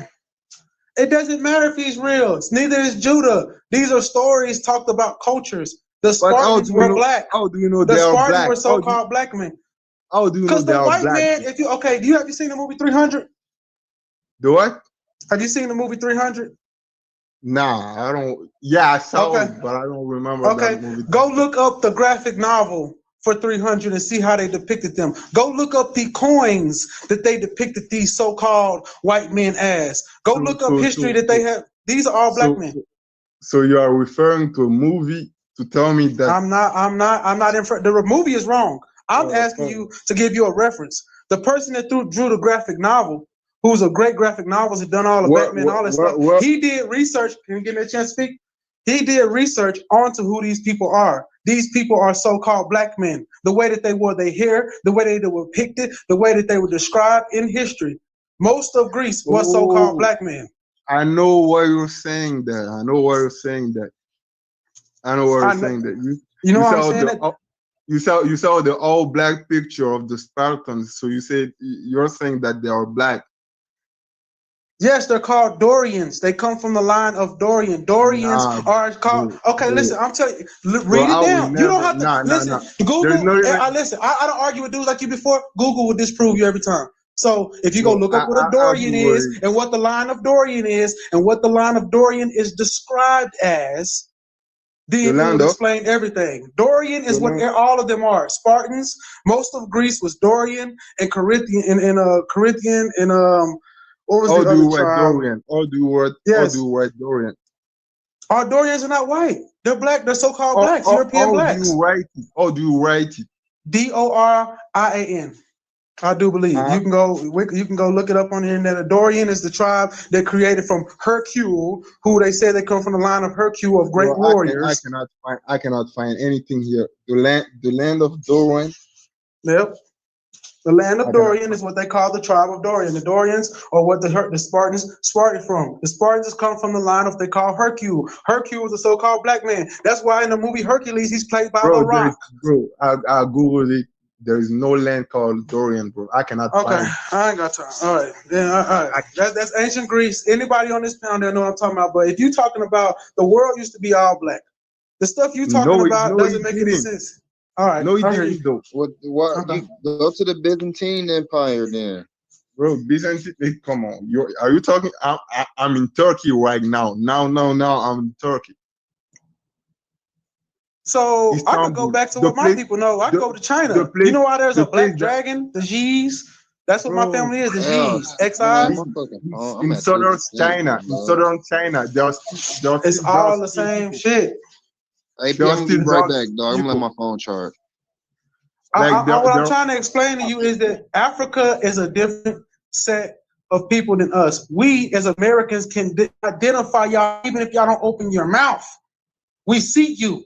It doesn't matter if he's real. Neither is Judah. These are stories talked about cultures. The But how Spartans do you were know? black. How do you know The they are Spartans black? were so-called black men. How do you know Because they the are white black? man, if you okay, have you seen the movie 300? The what? Have you seen the movie 300? Nah, I don't. Yeah, I saw Okay. it, but I don't remember Okay. that movie. Go look up the graphic novel for 300 and see how they depicted them. Go look up the coins that they depicted these so-called white men as. Go look up history that they have. These are all black men. So you are referring to a movie to tell me that I'm not in front. The movie is wrong. I'm asking you to give you a reference. The person that drew the graphic novel, who's a great graphic novelist, had done all the Batman, all that stuff. He did research. Can you give me a chance to speak? He did research onto who these people are. These people are so-called black men. The way that they wore their hair, the way they were depicted, the way that they were described in history. Most of Greece was so-called black men. I know why you're saying that. I know why you're saying that. I know why you're saying that. You know what I'm saw saying? you saw the all black picture of the Spartans. So you said you're saying that they are black. Yes, they're called Dorians. They come from the line of Dorian. Dorians are called. Okay, listen. I'm telling you. Read it down. You don't have to listen. Google. Listen. I don't argue with dudes like you before. Google will disprove you every time. So if you go look up what a Dorian is and what the line of Dorian is and what the line of Dorian is described as, then it will explain everything. Dorian is what all of them are. Spartans. Most of Greece was Dorian and Corinthian and what was the other tribe? Dorian? How do you write Dorian? Our Dorians are not white. They're black. They're so-called blacks. European blacks. How do you write it? Dorian. I do believe. You can go look it up on the internet. A Dorian is the tribe that created from Hercule, who they say they come from the line of Hercule of great warriors. I cannot find anything here. The land of Dorian. Yep. The land of Dorian is what they call the tribe of Dorian. The Dorians are what the Spartans started from. The Spartans come from the line of they call Hercule. Hercule was a so-called black man. That's why in the movie Hercules, he's played by The Rock. I Googled it. There is no land called Dorian, bro. I cannot find. I ain't got time. All right. Then, all right. That's ancient Greece. Anybody on this panel know what I'm talking about. But if you're talking about the world used to be all black, the stuff you're talking about doesn't make any sense. All right. No, it didn't though. What go to the Byzantine Empire then? Bro, Byzantine, come on. Are you talking? I'm in Turkey right now. Now, I'm in Turkey. So I could go back to what my people know. I go to China. You know why there's a black dragon? The Gs. That's what my family is. The Gs. XI. In southern China. It's all the same shit. Hey, I'm be right back, dog. I'm gonna let my phone charge. What I'm trying to explain to you is that Africa is a different set of people than us. We as Americans can identify y'all even if y'all don't open your mouth. We see you.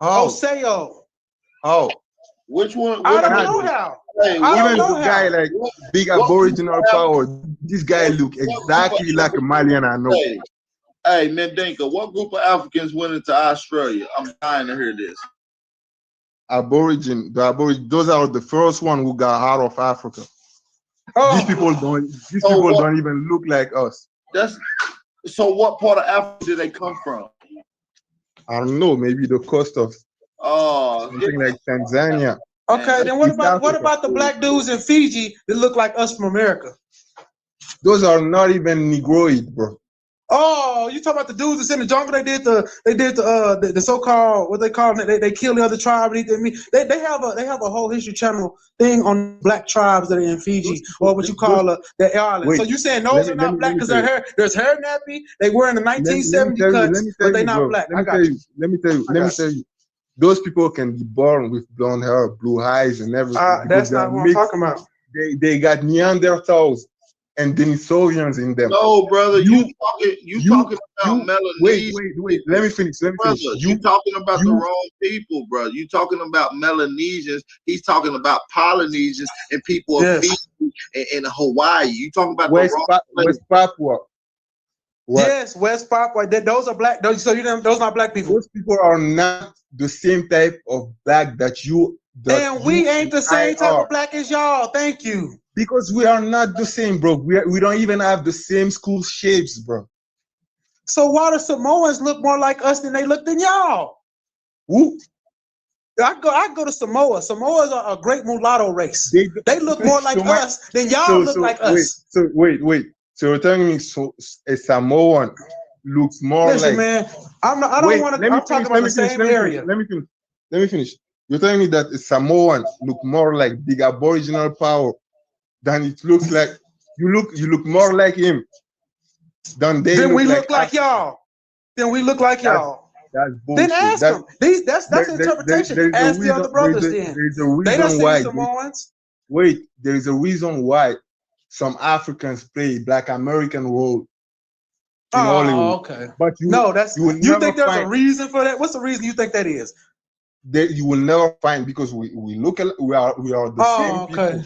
Oseo. Which one? I don't know how. Hey, I don't know the guy like big Aboriginal power. This guy look exactly like a Malian. I know. Hey, Ndinka, what group of Africans went into Australia? I'm dying to hear this. Those are the first one who got out of Africa. These people don't even look like us. So what part of Africa did they come from? I don't know, maybe the coast of something like Tanzania. Okay, then what about the black dudes in Fiji that look like us from America? Those are not even Negroid, bro. Oh, you talking about the dudes that's in the jungle? They did the so-called what they call it. They kill the other tribe. They have a whole History Channel thing on black tribes that are in Fiji or what you call the island. Wait, so you saying those are not black because there's hair nappy. They were in the 1970 cuts, but they're not black. Let me tell you. Those people can be born with blonde hair, blue eyes, and everything. That's not what I'm talking about. They got Neanderthals and Denisovans in them. No, brother, you talking about Melanesians. Wait. Let me finish. You talking about the wrong people, brother. You talking about Melanesians. He's talking about Polynesians and people of Fiji and Hawaii. You talking about West Papua. What? Yes, West Papua. Those are black. Those not black people. Those people are not the same type of black that you. And we ain't the same type of black as y'all. Thank you. Because we are not the same, bro. We don't even have the same school shapes, bro. So why do Samoans look more like us than they look than y'all? Who? I go to Samoa. Samoa's a great mulatto race. They look more like us than y'all look like us. Wait. So you're telling me a Samoan looks more Listen, like? man, I don't want to. I'm talking about the same area. Let me finish. You're telling me that a Samoan look more like big Aboriginal power than it looks like. You look more like him than they then look we like look like y'all. Then we look like y'all. That's bullshit. Then ask them. That's the interpretation. Ask the other brothers then. There's a reason They don't see why. Samoans. Wait, there is a reason why some Africans play Black American role in Hollywood. Okay. But you think there's a reason for that? What's the reason you think that is? That you will never find, because we are the same people.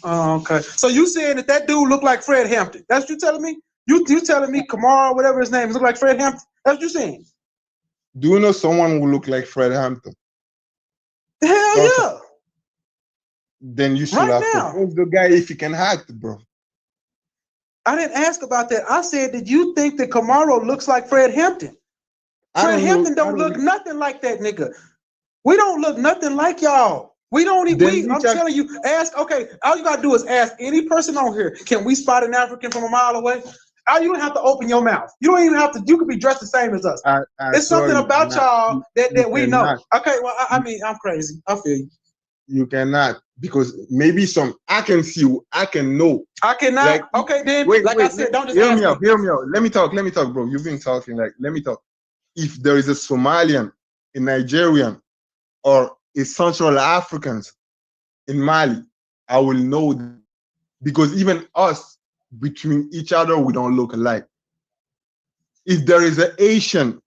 Oh, okay. So you saying that dude looked like Fred Hampton? That's what you telling me? You telling me Kamara, whatever his name is, look like Fred Hampton? That's what you saying? Do you know someone who look like Fred Hampton? Hell yeah. Then you should have proposed the guy if he can act, bro. I didn't ask about that. I said, did you think that Kamara looks like Fred Hampton? Fred Hampton don't look nothing like that nigga. We don't look nothing like y'all. We don't even. I'm telling you, ask. Okay, all you gotta do is ask any person on here. Can we spot an African from a mile away? You don't have to open your mouth. You don't even have to. You could be dressed the same as us. It's something about y'all that we know. Okay, well, I mean, I'm crazy. I feel you. You cannot, because maybe I can see you. I can know. I cannot. Like, okay, then. I said, don't just hear me out. Hear me out. Let me talk, bro. You've been talking. Let me talk. If there is a Somalian, a Nigerian, or a Central Africans in Mali, I will know them. Because even us, between each other, we don't look alike. If there is an Asian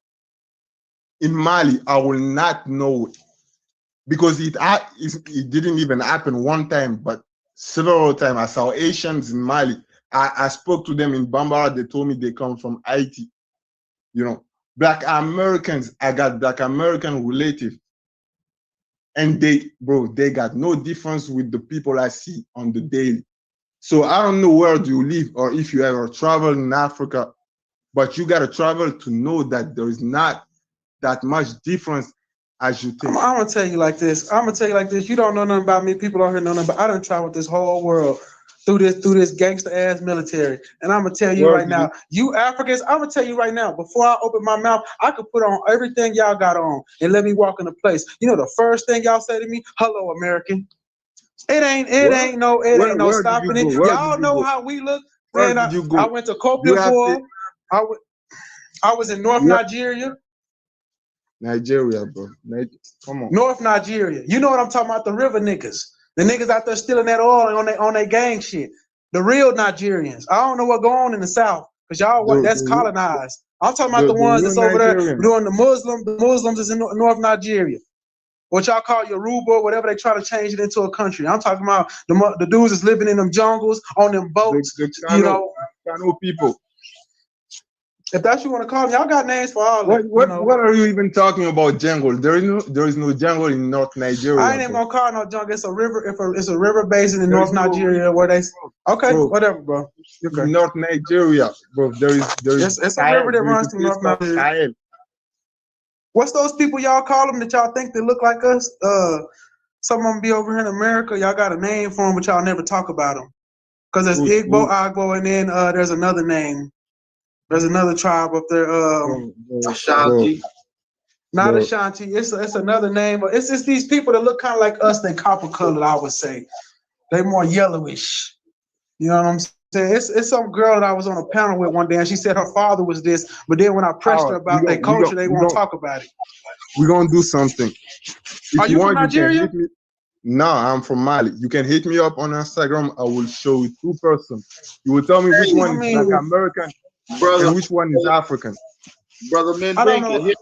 in Mali, I will not know it. Because it didn't even happen one time, but several times. I saw Asians in Mali. I spoke to them in Bambara. They told me they come from Haiti. You know, Black Americans, I got Black American relatives. And they got no difference with the people I see on the daily. So I don't know where do you live or if you ever travel in Africa, but you got to travel to know that there is not that much difference as you think. I'm gonna tell you like this. You don't know nothing about me. People don't hear nothing about. I done traveled this whole world through this gangster ass military, and I'm gonna tell you right now, you Africans. I'm gonna tell you right now. Before I open my mouth, I could put on everything y'all got on and let me walk in a place. You know the first thing y'all say to me, "Hello, American." It ain't no stopping it. Y'all know how we look. Man, I went to Copiapore. I was in North Nigeria. Nigeria, bro. Come on. North Nigeria. You know what I'm talking about? The river niggas. The niggas out there stealing that oil on their gang shit. The real Nigerians. I don't know what's going on in the South, because y'all that's colonized. I'm talking about the ones that's over there doing the Muslims is in North Nigeria. What y'all call Yoruba, whatever they try to change it into a country. I'm talking about the dudes that's living in them jungles, on them boats, Chano people. If that's what you want to call them, y'all got names for all. What are you even talking about jungle? There is no jungle in North Nigeria. I ain't even gonna call it no jungle. It's a river. It's a river basin in North Nigeria where they. Okay, bro, whatever, bro. Okay. North Nigeria, bro. There is. It's a river that runs through North Nigeria. What's those people y'all call them that y'all think they look like us? Some of them be over here in America. Y'all got a name for them, but y'all never talk about them. Because there's Igbo, Agbo, and then there's another name. There's another tribe up there. Ashanti. Not Ashanti. It's another name. It's just these people that look kind of like us. They copper colored, I would say. They more yellowish. You know what I'm saying? It's some girl that I was on a panel with one day, and she said her father was this. But then when I pressed her about their culture, they won't talk about it. We're gonna do something. Are you from Nigeria? No, I'm from Mali. You can hit me up on Instagram. I will show you 2 persons. You will tell me which one is Black American. Brother, and which one is African? Brother Mandinka,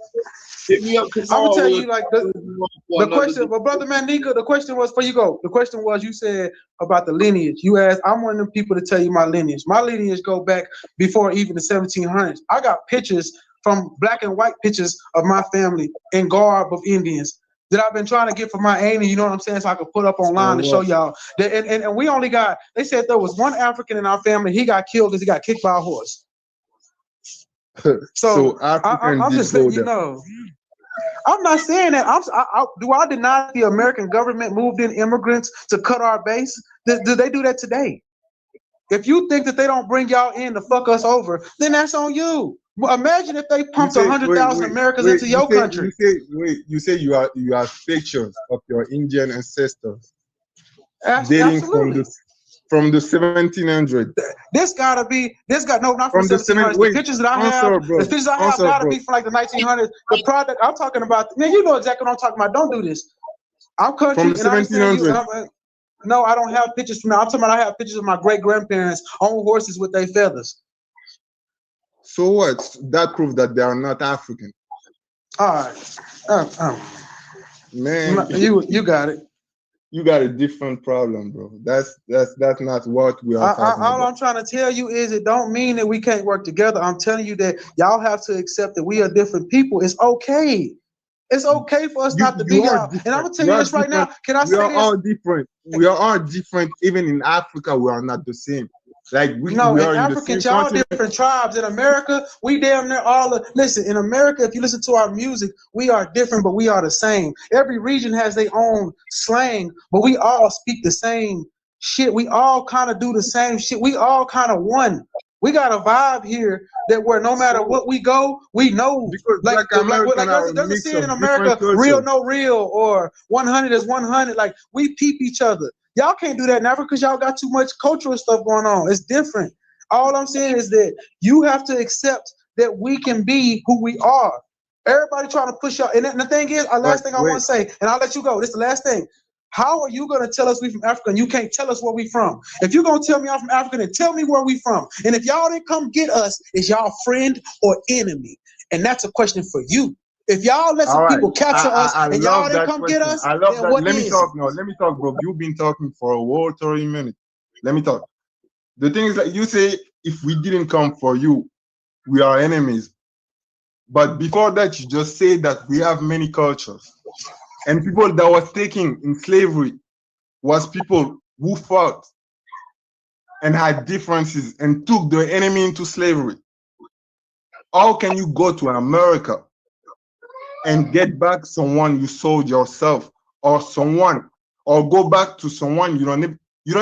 hit me up. I'm gonna tell you like the question, but Brother Mandinka, the question was before you go. The question was you said about the lineage. You asked, I'm one of them people to tell you my lineage. My lineage go back before even the 1700s. I got pictures from black and white pictures of my family in garb of Indians that I've been trying to get for my auntie, you know what I'm saying, so I could put up online to show y'all. And we only got, they said there was one African in our family, he got killed because he got kicked by a horse. So I'm just letting you know. I'm not saying that. Do I deny the American government moved in immigrants to cut our base? Do they do that today? If you think that they don't bring y'all in to fuck us over, then that's on you. Imagine if they pumped 100,000 Americans into your country. You say you have pictures of your Indian ancestors dating from the 1700s. This got not from the 1700s. The pictures that I have, the pictures I have gotta be from like the 1900s. The product I'm talking about, man, you know exactly what I'm talking about. Don't do this. I'm country From the 1700s. No, I don't have pictures from that. I'm talking about I have pictures of my great grandparents on horses with their feathers. So what? That proves that they are not African. All right. Man, you got it. You got a different problem, bro. That's not what we are talking about. All I'm trying to tell you is it don't mean that we can't work together. I'm telling you that y'all have to accept that we are different people. It's okay. It's okay for us not to be y'all. And I'm gonna tell you this right now. Can I say this? We are all different. We are all different. Even in Africa, we are not the same. Like we are in Africa, y'all different tribes. In America, we damn near listen, in America, if you listen to our music, we are different, but we are the same. Every region has their own slang, but we all speak the same shit. We all kind of do the same shit. We all kind of one. We got a vibe here that where no matter what we go, we know. Like there's a saying in America, real no real, or 100 is 100. Like we peep each other. Y'all can't do that in Africa because y'all got too much cultural stuff going on. It's different. All I'm saying is that you have to accept that we can be who we are. Everybody trying to push y'all. And the thing is, last thing I want to say, and I'll let you go. This is the last thing. How are you going to tell us we from Africa and you can't tell us where we from? If you're going to tell me I'm from Africa, then tell me where we from. And if y'all didn't come get us, is y'all friend or enemy? And that's a question for you. If y'all let some people capture us and y'all didn't come get us, I love then that. what Let is? me talk now. Let me talk, bro. You've been talking for a whole 30 minutes. Let me talk. The thing is that you say if we didn't come for you, we are enemies. But before that, you just say that we have many cultures. And people that was taken in slavery was people who fought and had differences and took the enemy into slavery. How can you go to America and get back someone you sold yourself, or someone, or go back to someone you don't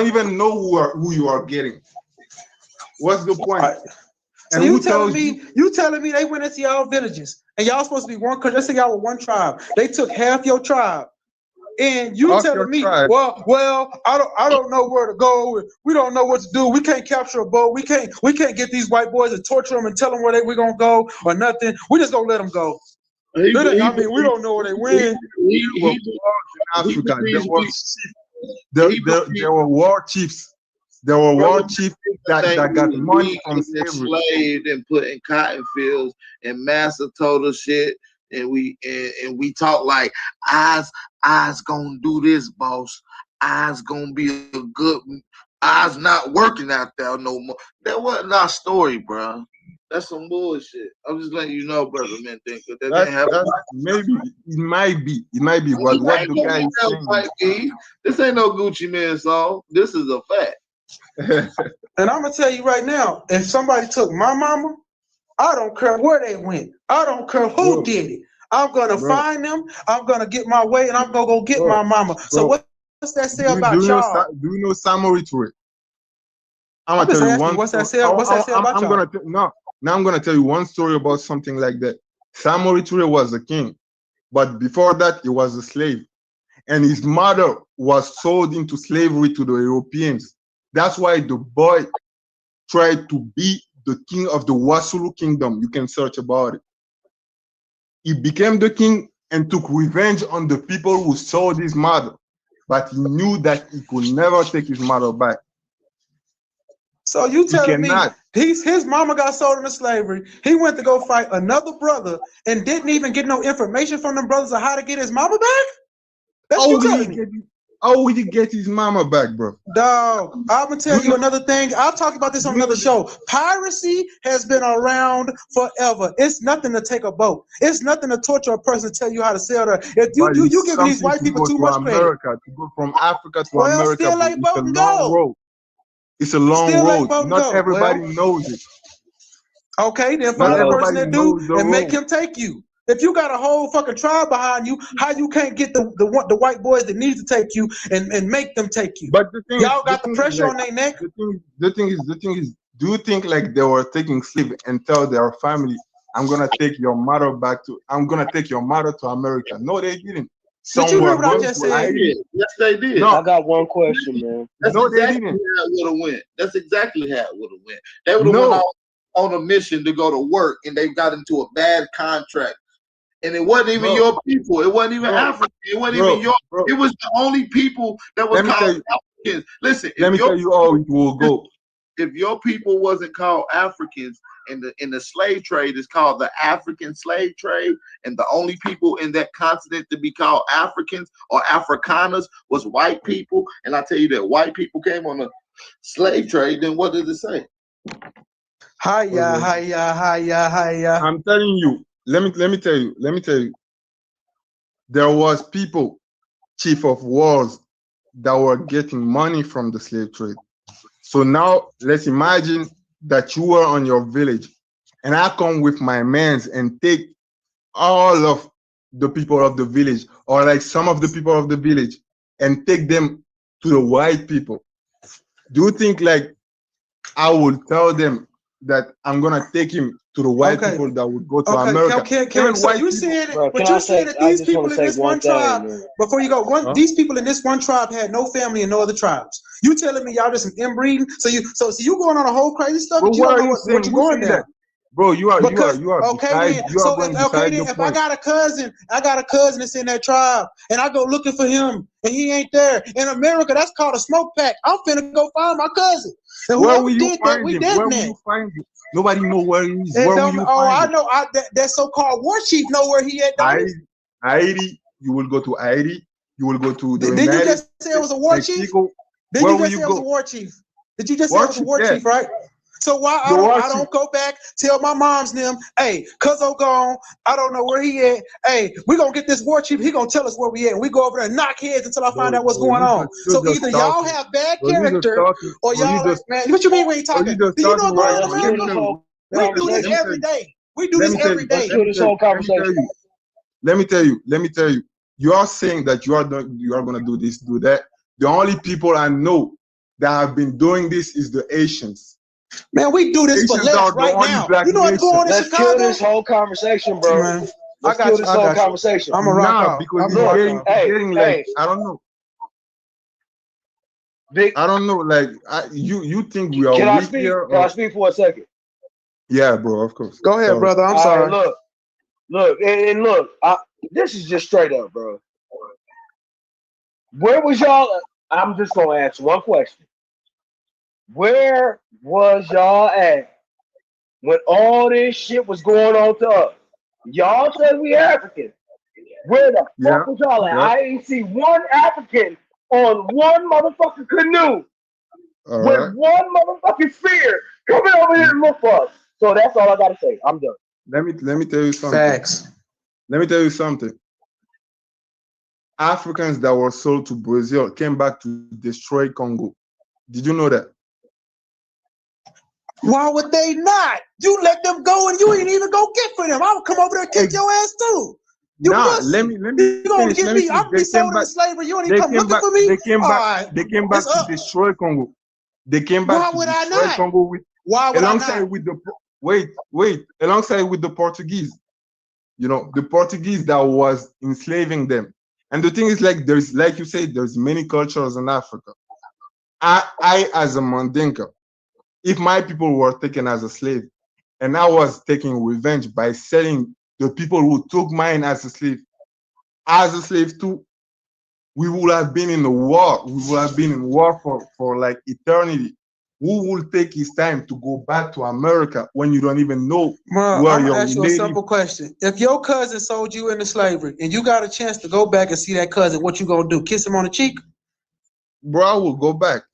even know who you are getting? What's the point? So you telling me they went into y'all villages and y'all supposed to be one country? Let's say y'all were one tribe. They took half your tribe, and you telling me, well, I don't know where to go. We don't know what to do. We can't capture a boat. We can't get these white boys and torture them and tell them where we're gonna go or nothing. We just gonna let them go. We don't know where they went. There were war chiefs. There were war chiefs that got money from slavery. Enslaved and put in cotton fields, and Master told us shit, and we talk like I's gonna do this, boss. I's gonna be a good. I's not working out there no more. That wasn't our story, bro. That's some bullshit. I'm just letting you know, brother, man. Think that didn't happen. Maybe it might be. But what the guy is saying? This ain't no Gucci Man song. This is a fact. And I'm gonna tell you right now, if somebody took my mama, I don't care where they went. I don't care who did it. I'm gonna find them. I'm gonna get my way, and I'm gonna go get my mama. So what's that say about y'all? Do you know Samori Touré? I'm gonna tell you one. What's that say about y'all? Now I'm gonna tell you one story about something like that. Samori Touré was a king, but before that, he was a slave, and his mother was sold into slavery to the Europeans. That's why the boy tried to be the king of the Wasulu kingdom. You can search about it. He became the king and took revenge on the people who sold his mother, but he knew that he could never take his mother back. So you telling me his mama got sold into slavery. He went to go fight another brother and didn't even get no information from them brothers on how to get his mama back? That's what you telling me. How would he get his mama back, bro? Dog, I'm gonna tell you another thing. I'll talk about this on another show. Piracy has been around forever. It's nothing to take a boat. It's nothing to torture a person to tell you how to sail there. If you give these white people too much credit. To go from Africa to America, still like it's a long road. It's a long road. Not everybody knows it. Okay, then find a person that do and make him take you. If you got a whole fucking tribe behind you, how you can't get the white boys that need to take you and make them take you? But the thing Y'all is, got the pressure on their neck. The thing is, do you think like they were taking slave and tell their family, I'm gonna take your mother to America? No, they didn't. Did you hear what I going just to said? Haiti. Yes, they did. No. I got one question, man. That's No, they exactly didn't. how it would have went. That's exactly how it would have went. They would have went out on a mission to go to work, and they got into a bad contract. And it wasn't even your people. It wasn't even African. It wasn't even your. It was the only people that was called Africans. Listen, let me tell you how it will go. If your people wasn't called Africans, in the slave trade, it's called the African slave trade, and the only people in that continent to be called Africans or Afrikaners was white people. And I tell you that white people came on the slave trade, then what did it say? Hiya. I'm telling you. Let me tell you. There was people, chief of wars, that were getting money from the slave trade. So now let's imagine that you were on your village, and I come with my mans and take all of the people of the village, or like some of the people of the village, and take them to the white people. Do you think like I would tell them that I'm gonna take him to the white people that would go to America? So you said that these people in this one tribe, before you go, these people in this one tribe had no family in no other tribes. You telling me y'all just some inbreeding? So you going on a whole crazy stuff, but you don't know what you're going there. Bro, you are okay. Then, so if I got a cousin that's in that tribe, and I go looking for him, and he ain't there. In America, that's called a smoke pack. I'm finna go find my cousin. And where will you find him? Where will you find him? Nobody know where he is. Where will you find him? I know. That so-called war chief know where he at. Haiti. You will go to Haiti. You will go to the Did you just say it was a war chief? Did you just say it was a war chief? Did you just say it was a war chief, right? So why I don't go back, tell my moms them, hey, Cuzzo gone, I don't know where he at. Hey, we gonna get this war chief, he gonna tell us where we at. And we go over there and knock heads until I find out what's going on. So either y'all have bad character or y'all like, man, what you mean we ain't talking? Do you know what's going on in America? We do this every day. We do this every day. Let me tell you. You are saying that you are gonna do this, do that. The only people I know that have been doing this is the Asians. Man, we do this for less right now. You know what's going on in Chicago? Let's kill this whole conversation, bro. Man, Let's kill this whole conversation. I'm a rock out. Because it's getting like, I don't know. I don't know, like you think we are weak here? Can I speak for a second? Yeah, bro, of course. Go ahead, brother. I'm sorry. Right, look. This is just straight up, bro. Where was y'all? I'm just gonna ask one question. Where was y'all at when all this shit was going on to us? Y'all said we African. Where the fuck was y'all at? I ain't see one African on one motherfucking canoe with one motherfucking spear coming over here to look for us. So that's all I gotta say. I'm done. Let me tell you something. Facts. Let me tell you something. Africans that were sold to Brazil came back to destroy Congo. Did you know that? Why would they not? You let them go and you ain't even go get for them. I would come over there and kick your ass too. You let me you gonna get me? I'm be sold into slavery. You ain't even come looking for me. They came back to destroy Congo. They came back to destroy Congo with alongside with the Portuguese. You know, the Portuguese that was enslaving them. And the thing is, like, there's, like you said, there's many cultures in Africa. I as a Mandinka, if my people were taken as a slave and I was taking revenge by selling the people who took mine as a slave too, we would have been in a war. We would have been in war for like eternity. Who will take his time to go back to America when you don't even know where I'm you're gonna ask you a simple question. If your cousin sold you into slavery and you got a chance to go back and see that cousin, what you gonna do? Kiss him on the cheek? Bro, I will go back.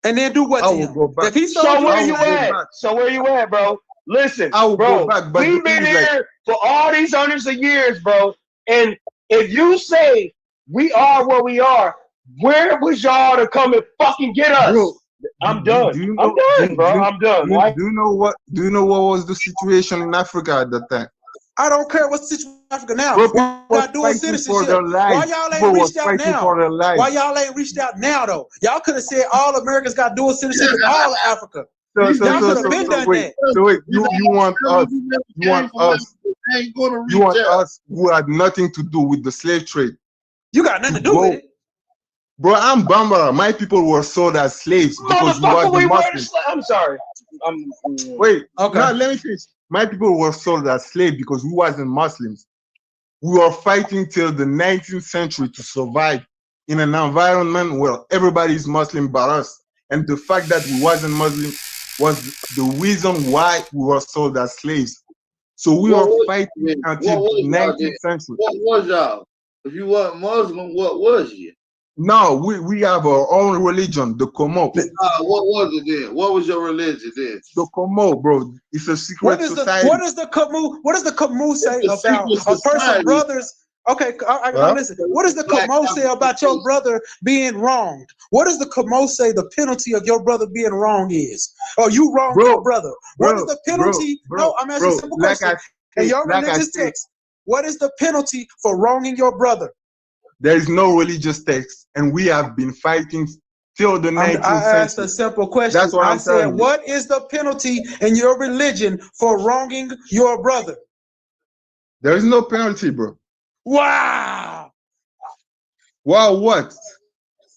And then do what to him? If he sold So where you at? So where you at, bro? Listen, bro, we've been here for all these hundreds of years, bro. And if you say we are what we are, where was y'all to come and fucking get us? Bro, I'm done. I'm done, bro. I'm done. Do you know what was the situation in Africa at that time? I don't care what's the situation in Africa now. Bro, Why people y'all doing fighting for citizenship? their Why lives. y'all People ain't was reached out fighting now? for their lives. Why y'all ain't reached out now though? Y'all could have said all Americans got dual citizenship in all of Africa. Y'all could have been done Wait, that. so wait, you want us, you want us who had nothing to do with the slave trade. You got nothing to do with it. Bro, I'm Bambara. My people were sold as slaves because we Motherfucker, we wasn't were Muslims. I'm sorry. Wait, okay. No, let me finish. My people were sold as slaves because we wasn't Muslims. We were fighting till the 19th century to survive in an environment where everybody is Muslim but us. And the fact that we wasn't Muslim was the reason why we were sold as slaves. So we were fighting until the 19th century. What was y'all? If you weren't Muslim, what was you? No, we have our own religion, the Como. What was it then? What was your religion then? The Como, bro. It's a secret society. What does the Camus say about a person brothers? Okay, I listen. What does the Camus say about your brother being wronged? What does the Camus say the penalty of your brother being wrong is? Oh, you wronged your brother. What is the penalty? No, I'm asking a simple question. In your religious text, what is the penalty for wronging your brother? There is no religious text, and we have been fighting till the 19th century. I asked a simple question. That's what I I'm said, telling you. what is the penalty in your religion for wronging your brother? There is no penalty, bro. Wow. Wow, what?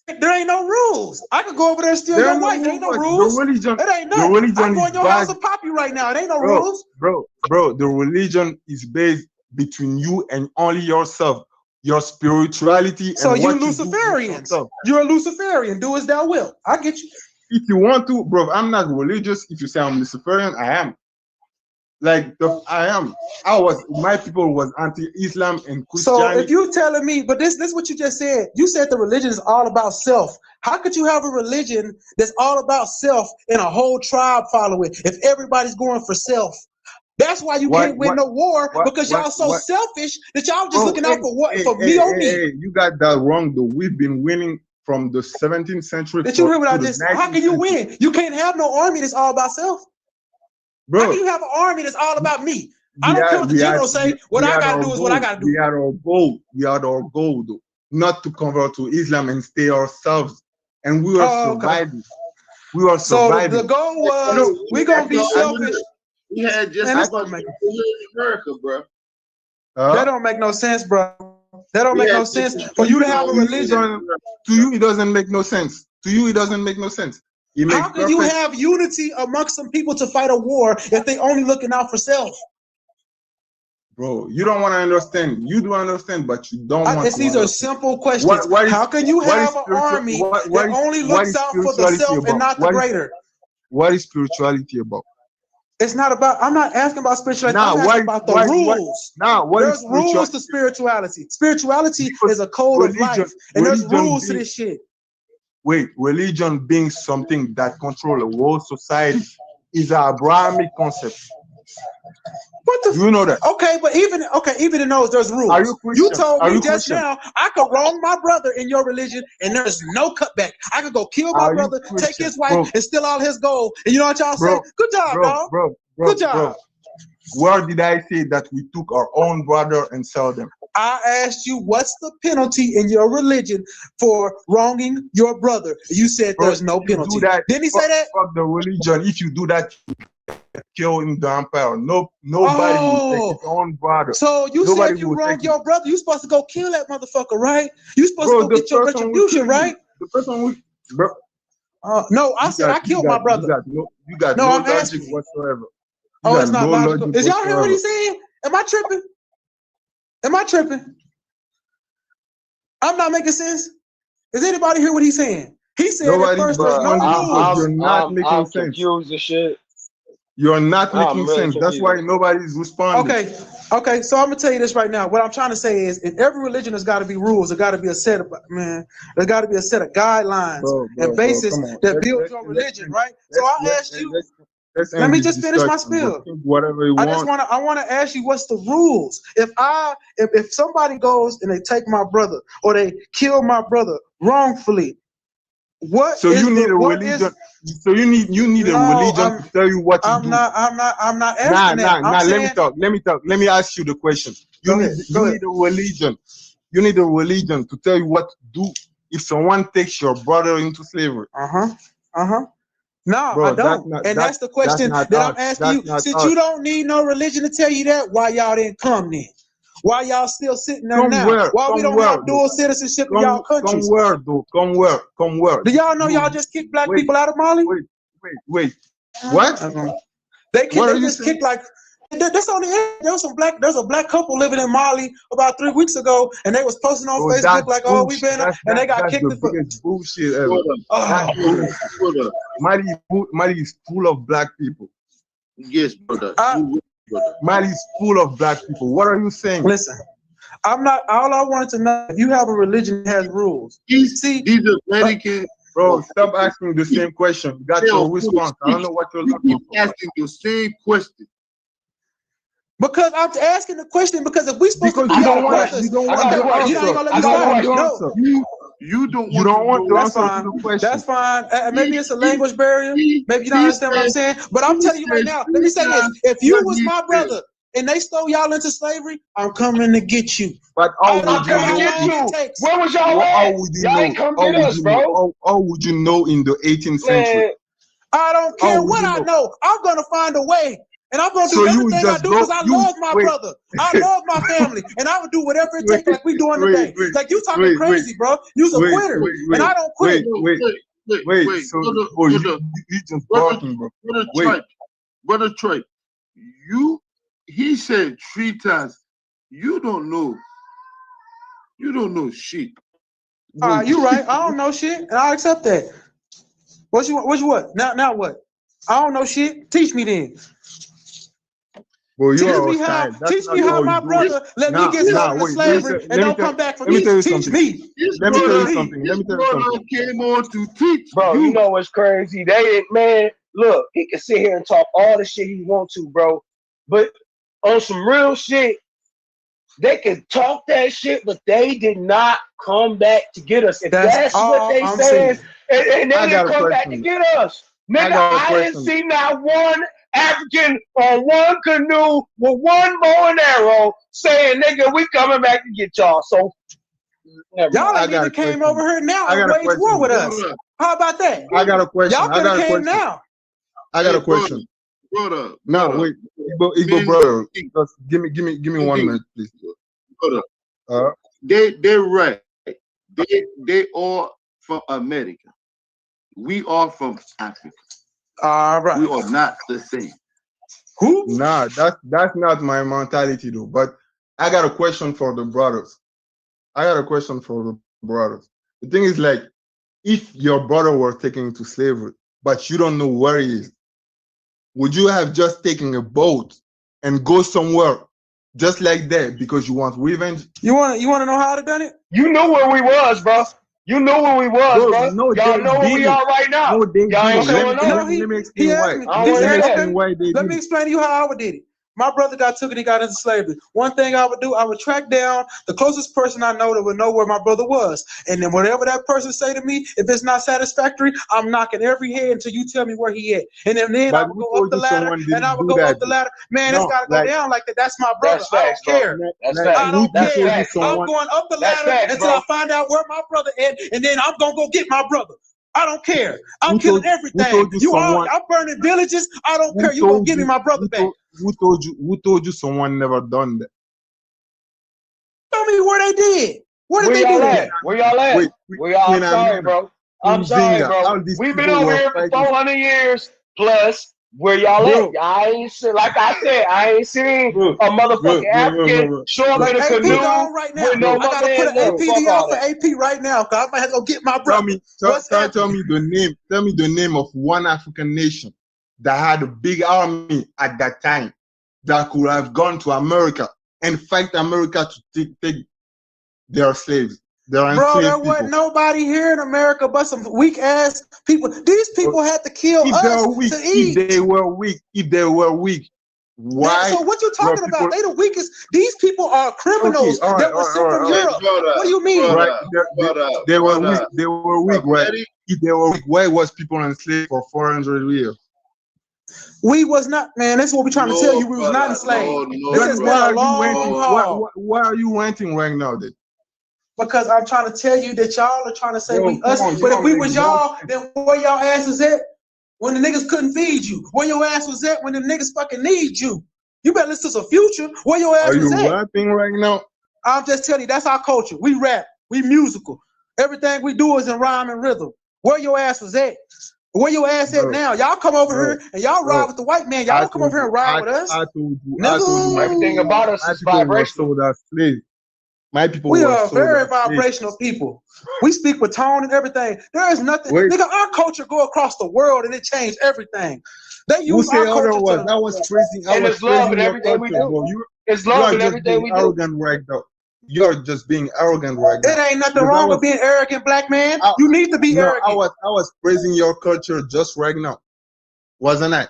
There ain't no rules. I could go over there and steal your wife. There ain't no rules. The religion, it ain't nothing. the religion I can go in your is house bad. and pop you right now. It ain't no Bro, rules. Bro, the religion is based between you and only yourself. Your spirituality and So you what Luciferians. You do You're a Luciferian. Do as thou wilt. I get you. If you want to, bro, I'm not religious. If you say I'm Luciferian, I am. I am. My people was anti-Islam and Christianity. So if you telling me, but this is what you just said. You said the religion is all about self. How could you have a religion that's all about self and a whole tribe following if everybody's going for self? That's why you can't win no war because y'all so selfish that y'all just looking out for me or me. Hey, you got that wrong though. We've been winning from the 17th century. Did you hear what I just said? How can you win? You can't have no army that's all about self. Bro, how can you have an army that's all about me? I don't care what the general say. What I gotta do is what I gotta do. We had our goal. We had our goal though, not to convert to Islam and stay ourselves. And we were surviving. We were surviving. So the goal was we're gonna be selfish. We had just as much people here in America, bro. That don't make no sense, bro. That don't make no sense for you to have a religion. To you, it doesn't make no sense. To you, it doesn't make no sense. How can you have unity amongst some people to fight a war if they only looking out for self? Bro, you don't want to understand. You do understand, but you don't want to. These are simple questions. How can you have an army that only looks out for the self and not the greater? What is spirituality about? It's not about, I'm not asking about spirituality, I'm asking about the rules. There's rules to spirituality. Spirituality is a code of life, and there's rules to this shit. Wait, religion being something that controls a whole society is an Abrahamic concept. What the? You know that? Okay, but even in those, there's rules. Are you Christian? You told me just now I could wrong my brother in your religion, and there's no cutback. I could go kill my brother, take his wife, and steal all his gold. And you know what y'all say? Good job, dog. Good job. Where did I say that we took our own brother and sell them? I asked you, what's the penalty in your religion for wronging your brother? You said there's no penalty. Didn't he say that? Fuck the religion. If you do that, kill in the empire. Nobody will take his own brother. So you said you wronged your brother. You supposed to go kill that motherfucker, right? You supposed to go get your retribution, right? The person we, bro. No, I said I killed my brother. You got no logic whatsoever. Oh, it's not logical. Is y'all hear what he's saying? Am I tripping? Am I tripping? I'm not making sense. Does anybody hear what he's saying? He said at first there's no rules. You're not making sense. Confused as shit. You're not making sense. That's why nobody's responding. Okay. So I'm gonna tell you this right now. What I'm trying to say is, in every religion, there's got to be rules. There's got to be a set of There's got to be a set of guidelines and basis that build your religion, right? So I asked you. Let me just finish my spiel. Whatever you want. I want to ask you, what's the rules? If somebody goes and they take my brother or they kill my brother wrongfully, What? So you need a religion. So you need a religion to tell you what to do. I'm not asking that. Nah. Let me talk. Let me ask you the question. You need a religion. You need a religion to tell you what to do if someone takes your brother into slavery. No, Bro, I don't. That's the question that I'm asking you. Since you don't need no religion to tell you that, why y'all didn't come then? Why y'all still sitting there now? Why we don't have dual citizenship in y'all countries? Come where? Do y'all know y'all just kicked black people out of Mali? Wait. What? They just kicked like. That's on the end. There's a black couple living in Mali about 3 weeks ago, and they was posting on Facebook like, "Oh, we've been," and they got kicked. That's the biggest bullshit ever. Mali is full of black people. Yes, brother. Mali is full of black people. What are you saying? Listen, I'm not. All I wanted to know, if you have a religion that has rules. These are American. Bro, stop asking the same question. You got your response. I don't know what you're looking for. Asking the same question. Because I'm asking the question because if we supposed to be you don't want to answer. You don't want to answer the question. That's fine. Maybe it's a language barrier. Maybe you don't understand what I'm saying. But I'm telling you right now, let me say this. If you was my brother and they stole y'all into slavery, I'm coming to get you. But how would you know? Where was y'all at? How would you know? How would you know in the 18th century? I don't care what I know. I'm going to find a way. And I'm going to do everything I do because I love my brother. I love my family. And I would do whatever it takes like we doing today. Like you talking crazy, bro. You's a quitter. And I don't quit. Wait. So you just talking, bro. Brother Troy, he said 3 times, you don't know shit. You right. I don't know shit. And I'll accept that. What you what? Now what? I don't know shit. Teach me then. Well, teach me how my brother let me get sold into slavery and don't come back for me. Teach me. Let me tell you something. Came on to teach. Bro, you know what's crazy? Man, look, he can sit here and talk all the shit he want to, bro. But on some real shit, they can talk that shit, but they did not come back to get us. If that's what they saying, and they didn't come back to get us. Nigga, I didn't see not one African on one canoe with one bow and arrow saying, nigga, we coming back to get y'all. So y'all ain't even came over here now and waged war with us. How about that? I got a question. Y'all could have came now. I got a question. Brother. No, wait. Igbo brother. Just give me 1 minute, please. Brother. They're right. They are from America. We are from Africa. All right. We are not the same. Who? Nah, that's not my mentality though. But I got a question for the brothers. The thing is, like, if your brother was taken into slavery, but you don't know where he is, would you have just taken a boat and go somewhere just like that because you want revenge? You want to know how I'd have done it? You knew where we was, bro. You know where we was, bro. No, y'all know where we are right now. No, they y'all ain't showing let me explain why. Let me explain to you how I would did it. My brother got took and he got into slavery. One thing I would do, I would track down the closest person I know that would know where my brother was. And then whatever that person say to me, if it's not satisfactory, I'm knocking every head until you tell me where he at. And then I would go up the ladder, and I would go up the ladder. Man, it's got to go down like that. That's my brother. I don't care. I don't care. I'm going up the ladder until I find out where my brother is, and then I'm going to go get my brother. I don't care. I'm killing everything. I'm burning villages. I don't care. You gonna give me my brother back. Who told you someone never done that? Tell me where they did. Where did they do that? Where y'all at? I'm sorry, bro. I'm sorry, bro. We've been over here for 400 years plus. Where y'all at? I ain't seen, like I said, I ain't seen a motherfucking African show up in a canoe. Right now. I gotta put an APD out for AP right now, cause I might have to go get my brother. Tell me the name. Tell me the name of one African nation that had a big army at that time that could have gone to America and fight America to take their slaves. Bro, there wasn't nobody here in America but some weak ass people. These people had to kill us to eat. If they were weak, why? So what you talking about? They the weakest. These people are criminals that were sent from Europe. What do you mean? They were weak. They were weak, right? If they were weak, why was people enslaved for 400 years? We was not, man. That's what we're trying to tell you. We was not enslaved. This has been a long haul. Why are you ranting right now then? Because I'm trying to tell you that y'all are trying to say Bro, we us. on, But if we man, was y'all, then where y'all asses at when the niggas couldn't feed you? Where your ass was at when the niggas fucking need you? You better listen to some Future. Where your ass Are was you at? rapping right now? I'm just telling you, that's our culture. We rap. We musical. Everything we do is in rhyme and rhythm. Where your ass was at? Where your ass at now? Y'all come over here and y'all ride with the white man. Y'all don't come over here and ride with us. I told you, Everything about us is people were vibrational. sold as slaves. My people We were are sold very as slaves. vibrational people. We speak with tone and everything. There is nothing, Wait. nigga. Our culture go across the world and it changed everything. They Who use say our culture otherwise? to. I was praising And it's love in your everything we culture, do. bro. It's You love are in just everything being we do. arrogant right now. You're just being arrogant right now. It ain't nothing Because wrong with being arrogant, black man. You need to be arrogant. I was praising your culture just right now, wasn't I?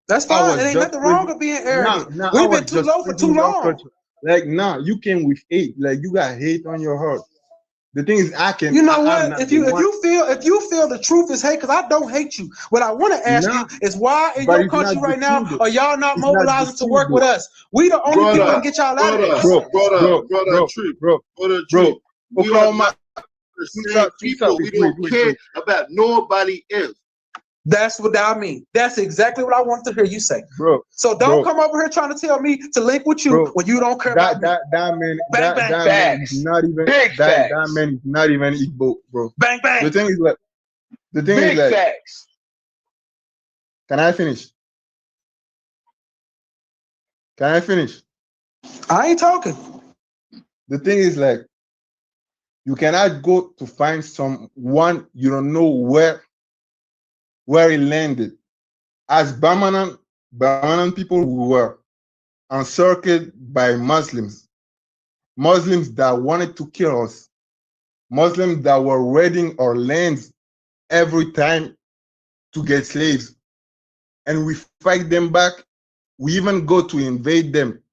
That's fine. It ain't nothing wrong with being arrogant. We've been too low for too long. Like now, you came with hate. Like you got hate on your heart. The thing is, You know what? If you feel the truth is hate, because I don't hate you. What I want to ask you is why in your country right now are y'all not mobilizing to work with us? We the only people that can get y'all out of this. Bro, Oklahoma, people, we don't care about nobody else. That's what I mean. That's exactly what I want to hear you say. Bro. So don't come over here trying to tell me to link with you when you don't care about me. That man, Bang, bang. that man is not even that man is not even Igbo, bro. Bang bang. The thing is like facts. Can I finish? Can I finish? I ain't talking. The thing is like you cannot go to find someone you don't know where he landed. As Bamanan people who were encircled by Muslims that wanted to kill us, Muslims that were raiding our lands every time to get slaves. And we fight them back. We even go to invade them.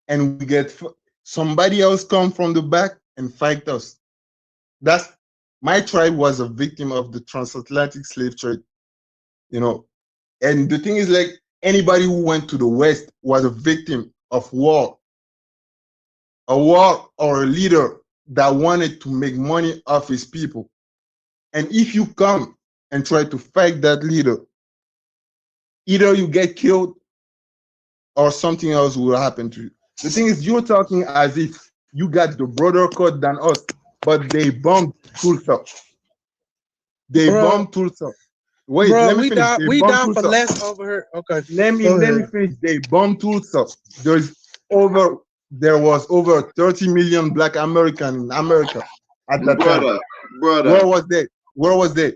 And we get somebody else come from the back and fight us. My tribe was a victim of the transatlantic slave trade, you know. And the thing is like anybody who went to the West was a victim of war. A war or a leader that wanted to make money off his people. And if you come and try to fight that leader, either you get killed or something else will happen to you. The thing is, you're talking as if you got the broader code than us, but they bombed Tulsa. They bombed Tulsa. Wait, let me finish. We down for less over here. Okay. Let me finish. They bombed Tulsa. There was over 30 million Black Americans in America at that time. Brother. Where was they? Where was they?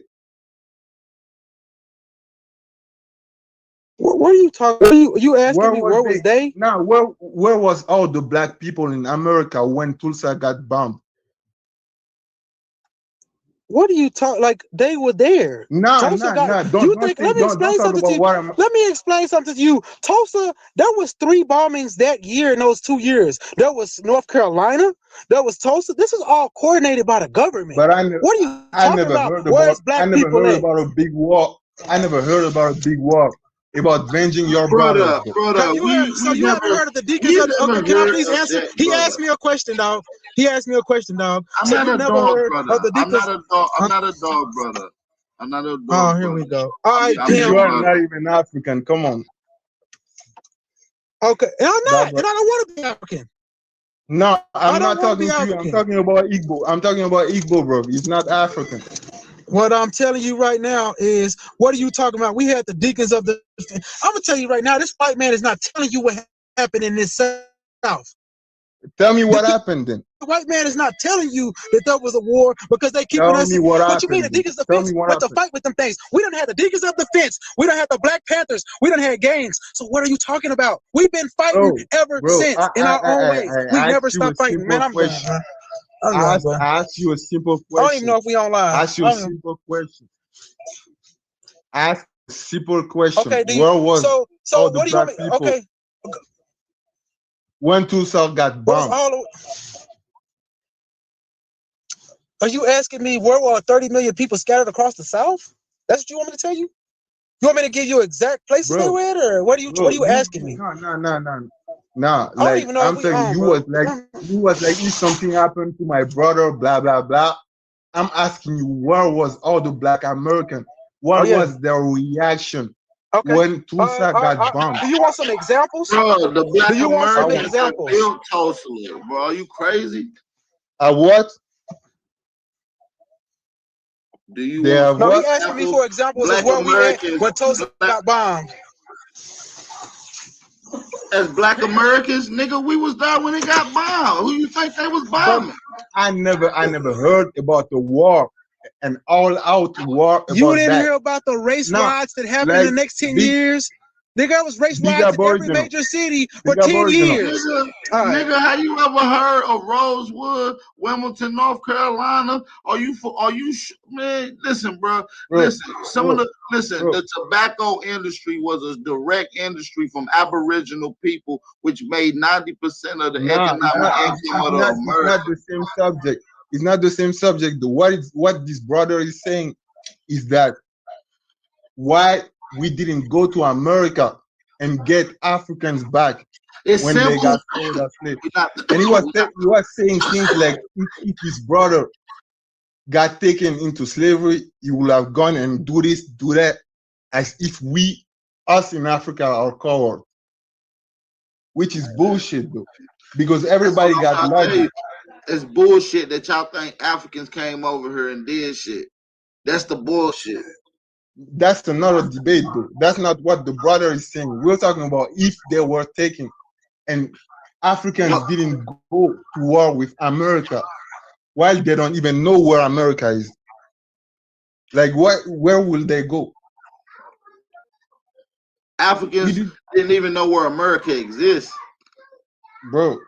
What are you talking? You asking me where was they? Now, where was all the Black people in America when Tulsa got bombed? What are you talking? Like they were there. Let me explain something to you. Tulsa, there was 3 bombings that year in those 2 years. There was North Carolina. There was Tulsa. This is all coordinated by the government. But what are you talking about? Where's Black people at? About a big war. I never heard about a big war. About avenging your brother. You haven't heard of the deacons? Okay, can I please answer? He asked me a question, dog. I'm not a dog, brother. I'm not a dog, brother. I'm not a dog. Oh, here we go. All right, you are not even African. Come on. Okay, and I'm not, and I don't want to be African. No, I'm not talking to you. I'm talking about Igbo. I'm talking about Igbo, bro. He's not African. What I'm telling you right now is, what are you talking about? We had the deacons of the. I'm gonna tell you right now, this white man is not telling you what happened in this South. Tell me what happened then. The white man is not telling you that there was a war because they keeping us. What you mean the deacons of the fence? But to fight with them things, we don't have the deacons of the fence. We don't have the Black Panthers. We don't have gangs. So what are you talking about? We've been fighting ever since in our own ways. We never stopped fighting. Man, I'm done. I asked you a simple question. I don't even know if we on live. I asked you a simple question. Ask a simple question. Okay, where was all the what do you Black want me? people Okay. when Tulsa got bombed? Are you asking me where were 30 million people scattered across the South? That's what you want me to tell you? You want me to give you exact places they were at, or what are you asking me? No, I don't like even know I'm if we saying on, you bro. was like if something happened to my brother, blah blah blah. I'm asking you, where was all the black American? Oh What yeah. was their reaction Okay. when Tulsa got bombed? Do you want some examples? Bro, the black Do you want some Americans that examples? built Tulsa, bro. Are you crazy? What? Do you They want have No, he what? asking me for examples of Black where we at Americans, when Tulsa got bombed. as black Americans, nigga, we was there when it got bombed. Who you think they was But bombing? I never heard about the war, an all-out war You about didn't that. hear about the race No, riots that happened in like the next 10 big years? Nigga, there was race big riots in every Aboriginal, major city for big 10 Aboriginal. years. Nigga, All right. nigga, have you ever heard of Rosewood, Wilmington, North Carolina? Man, listen, bro. Listen, the tobacco industry was a direct industry from Aboriginal people, which made 90% of the economic income of It's America. not the same subject. It's not the same subject. What this brother is saying is that why we didn't go to America and get Africans back It's when simple. they got sold as slaves. And he was saying things like if his brother got taken into slavery, he would have gone and do this, do that, as if us in Africa are cowards, which is bullshit though, because everybody got logic. It's bullshit that y'all think Africans came over here and did shit. That's the bullshit. That's another debate though. That's not what the brother is saying. We're talking about if they were taken and Africans didn't go to war with America while they don't even know where America is. Like where will they go? Africans didn't even know where America exists. Bro,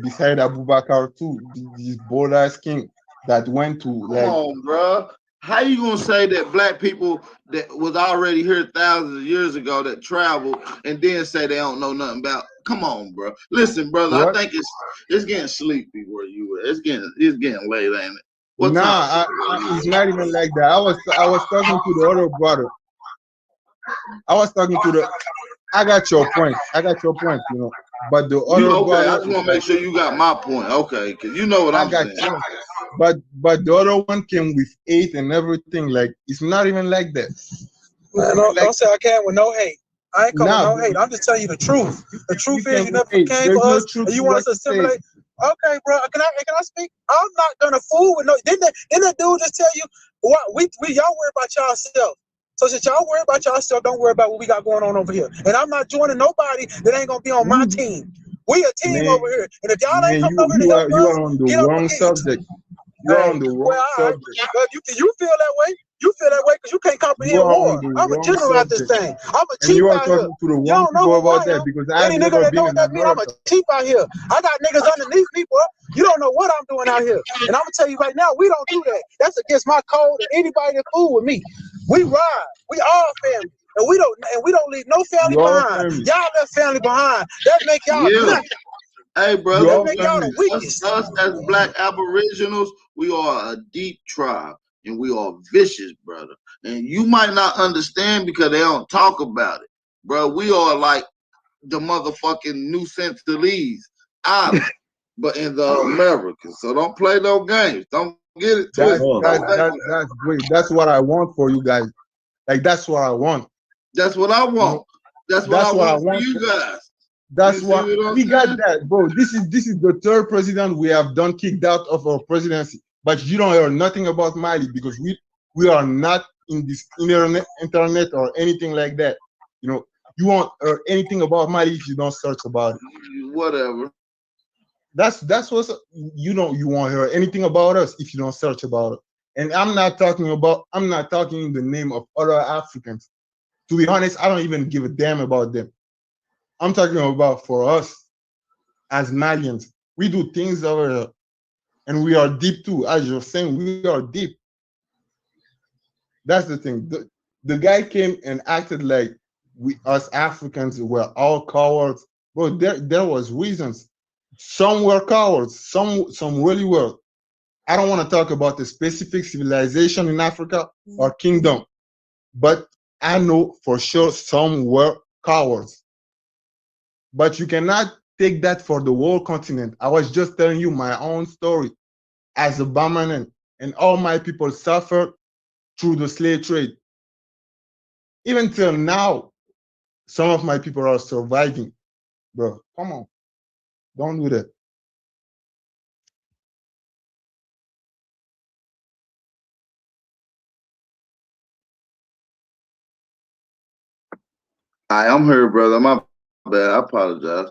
beside Abu Bakr too, this bold-ass king that went to like. Come on, bro. How you gonna say that black people that was already here thousands of years ago that traveled and then say they don't know nothing about? Come on, bro. Listen, brother. What? I think it's getting sleepy where you at. It's getting late, ain't it? What Nah, it's not even like that. I was talking to the other brother. I got your point. You know. But the other brother, I just want to make sure you got my point. Okay, because you know what I'm saying. You. But the other one came with 8 and everything. Like it's not even like that. Man, don't say I came with no hate. I ain't coming with no hate. I'm just telling you the truth. The truth is you never came for us, and you want us to assimilate. Okay, bro. Can I speak? I'm not gonna fool with no. Didn't that dude just tell you what y'all worry about yourself? So since y'all worry about yourself, don't worry about what we got going on over here. And I'm not joining nobody that ain't gonna be on my team. We a team over here, and if y'all ain't coming over to help us, you are on the wrong subject. You're on the wrong subject. You feel that way? You feel that way because you can't comprehend war. I'm a general out this thing. I'm a chief out here. To the wrong people about that because I've never been in America. I'm a chief out here. I got niggas underneath me, bro. You don't know what I'm doing out here. And I'm gonna tell you right now, we don't do that. That's against my code and anybody that fool with me. We ride. We all family. And we don't leave no family behind. Y'all left family behind. That make y'all nothing. Hey, brother, that make y'all the weakest. Us as black Aboriginals, we are a deep tribe and we are vicious, brother. And you might not understand because they don't talk about it, bro. We are like the motherfucking New Sentinelese Island, but in the Americas. So don't play no games. Don't get it twisted. That's great. That's what I want for you guys. Like that's what I want. That's what I want. That's what I want for you guys. That's what we got that, bro. This is the 3rd president we have done kicked out of our presidency. But you don't hear nothing about Mali because we are not in this internet or anything like that. You know, you won't hear anything about Mali if you don't search about it. Whatever. That's what you won't hear anything about us if you don't search about it. And I'm not talking in the name of other Africans. To be honest, I don't even give a damn about them. I'm talking about for us as Malians. We do things over here, and we are deep too. As you're saying, we are deep. That's the thing. The guy came and acted like us Africans were all cowards. But there was reasons. Some were cowards. Some really were. I don't want to talk about a specific civilization in Africa or kingdom, but I know for sure some were cowards. But you cannot take that for the whole continent. I was just telling you my own story as a Bamanan, and all my people suffered through the slave trade. Even till now, some of my people are surviving. Bro, come on. Don't do that. I'm here, brother. My bad. I apologize.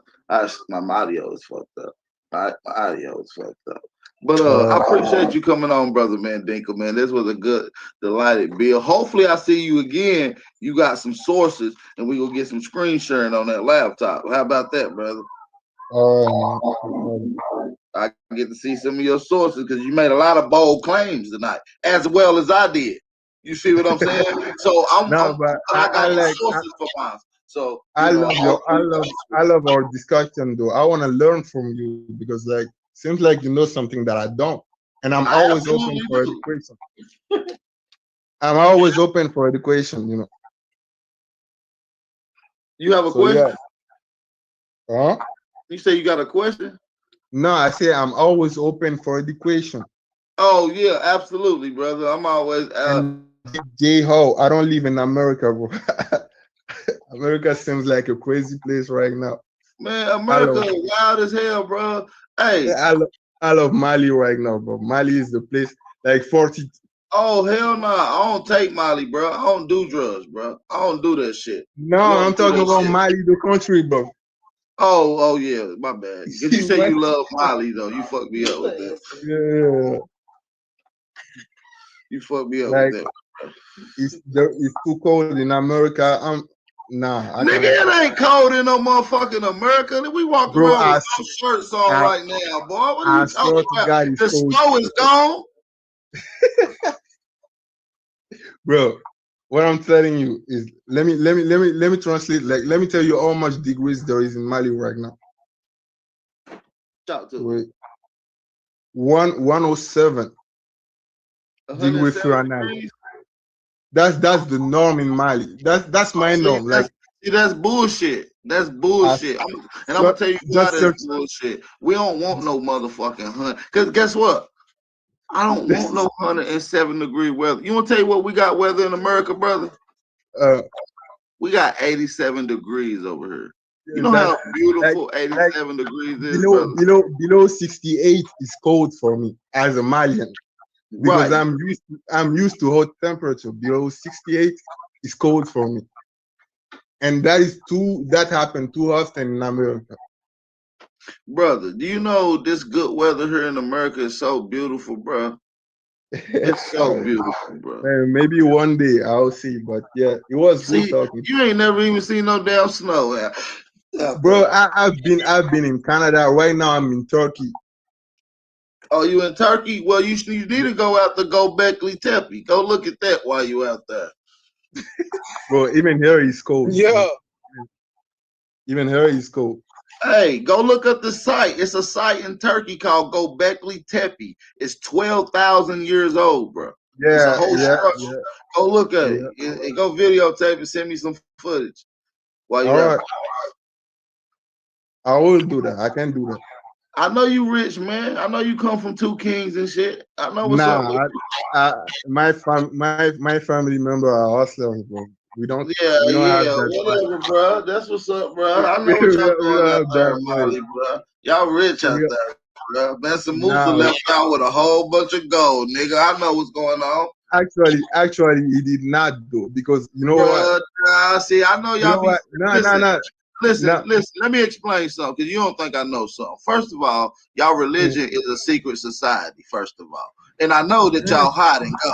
My audio is fucked up. My audio is fucked up. But I appreciate you coming on, brother, man, Dinkle, man. This was a good, delighted bill. Hopefully, I see you again. You got some sources, and we gonna get some screen sharing on that laptop. How about that, brother? I get to see some of your sources because you made a lot of bold claims tonight, as well as I did. You see what I'm saying? So I got the sources for mine. So I love our discussion though. I want to learn from you because like seems like you know something that I don't, and I'm always open for education. I'm always open for education, you know. You have a question? Yeah. Huh? You say you got a question? No, I say I'm always open for education. Oh yeah, absolutely, brother. I'm always J-Ho, I don't live in America, bro. America seems like a crazy place right now. Man, America is wild as hell, bro. Hey, I love Mali right now, bro. Mali is the place. Like 40. Oh hell no! I don't take Molly, bro. I don't do drugs, bro. I don't do that shit. No, I'm talking about Mali, the country, bro. Oh yeah, my bad. Because you say you love Molly, though. You fucked me up with that. Yeah. You fucked me up like, with that. It's too cold in America. Nigga, it ain't cold in no motherfucking America. We walk around with no shirts on right now, boy. What are you talking about? The snow is gone. Bro, what I'm telling you is let me translate. Like, let me tell you how much degrees there is in Mali right now. Talk to Wait. 107 degrees Fahrenheit. That's the norm in Mali. That's my norm. Like, see, that's bullshit. That's bullshit. And I'm gonna tell you why that's bullshit. We don't want no motherfucking 100. Cause guess what? I don't want no 107-degree weather. You want to tell you what we got weather in America, brother? We got 87 degrees over here. You know how beautiful 87 degrees is, brother? Below 68 is cold for me as a Malian. Because I'm used to hot temperature. Below 68 is cold for me. And that happened too often in America. Brother, do you know this good weather here in America is so beautiful, bro? It's so beautiful, bro. Man, maybe one day I'll see, but yeah, it was good talking. You ain't never even seen no damn snow. Bro, I've been in Canada. Right now I'm in Turkey. Oh, you in Turkey? Well, you need to go out to Göbekli Tepe. Go look at that while you out there. Bro, even here is cold. Yeah. Even here is cold. Hey, go look up the site. It's a site in Turkey called Göbekli Tepe. It's 12,000 years old, bro. Yeah, it's a whole structure. Go look at it. And go videotape and send me some footage while you're out. I will do that. I can do that. I know you rich, man. I know you come from 2 Kings and shit. I know what's up with you. My family member are hustlers, bro. We don't have that. Whatever, bro. That's what's up, bro. I know what y'all doing out there, Molly, bro. Y'all rich out there, bro. Man, some Musa left out with a whole bunch of gold, nigga. I know what's going on. Actually, he did not do, because you know what? See, I know y'all be. No. Listen. Let me explain something, because you don't think I know something. First of all, y'all religion is a secret society. First of all, and I know that y'all hide and go.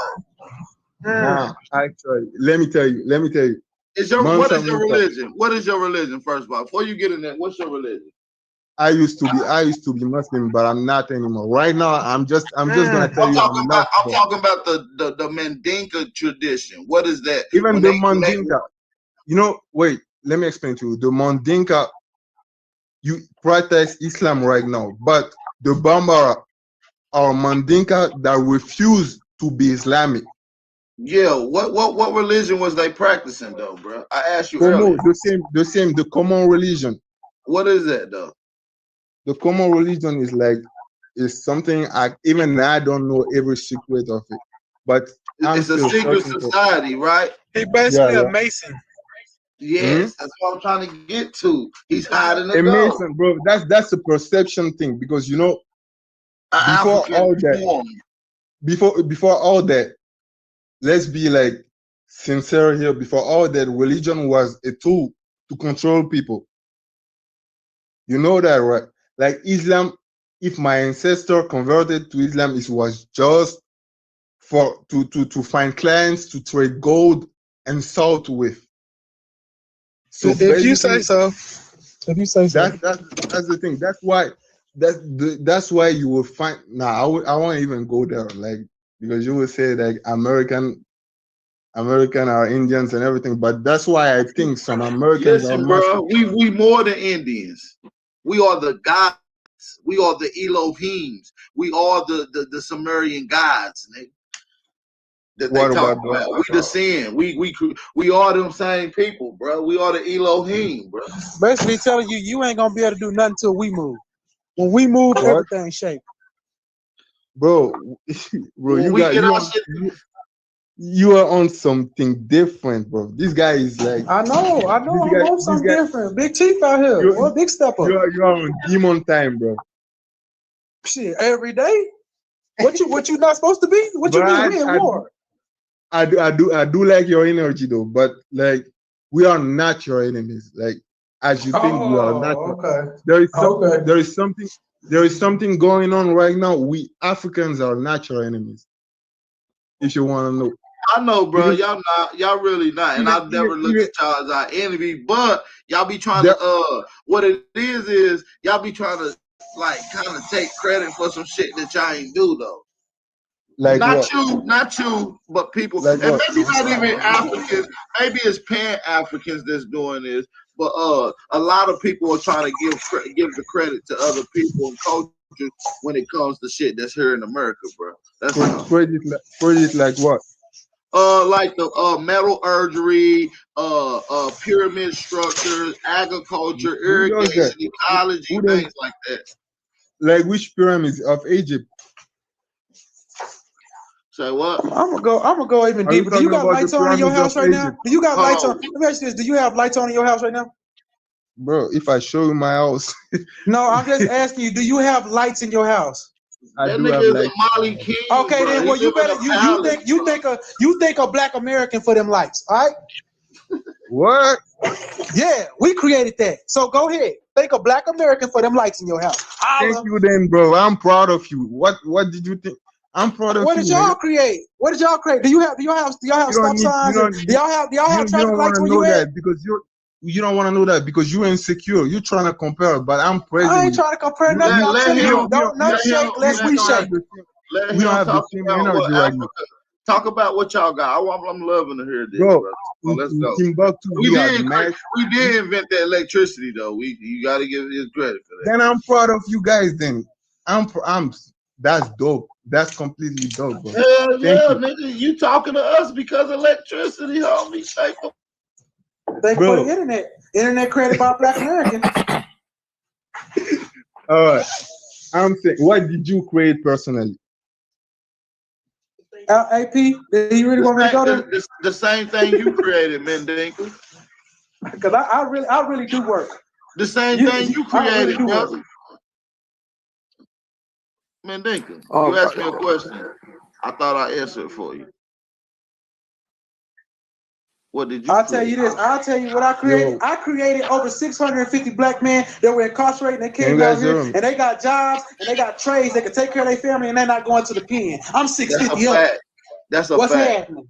No, actually, let me tell you. What is your religion? What is your religion? First of all, before you get in there, what's your religion? I used to be Muslim, but I'm not anymore. Right now, I'm just gonna tell you. I'm talking about the Mandinka tradition. What is that? Even the Mandinka. You know, wait. Let me explain to you. The Mandinka, you practice Islam right now, but the Bambara, are Mandinka that refuse to be Islamic. Yeah, what religion was they practicing though, bro? I asked you Como, earlier. the common religion. What is that though? The common religion is something even I don't know every secret of it, but I'm It's a still secret searching for. society, right? He basically a Mason. Yes, that's what I'm trying to get to. He's hiding the A dough. Mason, bro. That's a perception thing because before African all that, form. before all that, let's be sincere here. Before all that, religion was a tool to control people. You know that, right? Like Islam, if my ancestor converted to Islam, it was just to find clients to trade gold and salt with. So If you say so. If you say so. That's the thing. That's why you will find. Now I won't even go there, because you will say American are Indians and everything, but that's why I think some Americans are Listen, much. bro, we more than Indians. We are the gods. We are the Elohims. We are the Sumerian gods, nigga, that they talk about. We the sin. We are them same people, bro. We are the Elohim, bro. Basically telling you ain't gonna be able to do nothing until we move. When we move, everything shake. Bro, you are on something different, bro. This guy is I know, I'm on something different. Big Chief out here. What big step up? You are on demon time, bro. Shit, every day. What you not supposed to be? What you mean? We in war. I do like your energy though, but we are not your enemies. As you think we are not. Okay. There is something going on right now. We Africans are not your enemies. If you want to know. I know, bro. Y'all really not, and I've never looked at y'all as our enemy. But y'all be trying to what it is y'all be trying to kind of take credit for some shit that y'all ain't do though. Not you, but people, and maybe not even Africans. Maybe it's Pan-Africans that's doing this, but a lot of people are trying to give the credit to other people and cultures when it comes to shit that's here in America, bro. That's credit like what? Like the metallurgy, pyramid structures, agriculture, irrigation, ecology, things like that. Like which pyramids of Egypt? Say what? I'm gonna go even deeper. Do you got lights on in your house right now? Do you got lights on? Let me ask you this: do you have lights on in your house right now? Bro, if I show you my house. No, I'm just asking you. Do you have lights in your house? That nigga is a Molly King. Okay, bro. then well you better you think a black American for them lights, all right? What? Yeah, we created that. So go ahead. Think a black American for them lights in your house. Thank you then, bro. I'm proud of you. What did you think? I'm proud of you. What did y'all create? What did y'all create? Do y'all have stop signs? Do y'all have traffic lights where you at? Because you don't want to know that because you're insecure. You're trying to compare, but I'm praising you. I ain't trying to compare nothing. I'm telling you, don't shake lest we shake. Let we don't him have the talk same about energy right now. Talk about what y'all got. I'm loving to hear this, bro. Well, let's go. Timbuktu, we did invent the electricity though. You got to give his credit for that. Then I'm proud of you guys. Then I'm that's dope. That's completely dope, bro. Hell yeah, nigga, you talking to us because of electricity, homie. Thank you for the internet. Internet created by Black Americans. All right. I'm saying, what did you create personally? AP, do you really want me to go there? The same thing you created, Mendinka. Because I really do work. The same thing you created, brother. Mendinka, you asked me a question. I thought I answered for you. What did you I'll tell you this. I'll tell you what I created. I created over 650 black men that were incarcerated and came out here, and they got jobs and they got trades. They can take care of their family, and they're not going to the pen. I'm 650 up. That's a What's fact. happening?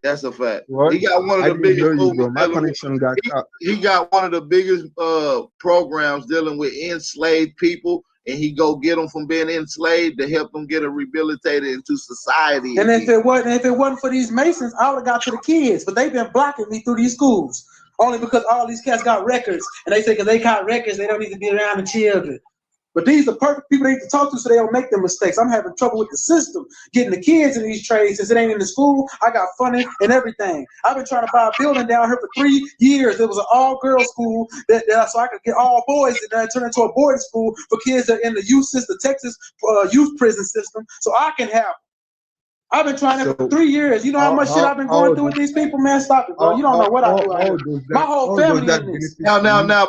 That's a fact. What? He got one of the biggest movements. My connection got cut. He got one of the biggest programs dealing with enslaved people, and he go get them from being enslaved to help them get rehabilitated into society. And if it wasn't for these Masons, I would have got to the kids. But they've been blocking me through these schools only because all these cats got records, and they say because they got records, they don't need to be around the children. But these are perfect people they need to talk to so they don't make them mistakes. I'm having trouble with the system, getting the kids in these trades since it ain't in the school. I got funding and everything. I've been trying to buy a building down here for 3 years. It was an all-girls school so I could get all boys and then turn into a boarding school for kids that are in the youth system, Texas youth prison system, so I can have. I've been trying it for 3 years. You know how much shit I've been going through with these people, man? Stop it, bro. You don't know what I do out here. My whole family in this. Now,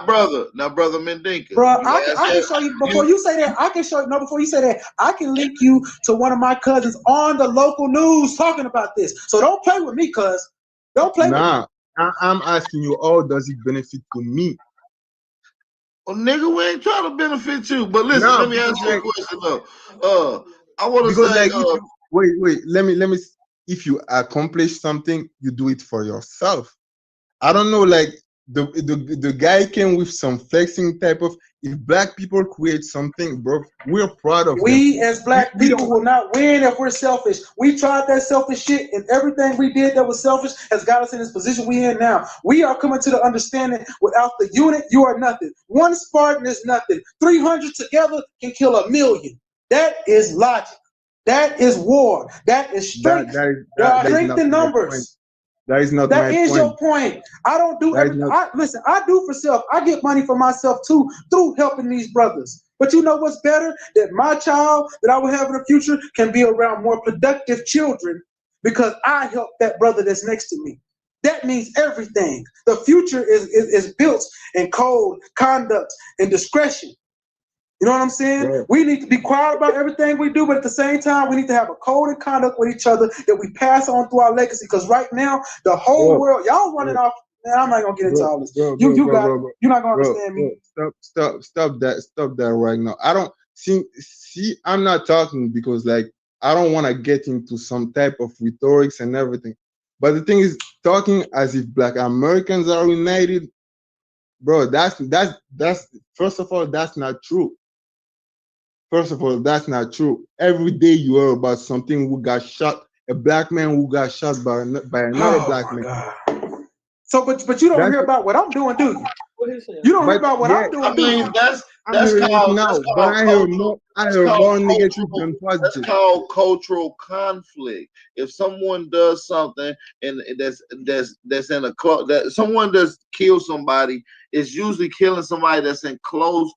brother Mendinka. Bro, I can show you, before you say that, I can show you, no, before you say that, I can link you to one of my cousins on the local news talking about this. So don't play with me, cuz. Don't play with me. I'm asking you, how does it benefit to me? Well, nigga, we ain't trying to benefit you. But listen, let me ask you a question though. I want to say, wait, let me. If you accomplish something, you do it for yourself. I don't know, like the guy came with some flexing type of. If black people create something, bro, we're proud of We them. as black people will not win if we're selfish. We tried that selfish shit, and everything we did that was selfish has got us in this position we in now. We are coming to the understanding, without the unit, you are nothing. One Spartan is nothing. 300 together can kill 1,000,000. That is logic. That is war. That is strength. There are strength in numbers. That is not that my is point. your point. I don't do everything. Listen, I do for self. I get money for myself too through helping these brothers. But you know what's better? That my child that I will have in the future can be around more productive children because I help that brother that's next to me. That means everything. The future is built in code, conduct, and discretion. You know what I'm saying? Yeah. We need to be quiet about everything we do, but at the same time, we need to have a code and conduct with each other that we pass on through our legacy. Because right now, the whole world, y'all running off. Man, I'm not gonna get into all this. You're not gonna understand me. Stop that right now. I don't see. I'm not talking because like I don't want to get into some type of rhetorics and everything. But the thing is, talking as if Black Americans are united, bro. That's first of all, that's not true. First of all, that's not true. Every day you hear about something who got shot, a black man who got shot by another black man. God. So, but you don't hear about what I'm doing, do you? You don't hear about what I'm doing. I mean, that's called cultural conflict. If someone does something and that's in a that someone does kill somebody, it's usually killing somebody that's in close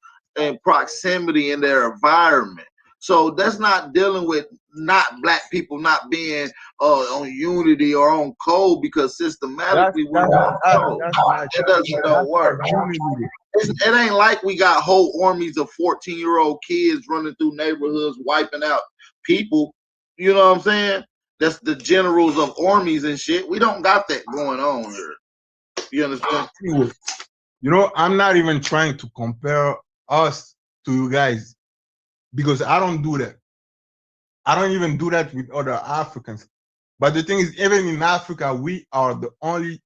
proximity in their environment. So that's not dealing with not black people not being on unity or on code because systematically we don't work. It ain't like we got whole armies of 14-year-old kids running through neighborhoods wiping out people. You know what I'm saying? That's the generals of armies and shit. We don't got that going on here. You understand? You know, I'm not even trying to compare us to you guys because I don't do that. I don't even do that with other Africans. But the thing is, even in Africa, we are the only,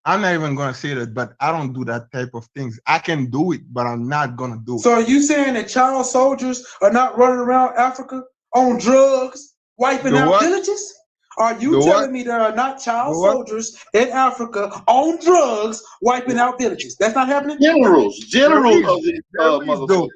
I'm not even going to say that, but I don't do that type of things. I can do it, but I'm not going to do it. So are you saying that child soldiers are not running around Africa on drugs, wiping out villages? Are you telling me there are not child soldiers in Africa on drugs wiping out villages? That's not happening? Generals of the motherfucker.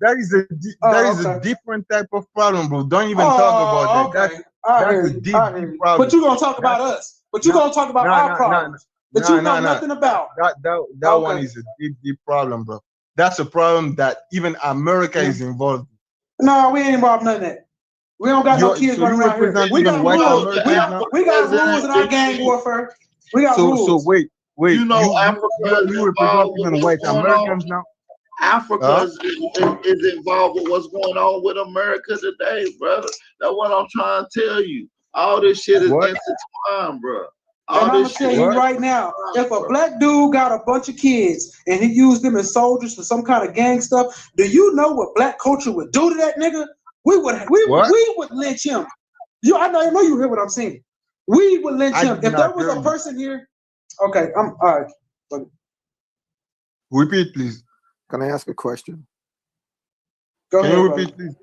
That is a different type of problem, bro. Don't even talk about that. That's a deep problem. But you're going to talk about us. But you're going to talk about our problems. But you know nothing about. That one is a deep problem, bro. That's a problem that even America is involved in. No, we ain't involved in none of that. We don't got no kids running around here. We got rules. We got rules in our gang warfare. We got rules. So wait. You know, Africa you represent even white Americans now. Africa is involved with what's going on with America today, brother. That's what I'm trying to tell you. All this shit is intertwined, bro. And I'm gonna tell you right now, if a black dude got a bunch of kids and he used them as soldiers for some kind of gang stuff, do you know what black culture would do to that nigga? We would lynch him. I know you hear what I'm saying. We would lynch him. If there was a person here, okay, I'm all right. Repeat, please. Can I ask a question? Go ahead. Can you repeat, please?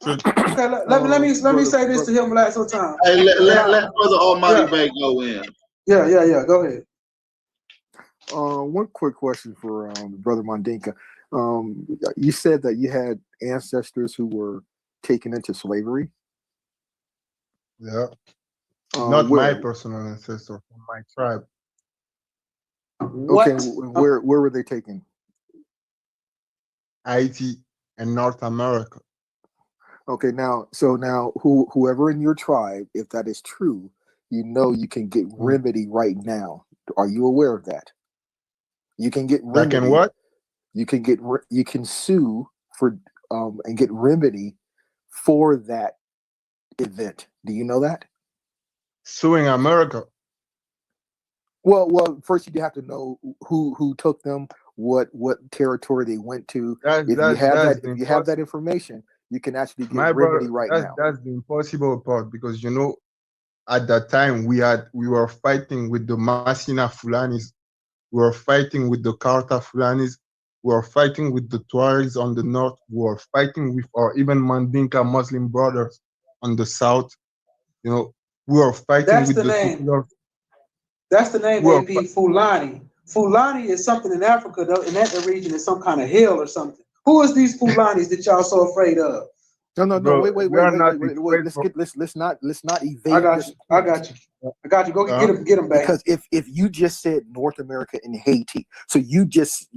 Okay, let me say this to him last time. Hey, let Brother Almighty Bay go in. Yeah. Go ahead. One quick question for Brother Mandinka. You said that you had ancestors who were taken into slavery. Yeah. Not my Where? personal ancestor, from my tribe. Okay, where were they taken? Haiti and North America. Okay, now whoever in your tribe, if that is true, you can get remedy right now. Are you aware of that? You can get remedy. Like in what? You can sue for and get remedy for that event. Do you know that? Suing America. Well, first you have to know who took them, what territory they went to. If you have that information, you can actually get remedy right now. That's the impossible part, because at that time we were fighting with the Masina Fulanis, we were fighting with the Karta Fulanis, we were fighting with the Tuaregs on the north, we were fighting with our even Mandinka Muslim brothers on the south. We were fighting with the Tukulor. That's the name, AP, Fulani. Fulani is something in Africa, though, in that region is some kind of hill or something. Who is these Fulanis that y'all so afraid of? No, wait. Let's not evade. I got you. Go get them back. Because if you just said North America and Haiti, so you just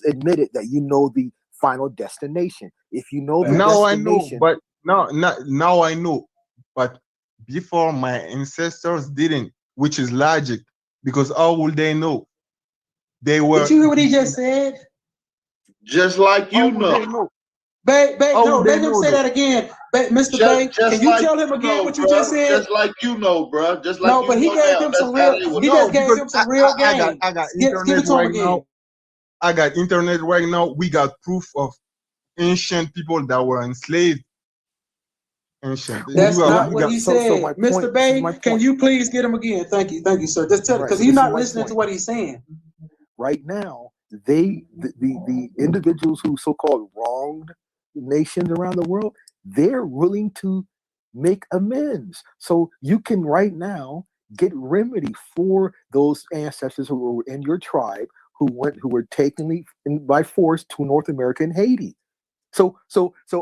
admitted that you know the final destination. If you know the destination, now I know, but before my ancestors didn't, which is logic, because how would they know? They were. Did you hear what he just said? Just like you know. Babe, no, let him say that again. Mr. Bay, can you tell him again what you just said? Just like you know, bro. Just like no, but he gave him some real. He just gave him some real game. I got internet right now. I got internet right now. We got proof of ancient people that were enslaved. Ancient. That's not what he said. Mr. Bay, can you please get him again? Thank you, sir. Just tell because he's not listening to what he's saying. Right now, the individuals who so-called wronged nations around the world, they're willing to make amends. So you can right now get remedy for those ancestors who were in your tribe who were taken by force to North America and Haiti. So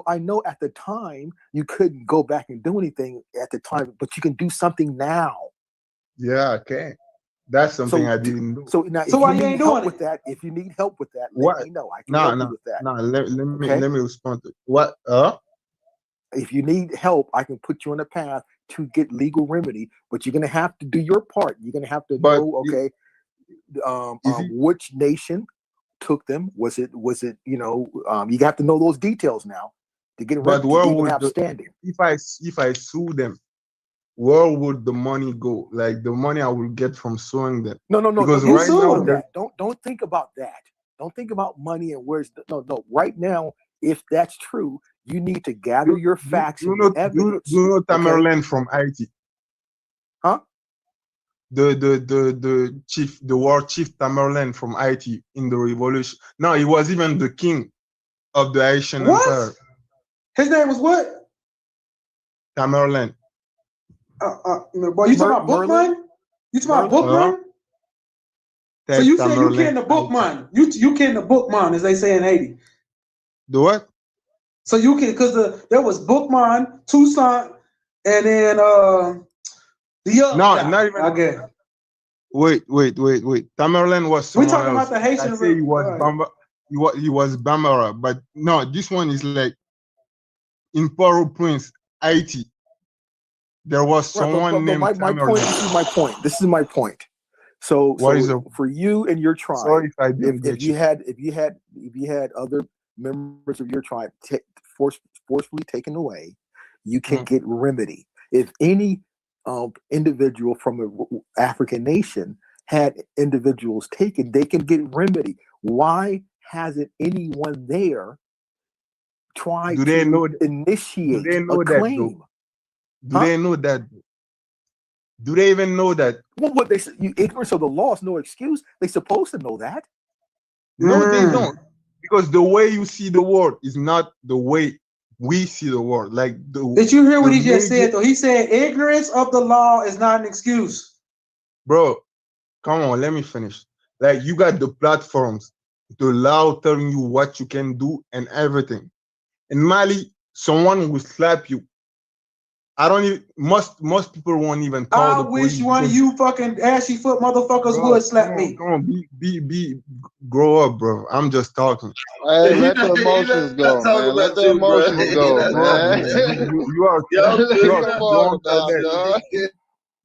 I know at the time you couldn't go back and do anything at the time, but you can do something now. Yeah, okay. That's something I didn't do. So now, if you need help with that, let me know. I can help you with that. Let me respond to what. If you need help, I can put you on a path to get legal remedy, but you're gonna have to do your part. You're gonna have to know, which nation took them. Was it you have to know those details now to get remedy. But where would have standing? If I sue them, where would the money go? Like the money I will get from suing them? No. Because Don't think about that. Don't think about money and where's no. Right now, if that's true, you need to gather your facts and evidence. You know Tamerlan from Haiti? Huh? The chief, the war chief Tamerlan from Haiti in the revolution. No, he was even the king of the Haitian Empire. His name was what? Tamerlan. Boy, you talking about Bookman? You talking about Bookman? So you said you ken the Bookman. You ken the Bookman, as they say in Haiti. The what? So you can, because there was Bookman, Toussaint, and then the other guy. Not even. Okay. Wait. Tamerlan was someone talking else. about the Haitian. I say he was he was Bambara, but no, this one is like in Port-au-Prince, Haiti. There was someone named Tamerlan. This is my point. So for you and your tribe, sorry if I if you had other members of your tribe forcefully taken away, you can get remedy. If any individual from an African nation had individuals taken, they can get remedy. Why hasn't anyone there tried to initiate a claim? Do they know that? Do they even know that? Well, what they say, ignorance of the law is no excuse. They're supposed to know that. No, they don't. Because the way you see the world is not the way we see the world. Did you hear what he just said, though? He said ignorance of the law is not an excuse. Bro, come on, let me finish. Like, you got the platforms the law telling you what you can do and everything. In Mali, someone will slap you. I don't even, most people won't even call the police. I wish one of you fucking ashy foot motherfuckers Bro, would slap me. Come on, grow up, bro. I'm just talking. Hey, let the emotions go, man. Let the emotions go, man. You are Come on now, like dog.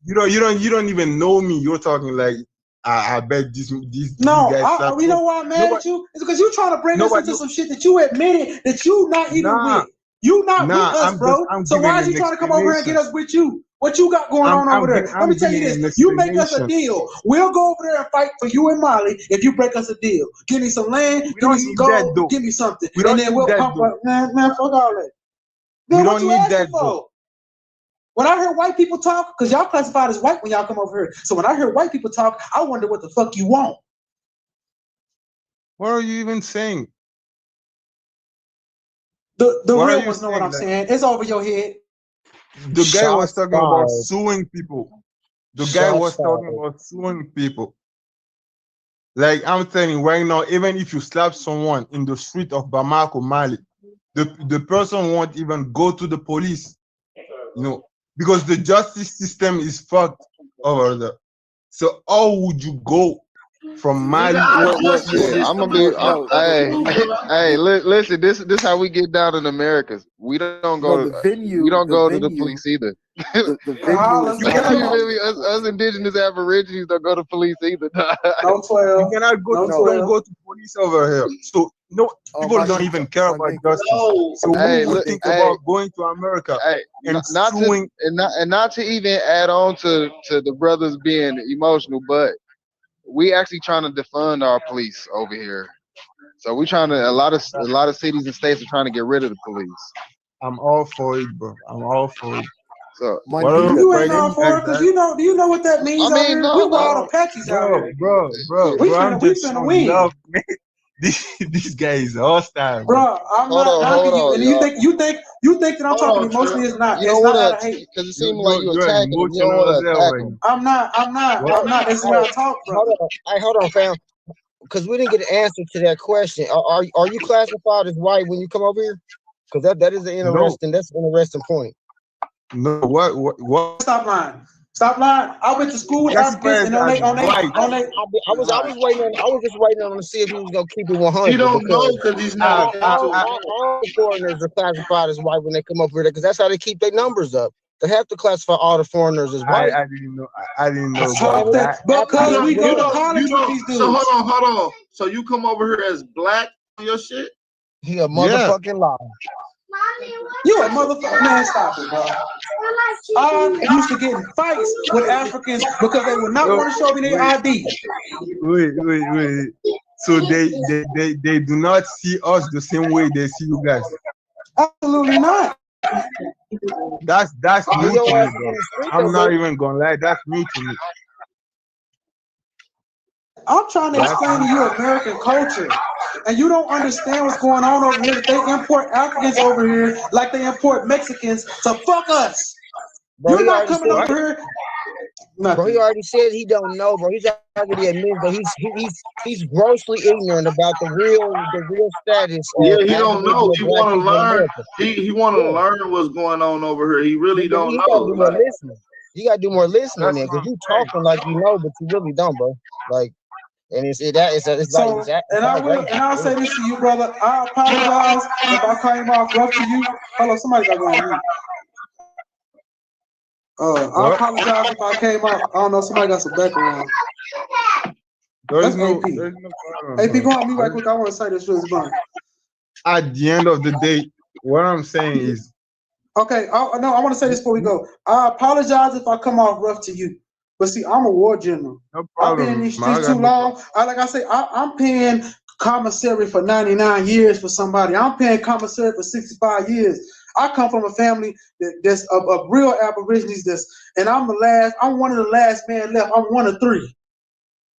you don't even know me. You're talking like I bet these No, guys slap you know why I'm mad at you? It's because you trying to bring us into some shit that you admitted that you not even with. You not with us, bro. So why is you trying to come over here and get us with you? What you got going on over there? Let me tell you this. You make us a deal. We'll go over there and fight for you and Molly if you break us a deal. Give me some land, give me some gold, give me something. And then we'll pump up. Man, fuck all that. Then what you asking for? When I hear white people talk, because y'all classified as white when y'all come over here. So when I hear white people talk, I wonder what the fuck you want. What are you even saying? The real ones know what I'm saying. It's over your head. The guy was talking about suing people. The guy was talking about suing people. Like I'm telling you right now, even if you slap someone in the street of Bamako, Mali, the person won't even go to the police, because the justice system is fucked over there. So how would you go from Mali? I'm gonna be. Hey, listen. This how we get down in Americas. We don't go. We don't go to the police either. Us indigenous Aborigines don't go to police either. No 12. You cannot go. Don't go to police over here. So people don't even care about justice. So we would think about going to America and suing. Not to even add on to the brothers being emotional, but we actually trying to defund our police over here. So we trying to a lot of cities and states are trying to get rid of the police. I'm all for it, bro. I'm all for it. So you ain't all for it because do you know what that means? I mean, we wild Apaches out here. Bro. We finna win. Love, man. This guy is hostile, bro. I'm not knocking you, and you think that I'm talking emotionally. It's not. It's not out of hate. Because it seems like you attacking him. You don't want to attack him. I'm not. That's where I talk from. Hold on, fam. Because we didn't get an answer to that question. Are you classified as white when you come over here? Because that is an interesting point. No, what? Stop lying. I went to school with Africans and on they. I was just waiting on to see if he was gonna keep it 100. He don't know because he's not. All foreigners are classified as white when they come over there because that's how they keep their numbers up. They have to classify all the foreigners as white. I didn't know. I didn't know that. Because we go to college with these dudes. So hold on. So you come over here as black on your shit? He a motherfucking liar. You a motherfucker. Man, stop it, bro. I used to get in fights with Africans because they would not want to show me their ID. Wait. So they do not see us the same way they see you guys. Absolutely not. That's new to me, bro. I'm not even gonna lie. That's new to me. I'm trying to explain to you American culture, and you don't understand what's going on over here. They import Africans over here like they import Mexicans to fuck us. Bro, you're not coming over here. Bro, he already said he don't know, bro. He's already admitted that he's grossly ignorant about the real status. Yeah, he don't know. He want to learn. He want to learn what's going on over here. He really don't know. Do more listening. You gotta do more listening, man, because you talking like you know, but you really don't, bro. Like. And I'll say this to you, brother. I apologize if I came off rough to you. Hello, somebody got going on. I apologize if I came off. I don't know. Somebody got some background. That's AP. AP, go on me right quick. I want to say this really fun. At the end of the day, what I'm saying is. Okay. I want to say this before we go. I apologize if I come off rough to you. But see, I'm a war general. No problem. I've been in these streets too long. Like I say, I'm paying commissary for 99 years for somebody. I'm paying commissary for 65 years. I come from a family that's of real Aborigines. And I'm one of the last men left. I'm one of three.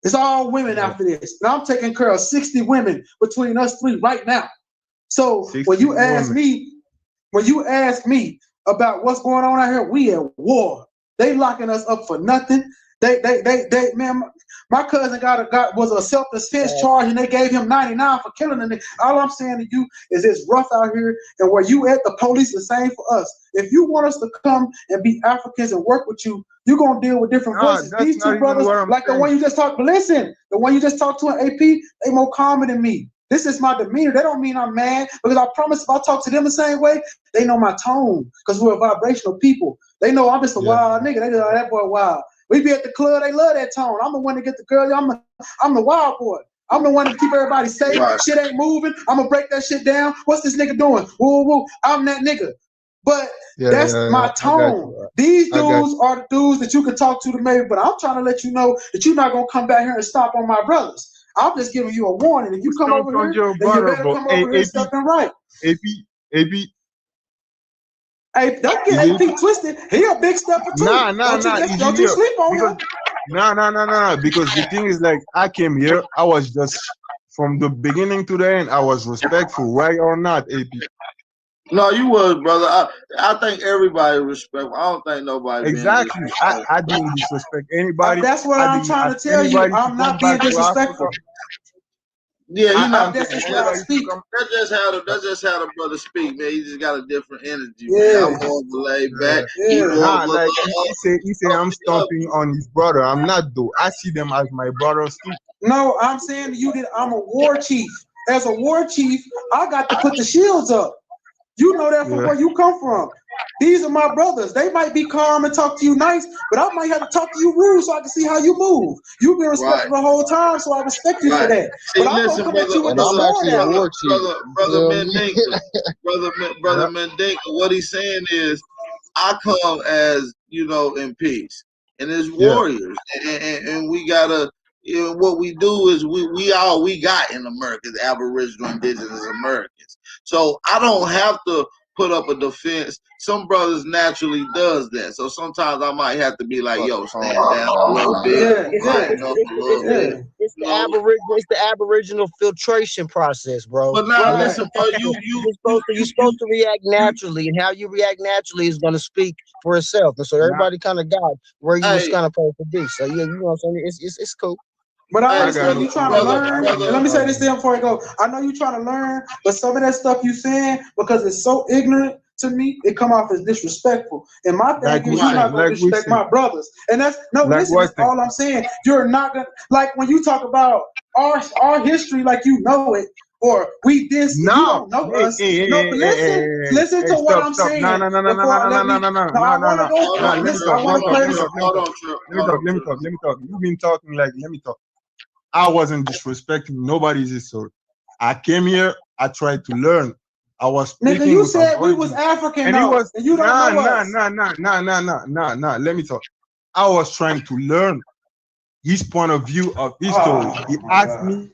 It's all women after this. And I'm taking care of 60 women between us three right now. So when you ask me about what's going on out here, we at war. They locking us up for nothing. Man, My cousin was a self-defense charge, and they gave him 99 for killing a nigga. All I'm saying to you is it's rough out here, and where you at, the police the same for us. If you want us to come and be Africans and work with you, you're gonna deal with different voices. These two brothers, like the one you just talked, but listen, the one you just talked to in AP, they more calmer than me. This is my demeanor. That don't mean I'm mad, because I promise if I talk to them the same way, they know my tone, because we're vibrational people. They know I'm just a wild nigga. They know that boy wild. We be at the club, they love that tone. I'm the one to get the girl. I'm the wild boy. I'm the one to keep everybody safe. Right. Shit ain't moving. I'm gonna break that shit down. What's this nigga doing? Woo woo. I'm that nigga. But that's my tone. These dudes are the dudes that you can talk to maybe, but I'm trying to let you know that you're not gonna come back here and stop on my brothers. I'm just giving you a warning. If you come over here, then you better come over here and step in right. AP. Hey, don't get AP twisted. He a big stepper too. Don't you sleep on him. No. Because the thing is, like, I came here, I was just from the beginning to the end, I was respectful, right or not, AP? No, you was, brother. I think everybody respectful. I don't think nobody. Exactly. I didn't disrespect anybody. That's what I'm trying to tell you. I'm not being disrespectful. Yeah, you know, that's just how I speak. That's just how the brother speak, man. He just got a different energy, man. I'm more laid back. Like he say I'm stomping on his brother. I'm not though. I see them as my brothers too. No, I'm saying to you that I'm a war chief. As a war chief, I got to put the shields up. You know that from where you come from. These are my brothers. They might be calm and talk to you nice, but I might have to talk to you rude so I can see how you move. You've been respectful the whole time, so I respect you for that. See, but I'm gonna come at you with the sword. Brother Mandinka, what he's saying is, I come as, you know, in peace, and as warriors, and we gotta. You know, what we do is we all we got in America is Aboriginal Indigenous Americans. So I don't have to put up a defense. Some brothers naturally does that. So sometimes I might have to be like, yo, stand down a little bit, lighten up a little bit. It's the Aboriginal filtration process, bro. But now listen, bro, you're supposed to react naturally, and how you react naturally is gonna speak for itself. And so everybody kind of got where you was kind of supposed to be. So yeah, you know what I'm saying? It's cool. But I understand you trying to learn. And let me say this thing before I go. I know you trying to learn, but some of that stuff you saying, because it's so ignorant to me, it come off as disrespectful. And my thing is, you're not gonna respect my brothers. And that's listen, that's all I'm saying. You're not gonna, like, when you talk about our history like you know it, or we this, you don't know us. No, but listen to what I'm saying. No. Let me talk. You've been talking like, let me talk. I wasn't disrespecting nobody's history. I came here, I tried to learn. I was speaking. Nigga, you said we was African, and he was, and you don't know us. Nah. Let me talk. I was trying to learn his point of view of history. He asked me,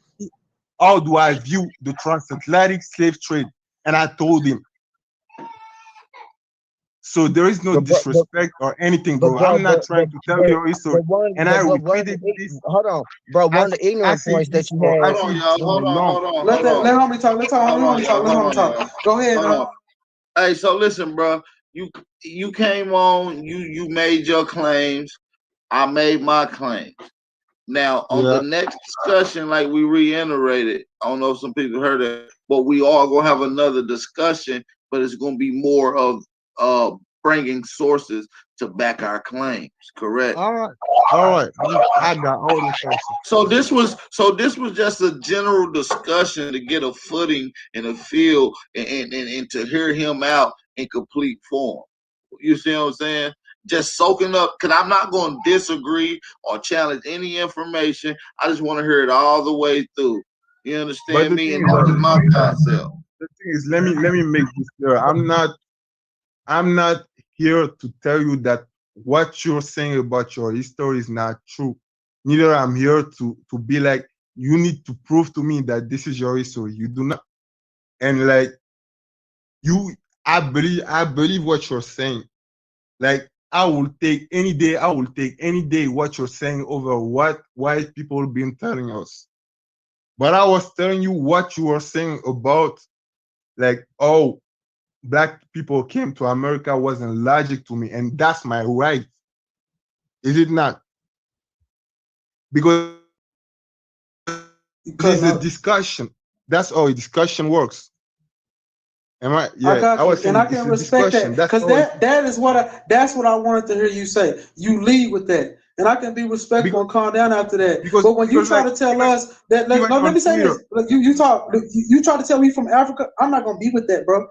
how do I view the transatlantic slave trade? And I told him. So there is no disrespect or anything, bro. I'm not trying to tell your history. And I repeated this. Hold on, bro. One of the ignorant points that you had. Hold on. Let homie talk. Let homie talk. Go ahead, man. Hey, so listen, bro. You came on. You made your claims. I made my claims. Now on the next discussion, like we reiterated, I don't know if some people heard it, but we all gonna have another discussion. But it's gonna be more of bringing sources to back our claims, correct? All right. I got all the sources. So this was just a general discussion to get a footing and a feel and to hear him out in complete form. You see what I'm saying? Just soaking up, because I'm not going to disagree or challenge any information. I just want to hear it all the way through. You understand me? And that was my concept. The thing is, let me make this clear. I'm not here to tell you that what you're saying about your history is not true. Neither I'm here to be like, you need to prove to me that this is your history. You do not. And like I believe what you're saying. Like, I will take any day what you're saying over what white people been telling us. But I was telling you what you were saying about, like, oh, Black people came to America wasn't logic to me, and that's my right. Is it not? Because Please, a discussion. That's how a discussion works. Am I? I Yeah, got I was you, saying and I it's can a respect discussion. that That's because how that is what that's what I wanted to hear you say. You lead with that, and I can be respectful and calm down after that. But when you try like to tell us that, even no, let on me say Twitter, this: like, you try to tell me from Africa, I'm not gonna be with that, bro.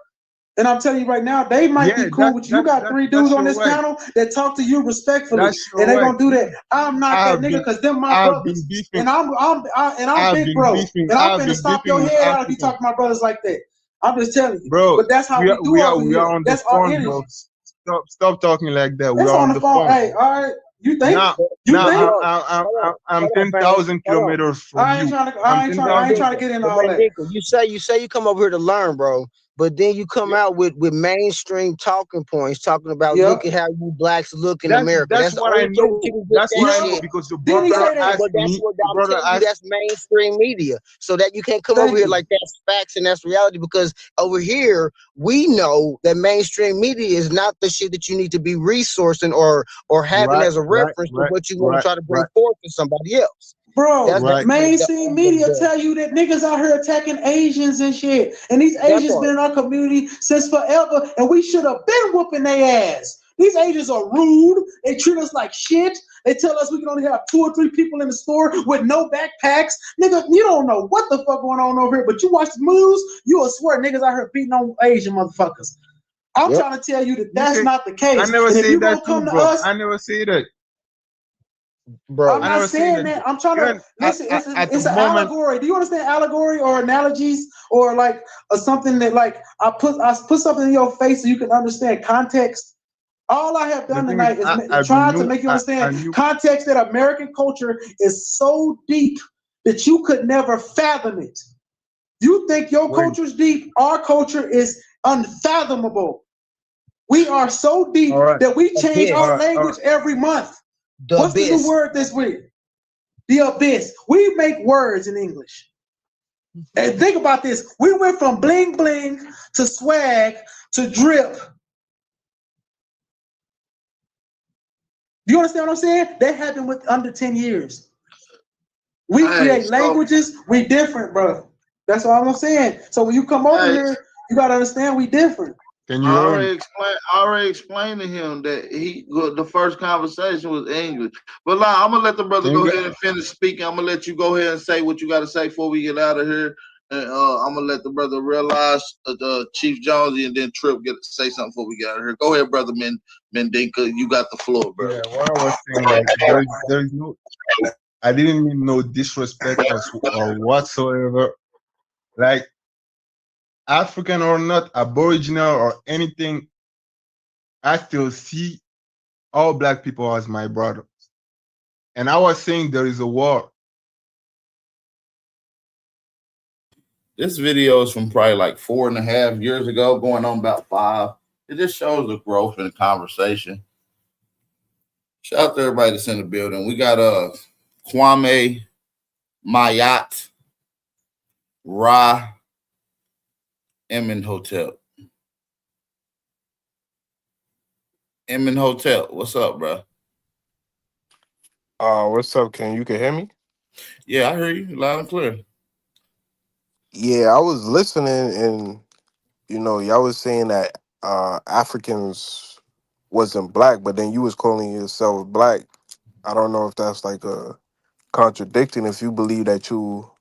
And I'm telling you right now, they might yeah, be cool with you. You got three dudes that's on your this right. panel that talk to you respectfully, That's and your they right. gonna do that. I'm not that nigga because them my I've brothers, been beefing. and I'm big bro, and I'm I've finna been stomp beefing your with head out if you Africans, talk to my brothers like that. I'm just telling you. bro. But that's how we do over We are here. on the That's our phone, energy. bro. Stop talking like that. We It's are on on the the phone. phone. Hey, all right. You think? Now think? I'm 10,000 kilometers from I ain't you. trying to. I'm I ain't trying to get into all that. You say you come over here to learn, bro, but then you come out with mainstream talking points, talking about look at how you blacks look in America. That's the what only I place know. you can get That's that what I know shit. because the Didn't he brother say that? asked But that's me. what The I'm brother telling you. asked. That's mainstream media, so that you can't come over here like that's facts and that's reality. Because over here we know that mainstream media is not the shit that you need to be resourcing or having as a reference to what you want to try to bring forth to somebody else. Bro, That's mainstream media tell you that niggas out here attacking Asians and shit. And these Asians been in our community since forever, and we should have been whooping their ass. These Asians are rude. They treat us like shit. They tell us we can only have 2 or 3 people in the store with no backpacks. Nigga, you don't know what the fuck going on over here, but you watch the news, you will swear niggas out here beating on Asian motherfuckers. I'm trying to tell you that that's not the case. I never and if say you that gonna come too, to bro. us, I never say that. Bro, I'm not saying that. I'm trying to listen. It's an allegory. Do you understand allegory or analogies or like something that like I put something in your face so you can understand context? All I have done tonight is trying to make you understand context that American culture is so deep that you could never fathom it. You think your culture's deep? Our culture is unfathomable. We are so deep that we change our language every month. What's the new word this week? The abyss. We make words in English. And think about this. We went from bling bling to swag to drip. Do you understand what I'm saying? That happened with under 10 years. We create languages. We different, bro. That's all I'm saying. So when you come over here, you gotta understand we different. I already explained to him that the first conversation was English. But I'm gonna let the brother go ahead and finish speaking. I'm gonna let you go ahead and say what you got to say before we get out of here. And I'm gonna let the brother realize Chief Jonesy and then Trip say something before we get out of here. Go ahead, brother Mendinka. You got the floor, bro. Yeah, what I was saying, like there's no. I didn't mean no disrespect or whatsoever. Like African or not, Aboriginal or anything, I still see all black people as my brothers. And I was saying there is a war. This video is from probably like 4.5 years ago, going on about 5. It just shows the growth in the conversation. Shout out to everybody that's in the building. We got Kwame, Mayat, Ra, Emin Hotel. Emin Hotel, what's up, bro? What's up, Ken? You can hear me? Yeah, I hear you loud and clear. Yeah, I was listening, and y'all was saying that Africans wasn't black, but then you was calling yourself black. I don't know if that's like a contradicting. If you believe that you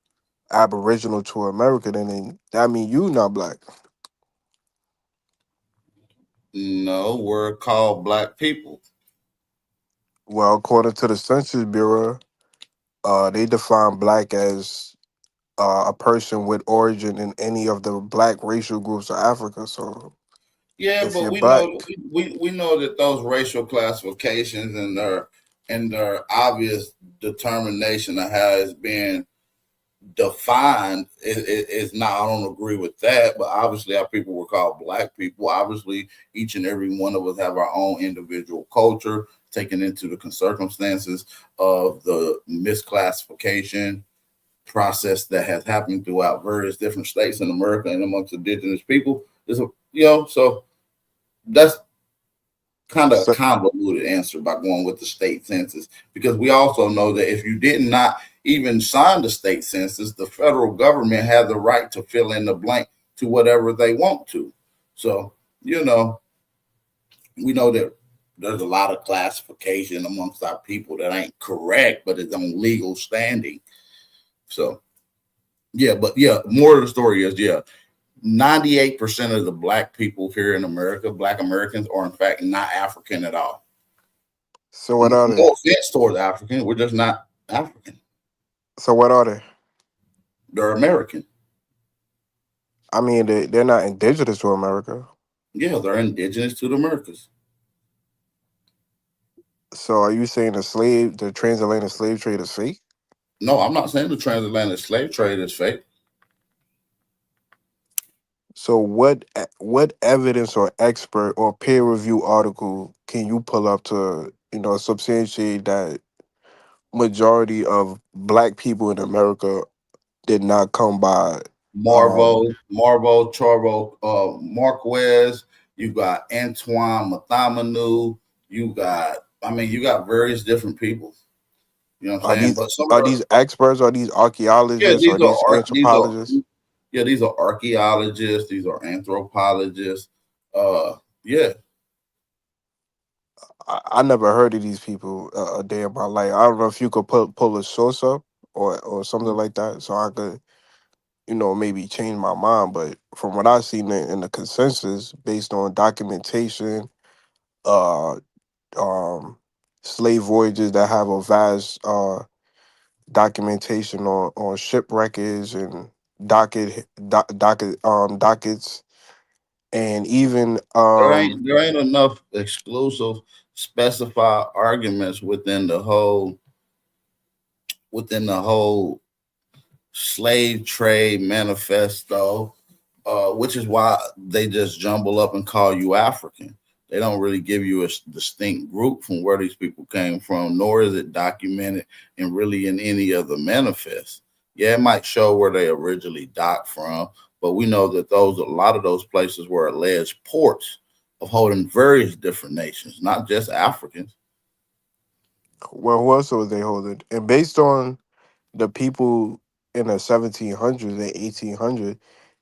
Aboriginal to America, then that mean you not black. No, we're called black people. Well, according to the Census Bureau, they define black as a person with origin in any of the black racial groups of Africa. So yeah, if but you're we black, know we know that those racial classifications and their obvious determination of how it's being defined is not. I don't agree with that, but obviously our people were called black people. Obviously, each and every one of us have our own individual culture, taken into the circumstances of the misclassification process that has happened throughout various different states in America and amongst indigenous people. So that's kind of a convoluted answer by going with the state census, because we also know that if you did not even signed the state census, the federal government had the right to fill in the blank to whatever they want to. So, you know, we know that there's a lot of classification amongst our people that ain't correct, but it's on legal standing. So, yeah, but yeah, more of the story is, 98% of the black people here in America, black Americans, are in fact not African at all. So what are they? No offense towards African, we're just not African. So what are they? They're American. I mean, they're not indigenous to America. Yeah, they're indigenous to the Americas. So are you saying the transatlantic slave trade is fake? No, I'm not saying the transatlantic slave trade is fake. So what evidence or expert or peer review article can you pull up to, substantiate that majority of black people in America did not come by Marvo, Chorvo, Marquez, you got Antoine Mathamanu, you got various different people. You know what I'm saying? But some are these experts, are these archaeologists, or these anthropologists? These are archaeologists, these are anthropologists. Yeah. I never heard of these people a day in my life. I don't know if you could pull a source up or something like that, so I could, maybe change my mind. But from what I've seen in the consensus, based on documentation, uh, slave voyages that have a vast documentation on ship records and dockets, and even There ain't enough exclusive specified arguments within the whole slave trade manifesto, which is why they just jumble up and call you African. They don't really give you a distinct group from where these people came from, nor is it documented in any of the manifests. Yeah, it might show where they originally docked from, but we know that a lot of those places were alleged ports of holding various different nations, not just Africans. Well, who else was they holding? And based on the people in the 1700s and 1800s,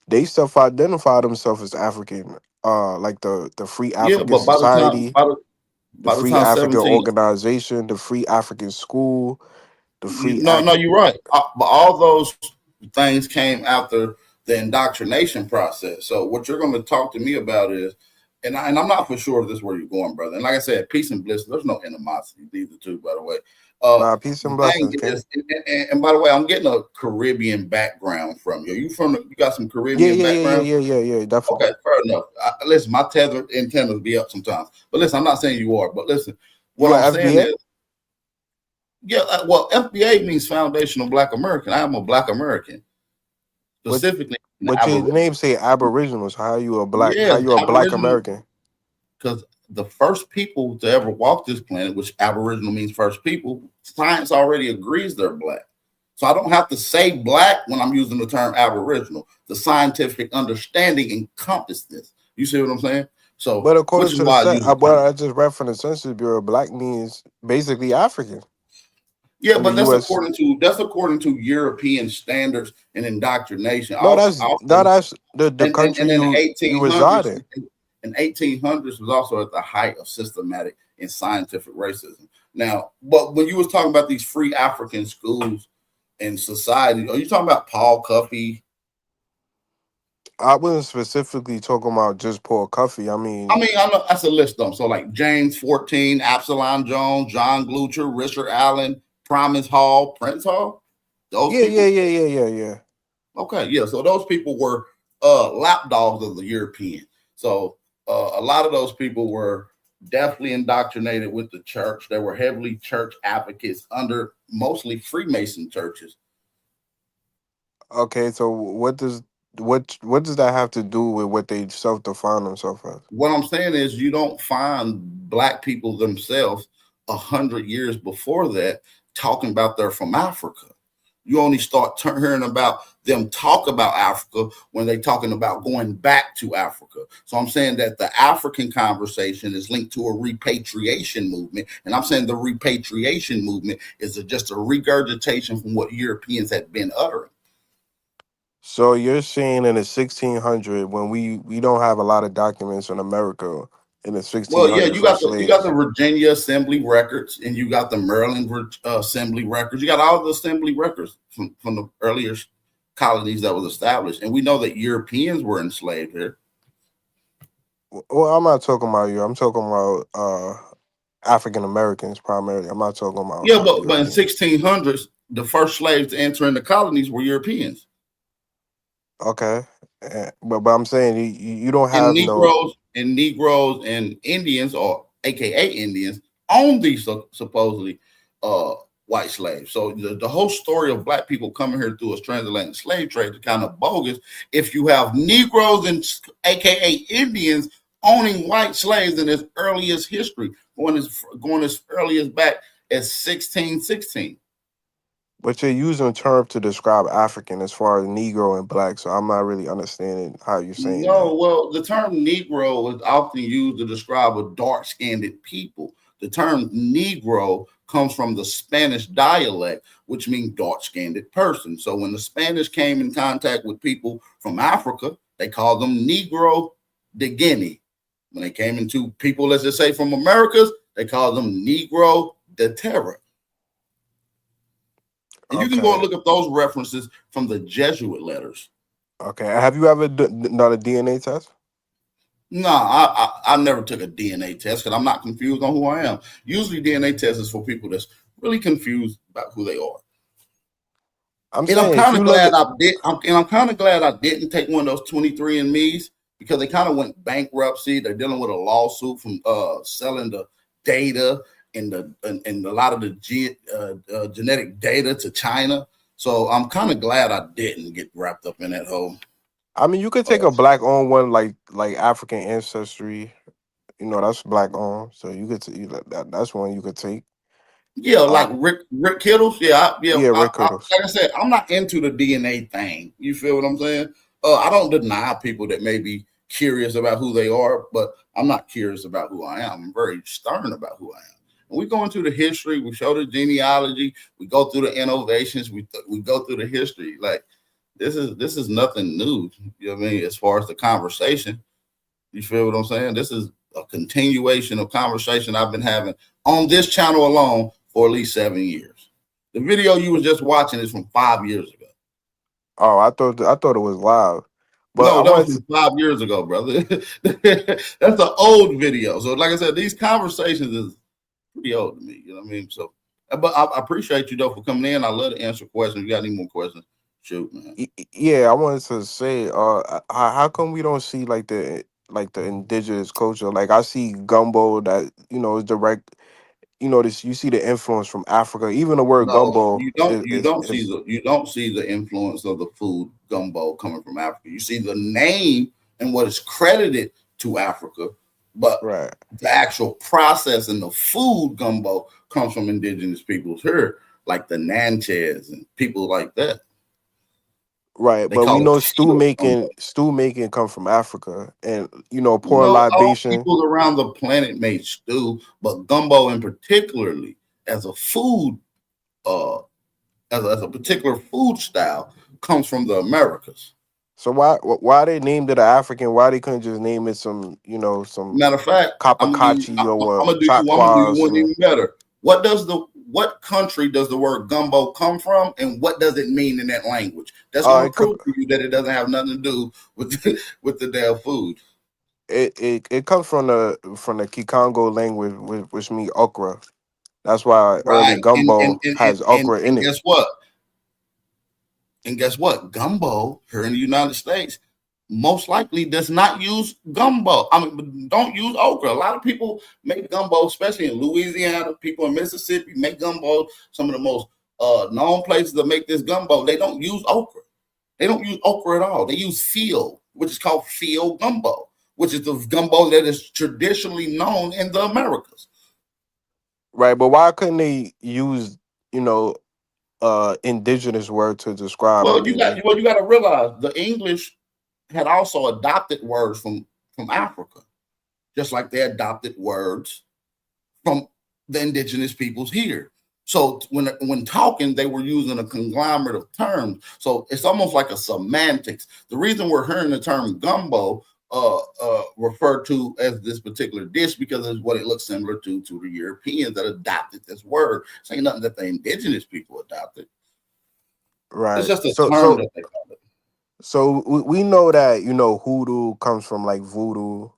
they self-identify themselves as African, like the Free African But by the Society, the time Free African 17, Organization, the Free African School, the Free no, you're right. But all those things came after the indoctrination process. So what you're going to talk to me about is, and I'm not for sure if this is where you're going, brother. And like I said, peace and bliss. There's no animosity. These are two, by the way. Peace and The blessings. thing is, and by the way, I'm getting a Caribbean background from you. You got some Caribbean background? Yeah, definitely. Okay, fair enough. Listen, my tether antennas be up sometimes. But listen, I'm not saying you are, but listen, what I'm saying is, FBA means Foundational Black American. I am a Black American. Specifically, But your name say Aboriginals. How are you a black? How you a Black American? Because the first people to ever walk this planet, which Aboriginal means first people, science already agrees they're black. So I don't have to say black when I'm using the term Aboriginal. The scientific understanding encompasses this. You see what I'm saying? So, but according to what I just read from the Census Bureau, black means basically African. Yeah, but that's according to European standards and indoctrination. No, that's the country you reside in. In 1800s was also at the height of systematic and scientific racism. Now, but when you was talking about these free African schools and society, are you talking about Paul Cuffey? I wasn't specifically talking about just Paul Cuffey. I know that's a list of them. So like James 14, Absalom Jones, John Glucher, Richard Allen, Promise Hall, Prince Hall. Yeah. Okay, yeah. So those people were lapdogs of the European. So a lot of those people were definitely indoctrinated with the church. They were heavily church advocates under mostly Freemason churches. Okay, so what does that have to do with what they self-define themselves as? What I'm saying is you don't find black people themselves 100 years before that talking about they're from Africa. You only start hearing about them talk about Africa when they're talking about going back to Africa. So I'm saying that the African conversation is linked to a repatriation movement. And I'm saying the repatriation movement is just a regurgitation from what Europeans had been uttering. So you're saying in the 1600 when we don't have a lot of documents in America in the Well, yeah, 1600s you of got the slaves. Virginia Assembly records, and you got the Maryland Assembly records. You got all the Assembly records from the earlier colonies that was established, and we know that Europeans were enslaved here. Well, I'm not talking about you. I'm talking about African Americans primarily. I'm not talking about Yeah, but in Europeans. 1600s, the first slaves to enter in the colonies were Europeans. Okay, but I'm saying you don't And have no. Negroes and Indians, or AKA Indians, owned these supposedly white slaves. So the whole story of black people coming here through a transatlantic slave trade is kind of bogus. If you have Negroes and AKA Indians owning white slaves in its earliest history, going as early as back as 1616. But you're using terms to describe African as far as Negro and Black, so I'm not really understanding how you're saying that. No, well, the term Negro is often used to describe a dark-skinned people. The term Negro comes from the Spanish dialect, which means dark-skinned person. So when the Spanish came in contact with people from Africa, they called them Negro de Guinea. When they came into people, let's just say from Americas, they called them Negro de Terra. And you can go and look up those references from the Jesuit letters. Okay, have you ever done a DNA test? No, I never took a DNA test because I'm not confused on who I am. Usually DNA test is for people that's really confused about who they are. I'm kind of glad I'm kind of glad I didn't take one of those 23andMe's because they kind of went bankruptcy. They're dealing with a lawsuit from selling the data and a lot of the genetic data to China. So I'm kind of glad I didn't get wrapped up in that whole. I mean, you could take a Black owned one like African Ancestry. You know, that's Black owned, so you could that's one you could take. Yeah, like Rick Kittles. Yeah, Rick Kittles. Like I said, I'm not into the DNA thing. You feel what I'm saying? I don't deny people that may be curious about who they are, but I'm not curious about who I am. I'm very stern about who I am. And we go into the history. We show the genealogy. We go through the innovations. We go through the history. Like this is nothing new. You know what I mean? As far as the conversation, you feel what I'm saying? This is a continuation of conversation I've been having on this channel alone for at least 7 years. The video you were just watching is from 5 years ago. Oh, I thought it was live. But no, that was from 5 years ago, brother. That's an old video. So like I said, these conversations is pretty old to me. You know what I mean? So, but I appreciate you though for coming in. I love to answer questions. If you got any more questions, shoot, man. Yeah, I wanted to say, how come we don't see like the indigenous culture? Like I see gumbo that is direct. You know, you see the influence from Africa. Even the word No, gumbo you don't see the influence of the food gumbo coming from Africa. You see the name and what is credited to Africa, but the actual process and the food gumbo comes from indigenous peoples here, like the Natchez and people like that. Right, but we know stew making come from Africa, and pouring libation. All people around the planet made stew, but gumbo in particularly as a food, as a particular food style, comes from the Americas. So why they named it African? Why they couldn't just name it some matter of fact, Kapakachi or I'm gonna do you one even better. What country does the word gumbo come from, and what does it mean in that language? That's going to prove to you that it doesn't have nothing to do with the damn food. It comes from the Kikongo language, which means okra. That's why early gumbo has okra in it. Guess what? And guess what? Gumbo here in the United States most likely does not use gumbo. I mean, don't use okra. A lot of people make gumbo, especially in Louisiana. People in Mississippi make gumbo. Some of the most known places that make this gumbo, they don't use okra. They don't use okra at all. They use field, which is called field gumbo, which is the gumbo that is traditionally known in the Americas. Right, but why couldn't they use, indigenous word to describe Well, it. And you got to realize the English had also adopted words from Africa, just like they adopted words from the indigenous peoples here. So when talking, they were using a conglomerate of terms. So it's almost like a semantics. The reason we're hearing the term gumbo referred to as this particular dish because it's what it looks similar to the Europeans that adopted this word. It's ain't nothing that the indigenous people adopted. It's right. just a So term that they call it. so we know that hoodoo comes from like voodoo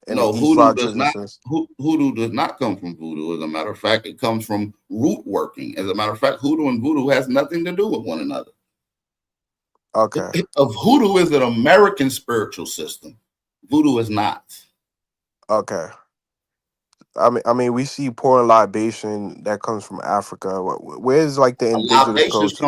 and the No, East hoodoo Bloc does not. traditions. Hoodoo does not come from voodoo. As a matter of fact, it comes from root working. As a matter of fact, hoodoo and voodoo has nothing to do with one another. Okay. Of hoodoo is an American spiritual system. Voodoo is not. Okay. I mean, we see pouring libation that comes from Africa. Where's like the indigenous culture?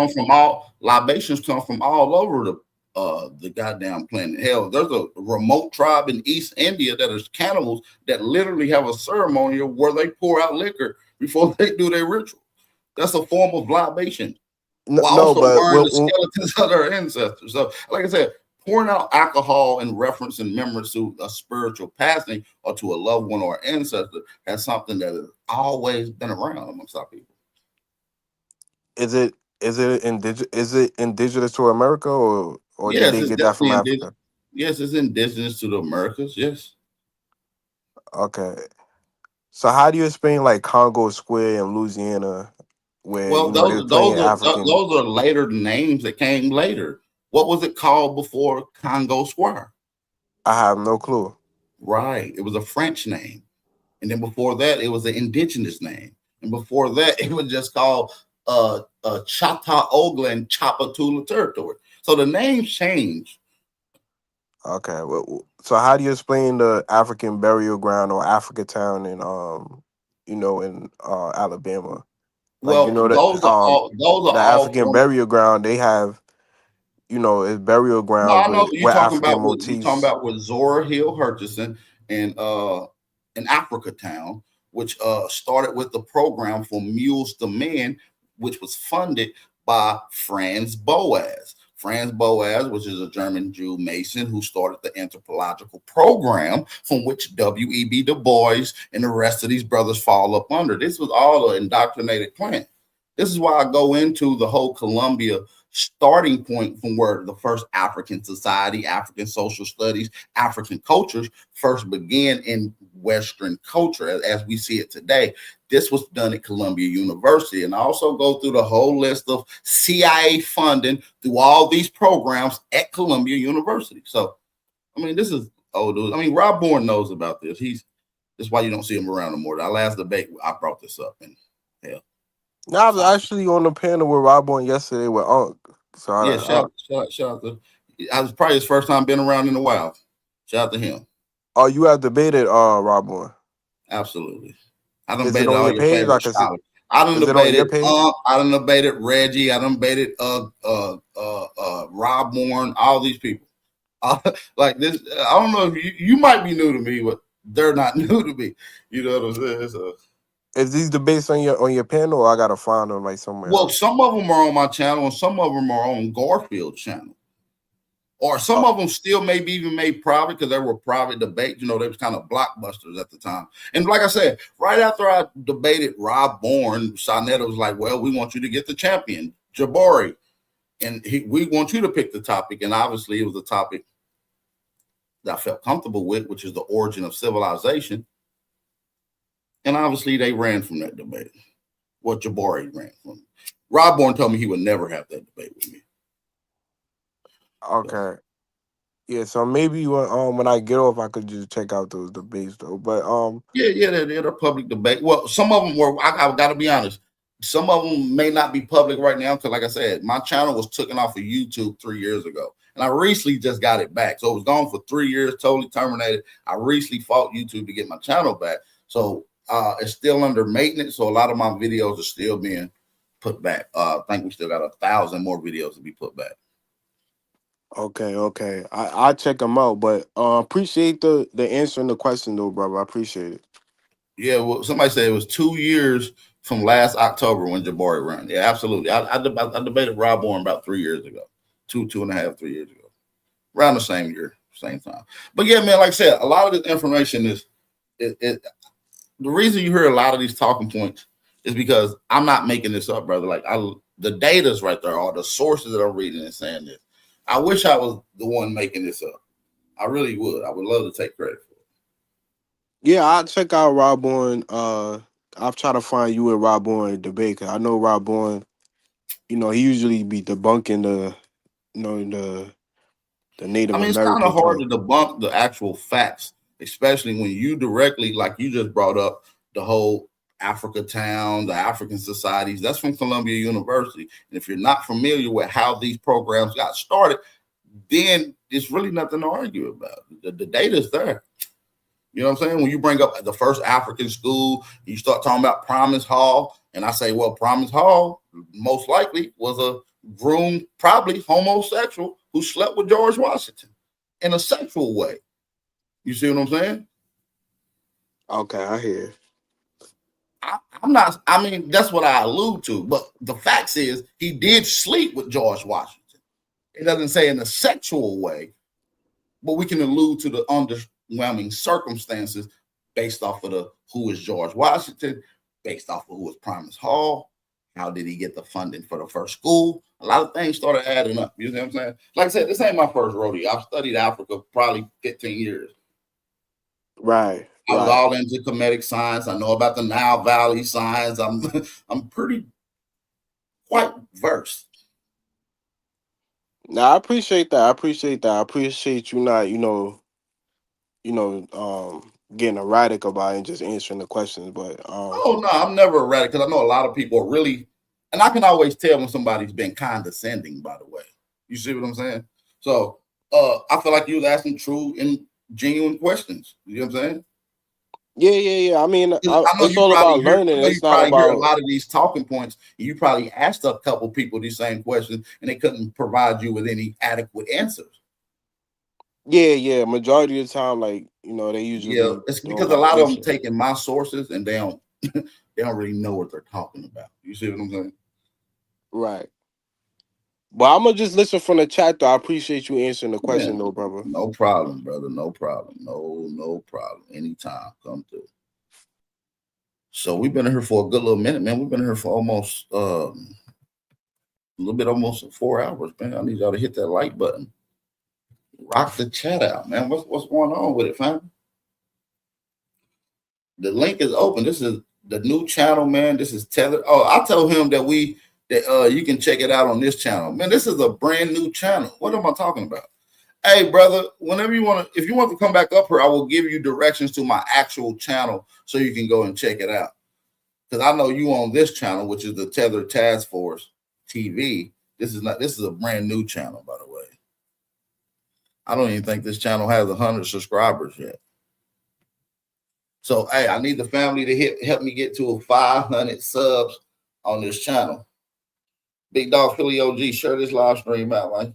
Libations come from all over the goddamn planet. Hell, there's a remote tribe in East India that is cannibals that literally have a ceremony where they pour out liquor before they do their ritual. That's a form of libation. While No, also but wearing the skeletons of their ancestors. So, like I said, pouring out alcohol in reference and memory to a spiritual passing or to a loved one or ancestor has something that has always been around amongst our people. is it indigenous to America or did Yes, they it's get that from definitely indigenous. Africa? Yes, it's indigenous to the Americas. Yes. Okay. So how do you explain like Congo Square in Louisiana where Well, they're playing African? those are later names that came later. What was it called before Congo Square? I have no clue. Right, it was a French name. And then before that, it was an indigenous name. And before that, it was just called Chattaoogla and Chapatula territory. So the names changed. Okay. Well, so how do you explain the African burial ground or Africa town in in Alabama? Like Well, those are the all African forms. burial ground, they have, it's burial No, ground I know with what African you're talking motifs. about with Zora Hill Hutchison and in Africa Town, which started with the program for Mules to Men, which was funded by Franz Boas. Franz Boas, which is a German Jew Mason who started the anthropological program from which W.E.B. Du Bois and the rest of these brothers fall up under. This was all an indoctrinated plan. This is why I go into the whole Columbia starting point from where the first African society, African social studies, African cultures first began in Western culture as we see it today. This was done at Columbia University. And I also go through the whole list of CIA funding through all these programs at Columbia University. So, I mean, this is old news. I mean, Rob Bourne knows about this. That's why you don't see him around no more. Our last debate, I brought this up, and hell. No, I was actually on the panel with Rob on yesterday with Unc. So Yeah, shout out to. I was probably his first time being around in a while. Shout out to him. Oh, you have debated Rob on. Absolutely. I done Is it debated on all your your page? I favorite can see. scholars. I done Is it on your debated page? I done debated Reggie. I done debated Rob Moore, all these people. Like this, I don't know if you might be new to me, but they're not new to me. You know what I'm saying? So, Is these debates on your panel, or I gotta find them like somewhere well, else? some of them are on my channel, and some of them are on Garfield's channel. Or some of them still maybe even made private because they were private debates. You know, they was kind of blockbusters at the time. And like I said, right after I debated Rob Bourne, Sarnetta was like, well, we want you to get the champion, Jabari. And we want you to pick the topic. And obviously it was a topic that I felt comfortable with, which is the origin of civilization. And obviously they ran from that debate. Well, Jabari ran from it. Rob Bourne told me he would never have that debate with me. Okay. Yeah, so maybe when I get off, I could just check out those debates though. But Yeah, they're public debate. Well, some of them were. I got to be honest. Some of them may not be public right now because, like I said, my channel was taken off of YouTube 3 years ago, and I recently just got it back. So it was gone for 3 years, totally terminated. I recently fought YouTube to get my channel back, so it's still under maintenance. So a lot of my videos are still being put back. I think we still got 1,000 more videos to be put back. okay. I'll check them out. But appreciate the answering the question though, brother. I appreciate it. Yeah, well, somebody said it was 2 years from last October when Jabari ran. Yeah, absolutely. I debated Rob Warren about 3 years ago, 2.5, 3 years ago, around the same year, same time. But yeah, man, like I said, a lot of this information is the reason you hear a lot of these talking points is because I'm not making this up, brother. Like the data's right there, all the sources that I'm reading and saying this. I wish I was the one making this up. I really would. I would love to take credit for it. Yeah, I'll check out Rob Bourne. I'll try to find you and Rob Bourne debate. 'Cause I know Rob Bourne, he usually be debunking the Native I mean, it's kind of American hard claim. to debunk the actual facts, especially when you directly, like you just brought up, the whole Africa Town, the African societies. That's from Columbia University. And if you're not familiar with how these programs got started, then it's really nothing to argue about. The data's there. You know what I'm saying? When you bring up the first African school, you start talking about Promise Hall, and I say, well, Promise Hall most likely was a groomed, probably homosexual who slept with George Washington in a sexual way. You see what I'm saying? Okay, I hear. I'm not, I mean, that's what I allude to, but the facts is he did sleep with George Washington. It doesn't say in a sexual way, but we can allude to the underwhelming circumstances based off of the who is George Washington, based off of who is Promise Hall, how did he get the funding for the first school? A lot of things started adding up. You know what I'm saying? Like I said, this ain't my first rodeo. I've studied Africa probably 15 years. Right. I was all into Kemetic science. I know about the Nile Valley science. I'm pretty quite versed. Now I appreciate that. I appreciate you not, getting erratic about it and just answering the questions. But Oh no, I'm never erratic because I know a lot of people are really, and I can always tell when somebody's been condescending, by the way. You see what I'm saying? So I feel like you was asking true and genuine questions. You know what I'm saying? Yeah. I mean, I know it's you all probably about hear, learning. I know you It's not probably hear a about lot of these talking points, and you probably asked a couple people these same questions, and they couldn't provide you with any adequate answers. yeah. Majority of the time, like they Yeah, usually it's doing because a like lot of them this. taking my sources and they don't they don't really know what they're talking about. You see what I'm saying? Right. But I'm gonna just listen from the chat though. I appreciate you answering the Yeah, question though, brother. no problem, brother. No problem. No problem. Anytime, come through. So we've been in here for a good little minute, man. We've been in here for almost a little bit, almost 4 hours, man. I need y'all to hit that like button. Rock the chat out, man. What's going on with it, fam? The link is open. This is the new channel, man. This is Tether. Oh, I told him that you can check it out on this channel. Man, this is a brand new channel. What am I talking about? Hey, brother, whenever you want to, if you want to come back up here, I will give you directions to my actual channel so you can go and check it out. Because I know you on this channel, which is the Tether Task Force TV. This is a brand new channel, by the way. I don't even think this channel has 100 subscribers yet. So, hey, I need the family to help me get to 500 subs on this channel. Big Dog Philly OG, share this live stream out, man.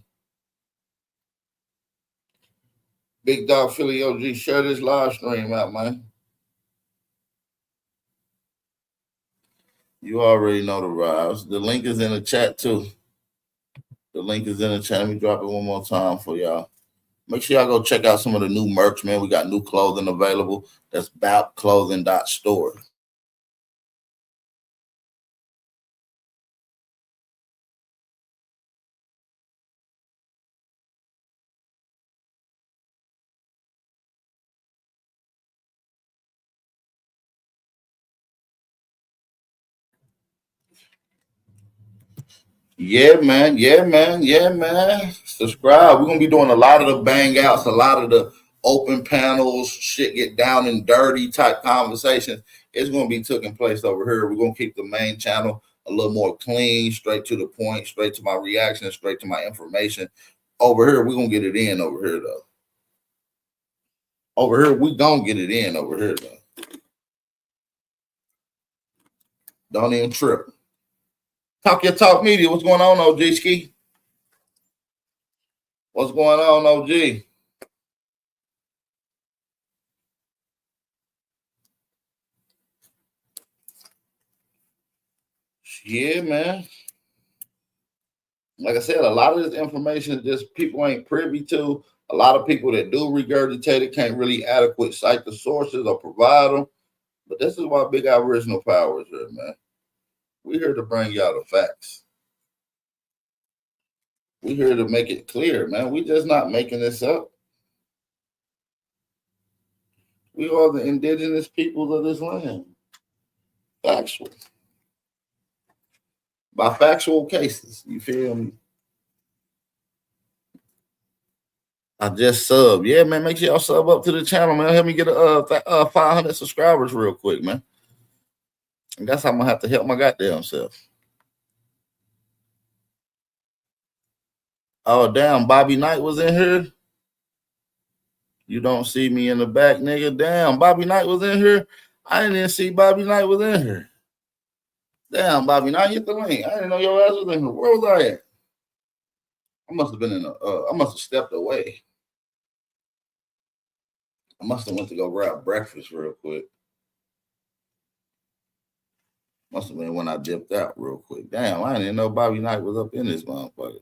Big Dog Philly OG, share this live stream out, man. You already know the vibes. The link is in the chat, too. The link is in the chat. Let me drop it one more time for y'all. Make sure y'all go check out some of the new merch, man. We got new clothing available. That's boutclothing.store. Yeah, man. Subscribe. We're gonna be doing a lot of the bang outs, a lot of the open panels, shit get down and dirty type conversations. It's gonna be taking place over here. We're gonna keep the main channel a little more clean, straight to the point, straight to my reaction, straight to my information. Over here, we're gonna get it in over here though. Over here, we gonna get it in over here though. Don't even trip. Talk Your Talk Media. What's going on, OG Ski? What's going on, OG? Yeah, man. Like I said, a lot of this information just people ain't privy to. A lot of people that do regurgitate it can't really adequate cite the sources or provide them. But this is why Big Aboriginal Power is here, man. We're here to bring y'all the facts. We're here to make it clear, man. We just not making this up. We are the indigenous peoples of this land. Factual. By factual cases. You feel me? I just sub. Yeah, man. Make sure y'all sub up to the channel, man. Help me get 500 subscribers real quick, man. And that's how I'm gonna have to help my goddamn self. Oh, damn. Bobby Knight was in here. You don't see me in the back, nigga. Damn, Bobby Knight was in here. I didn't see Bobby Knight was in here. Damn, Bobby Knight, hit the link. I didn't know your ass was in here. Where was I at? I must have been in I must have stepped away. I must have went to go grab breakfast real quick. Must have been when I dipped out real quick. Damn, I didn't know Bobby Knight was up in this motherfucker.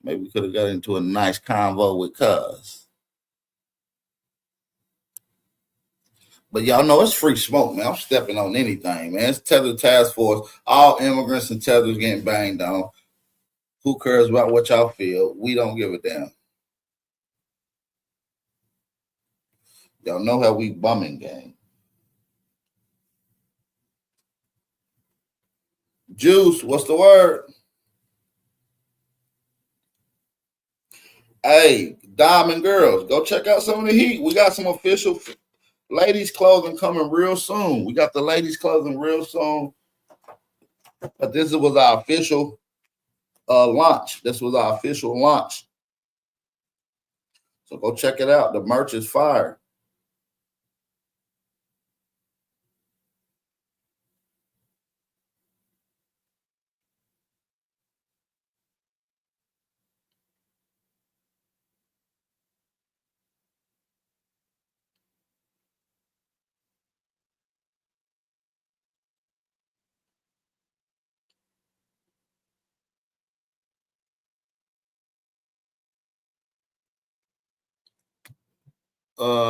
Maybe we could have got into a nice convo with Cuz. But y'all know it's free smoke, man. I'm stepping on anything, man. It's Tether Task Force. All immigrants and tethers getting banged on. Who cares about what y'all feel? We don't give a damn. Y'all know how we bumming gang. Juice, what's the word? Hey, Diamond Girls, go check out some of the heat. We got some official ladies clothing coming real soon. We got the ladies clothing real soon. But this was our official launch. This was our official launch. So go check it out. The merch is fire.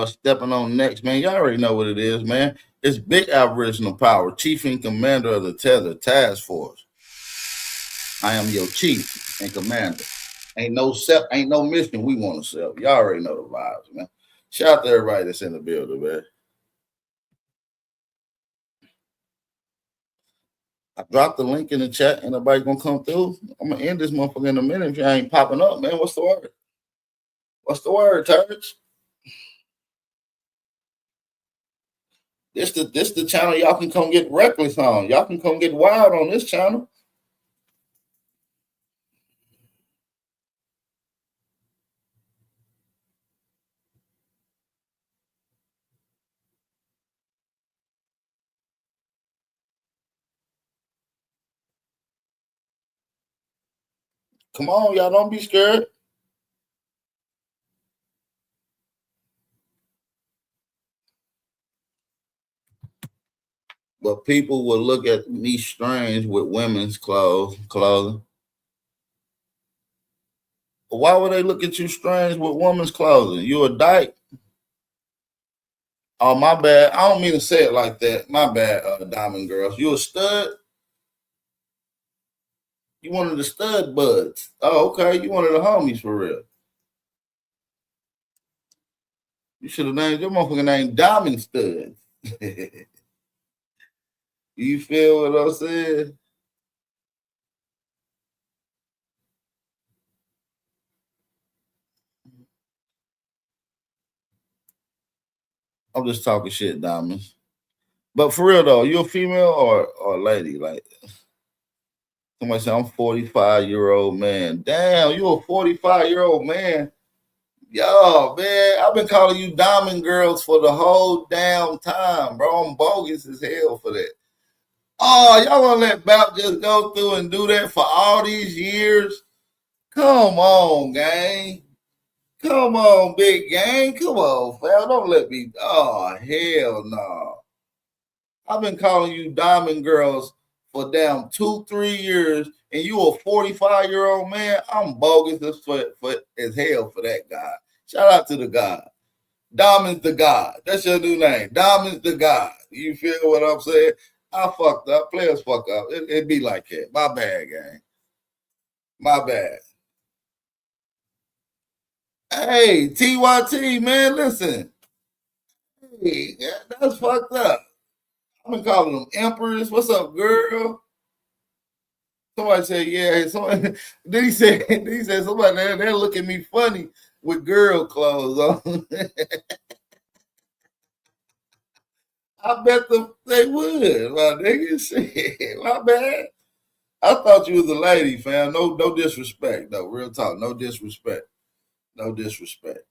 Stepping on next, man. Y'all already know what it is, man. It's Big Aboriginal Power, Chief and Commander of the Tether Task Force. I am your chief and commander. Ain't no mission we want to sell. Y'all already know the vibes, man. Shout out to everybody that's in the building, man. I dropped the link in the chat. Ain't nobody gonna come through. I'm gonna end this motherfucker in a minute if you ain't popping up, man. What's the word? What's the word, Turks? This the channel y'all can come get reckless on. Y'all can come get wild on this channel. Come on, y'all, don't be scared. But people will look at me strange with women's clothing. Why would they look at you strange with women's clothing? You a dyke? Oh, my bad. I don't mean to say it like that. My bad, Diamond Girls. You a stud? You one of the stud buds. Oh, okay. You one of the homies for real. You should have named your motherfucking name Diamond Stud. You feel what I'm saying? I'm just talking shit, Diamonds. But for real though, you a female or a lady? Like somebody say I'm 45-year-old man. Damn, you a 45-year-old man. Yo, man, I've been calling you Diamond Girls for the whole damn time, bro. I'm bogus as hell for that. Oh, y'all want to let Bap just go through and do that for all these years? Come on, gang. Come on, big gang. Come on, fam. Don't let me. Oh, hell no. I've been calling you Diamond Girls for damn 2-3 years, and you a 45-year-old man, I'm bogus as hell for that guy. Shout out to the God. Diamond's the God. That's your new name. Diamond's the God. You feel what I'm saying? I fucked up. Players fuck up. It be like that. My bad, gang. My bad. Hey, TYT, man, listen. Hey, that's fucked up. I've been calling them emperors. What's up, girl? Somebody said, yeah. Somebody, then he said somebody they're looking at me funny with girl clothes on. I bet they would, my nigga. Shit, my bad. I thought you was a lady, fam. No disrespect, though. Real talk. No disrespect. No disrespect.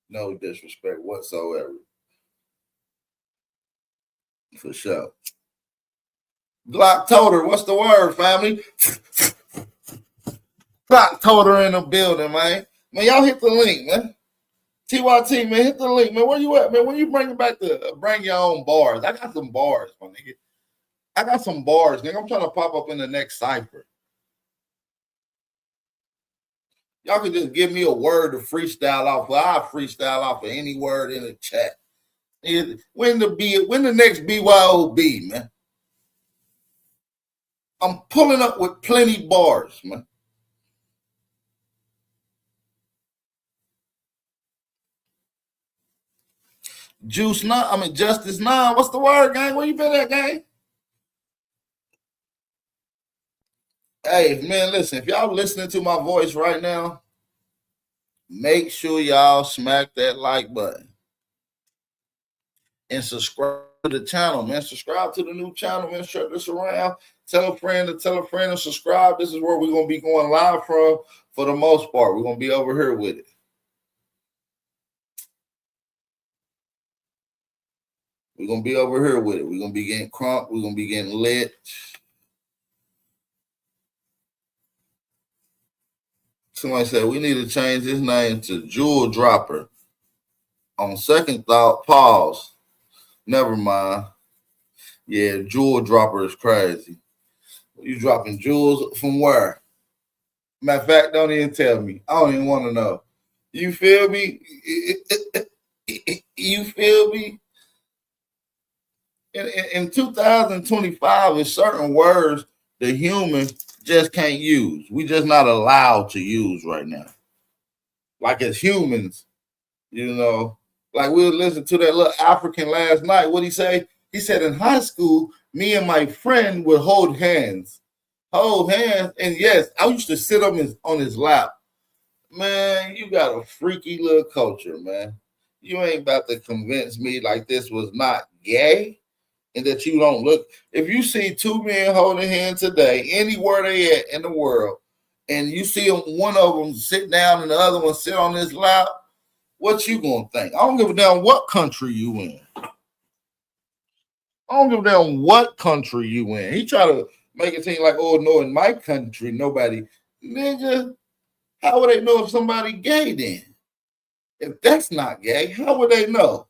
No disrespect whatsoever. For sure. Glock Toter, what's the word, family? Glock Toter in the building, man. Man, y'all hit the link, man. TYT, man, hit the link, man. Where you at, man? When you bring your own bars? I got some bars, my nigga. I got some bars, nigga. I'm trying to pop up in the next cipher. Y'all can just give me a word to freestyle off. I'll freestyle off of any word in the chat. When the next BYOB, man? I'm pulling up with plenty bars, man. Justice 9. What's the word, gang? Where you been at, gang? Hey, man, listen. If y'all listening to my voice right now, make sure y'all smack that like button and subscribe to the channel, man. Subscribe to the new channel, man. Share this around. Tell a friend to subscribe. This is where we're going to be going live from for the most part. We're going to be over here with it. We're going to be over here with it. We're going to be getting crunk. We're going to be getting lit. Somebody said we need to change his name to Jewel Dropper. On second thought, pause. Never mind. Yeah, Jewel Dropper is crazy. You dropping jewels from where? Matter of fact, don't even tell me. I don't even want to know. You feel me? You feel me? In 2025, there's certain words the human just can't use. We just not allowed to use right now. Like as humans, you know, like we were listening to that little African last night. What'd he say? He said in high school, me and my friend would hold hands. And yes, I used to sit on his lap. Man, you got a freaky little culture, man. You ain't about to convince me like this was not gay and that you don't look. If you see two men holding hands today, anywhere they at in the world, and you see them, one of them sit down and the other one sit on his lap, what you gonna think? I don't give a damn what country you in. I don't give a damn what country you in. He try to make it seem like, oh no, in my country, nobody. Nigga, how would they know if somebody gay then? If that's not gay, how would they know?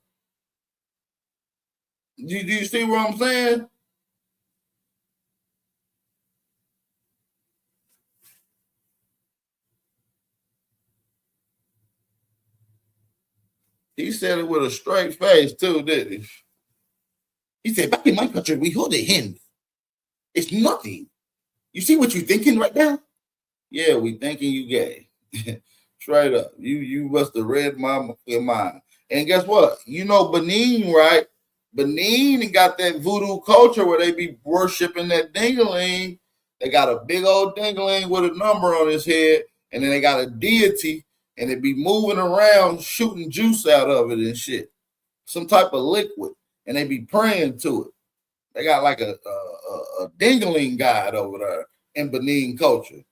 Do you see what I'm saying? He said it with a straight face too, didn't he? He said, back in my country, we hold a hand. It's nothing. You see what you're thinking right now? Yeah, we thinking you gay. Straight up. You must have read your mind. And guess what? You know Benin, right? Benin got that voodoo culture where they be worshiping that dingaling. They got a big old dingaling with a number on his head, and then they got a deity, and it be moving around, shooting juice out of it and shit. Some type of liquid, and they be praying to it. They got like a dingaling god over there in Benin culture.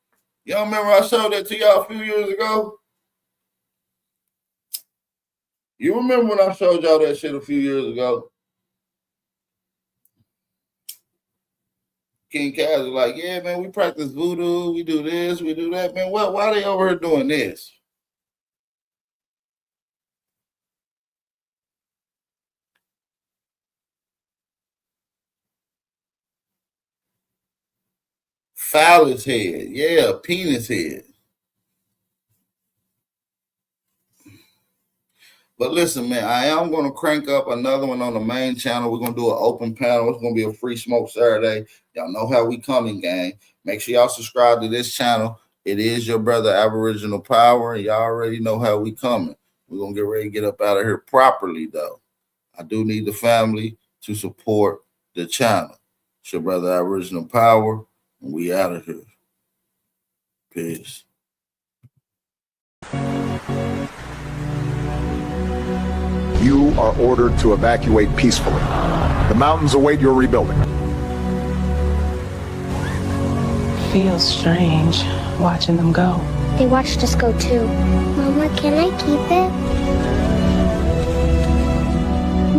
Y'all remember I showed that to y'all a few years ago? You remember when I showed y'all that shit a few years ago? King Kaz was like, yeah, man, we practice voodoo, we do this, we do that. Man, why are they over here doing this? Phallus head. Yeah, penis head. But listen, man, I am going to crank up another one on the main channel. We're going to do an open panel. It's going to be a free smoke Saturday. Y'all know how we coming, gang. Make sure y'all subscribe to this channel. It is your brother, Aboriginal Power. Y'all already know how we coming. We're going to get ready to get up out of here properly, though. I do need the family to support the channel. It's your brother, Aboriginal Power, and we out of here. Peace. You are ordered to evacuate peacefully. The mountains await your rebuilding. Feels strange watching them go. They watched us go too. Mama, can I keep it?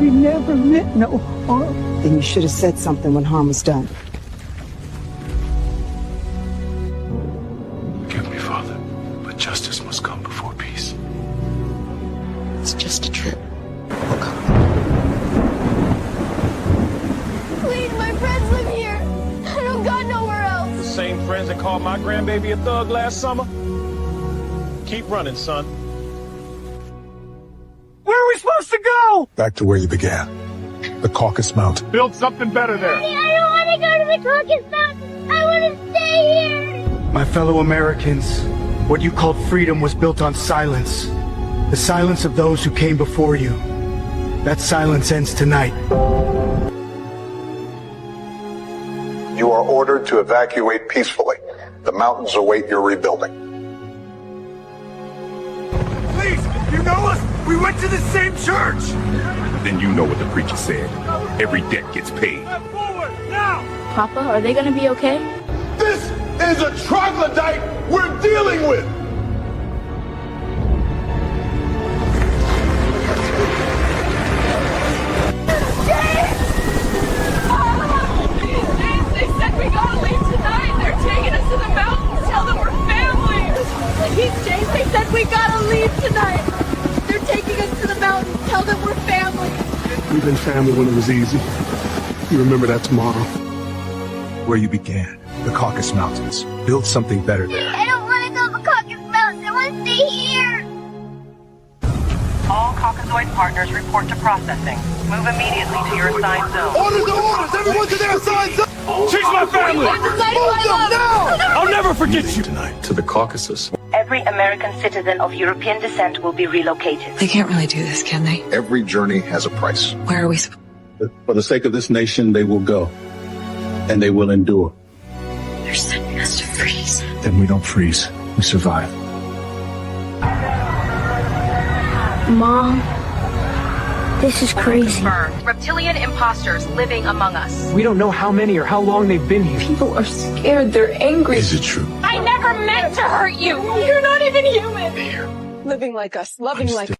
We never meant no harm. Then you should have said something when harm was done. Forgive me, Father, but justice must come before peace. It's just a trip. Please, my friends live here. I don't got nowhere else. The same friends that called my grandbaby a thug last summer? Keep running, son. Where are we supposed to go? Back to where you began. The Caucasus Mountain. Build something better there. Daddy, I don't want to go to the Caucasus Mountains. I want to stay here. My fellow Americans, what you called freedom was built on silence. The silence of those who came before you. That silence ends tonight. You are ordered to evacuate peacefully. The mountains await your rebuilding. Please, you know us? We went to the same church. Then you know what the preacher said. Every debt gets paid. Papa, are they going to be okay? This is a troglodyte we're dealing with. They said we gotta leave tonight. They're taking us to the mountains. Tell them we're family. James, they said we gotta leave tonight. They're taking us to the mountains. Tell them we're family. We've been family when it was easy. You remember that tomorrow. Where you began, the Caucasus Mountains. Build something better there. I don't want to go to Caucasus Mountains. I want to stay here. All Caucasoid partners report to processing. Move immediately to your assigned zone. Orders are orders! Everyone to their assigned zone! She's my family! Move them now! I'll never forget you! Tonight to the Caucasus. Every American citizen of European descent will be relocated. They can't really do this, can they? Every journey has a price. Where are we? For the sake of this nation, they will go. And they will endure. They're sending us to freeze. Then we don't freeze. We survive. Mom, this is crazy. Reptilian imposters living among us. We don't know how many or how long they've been here. People are scared. They're angry. Is it true? I never meant to hurt you. You're not even human. Living like us, loving like us.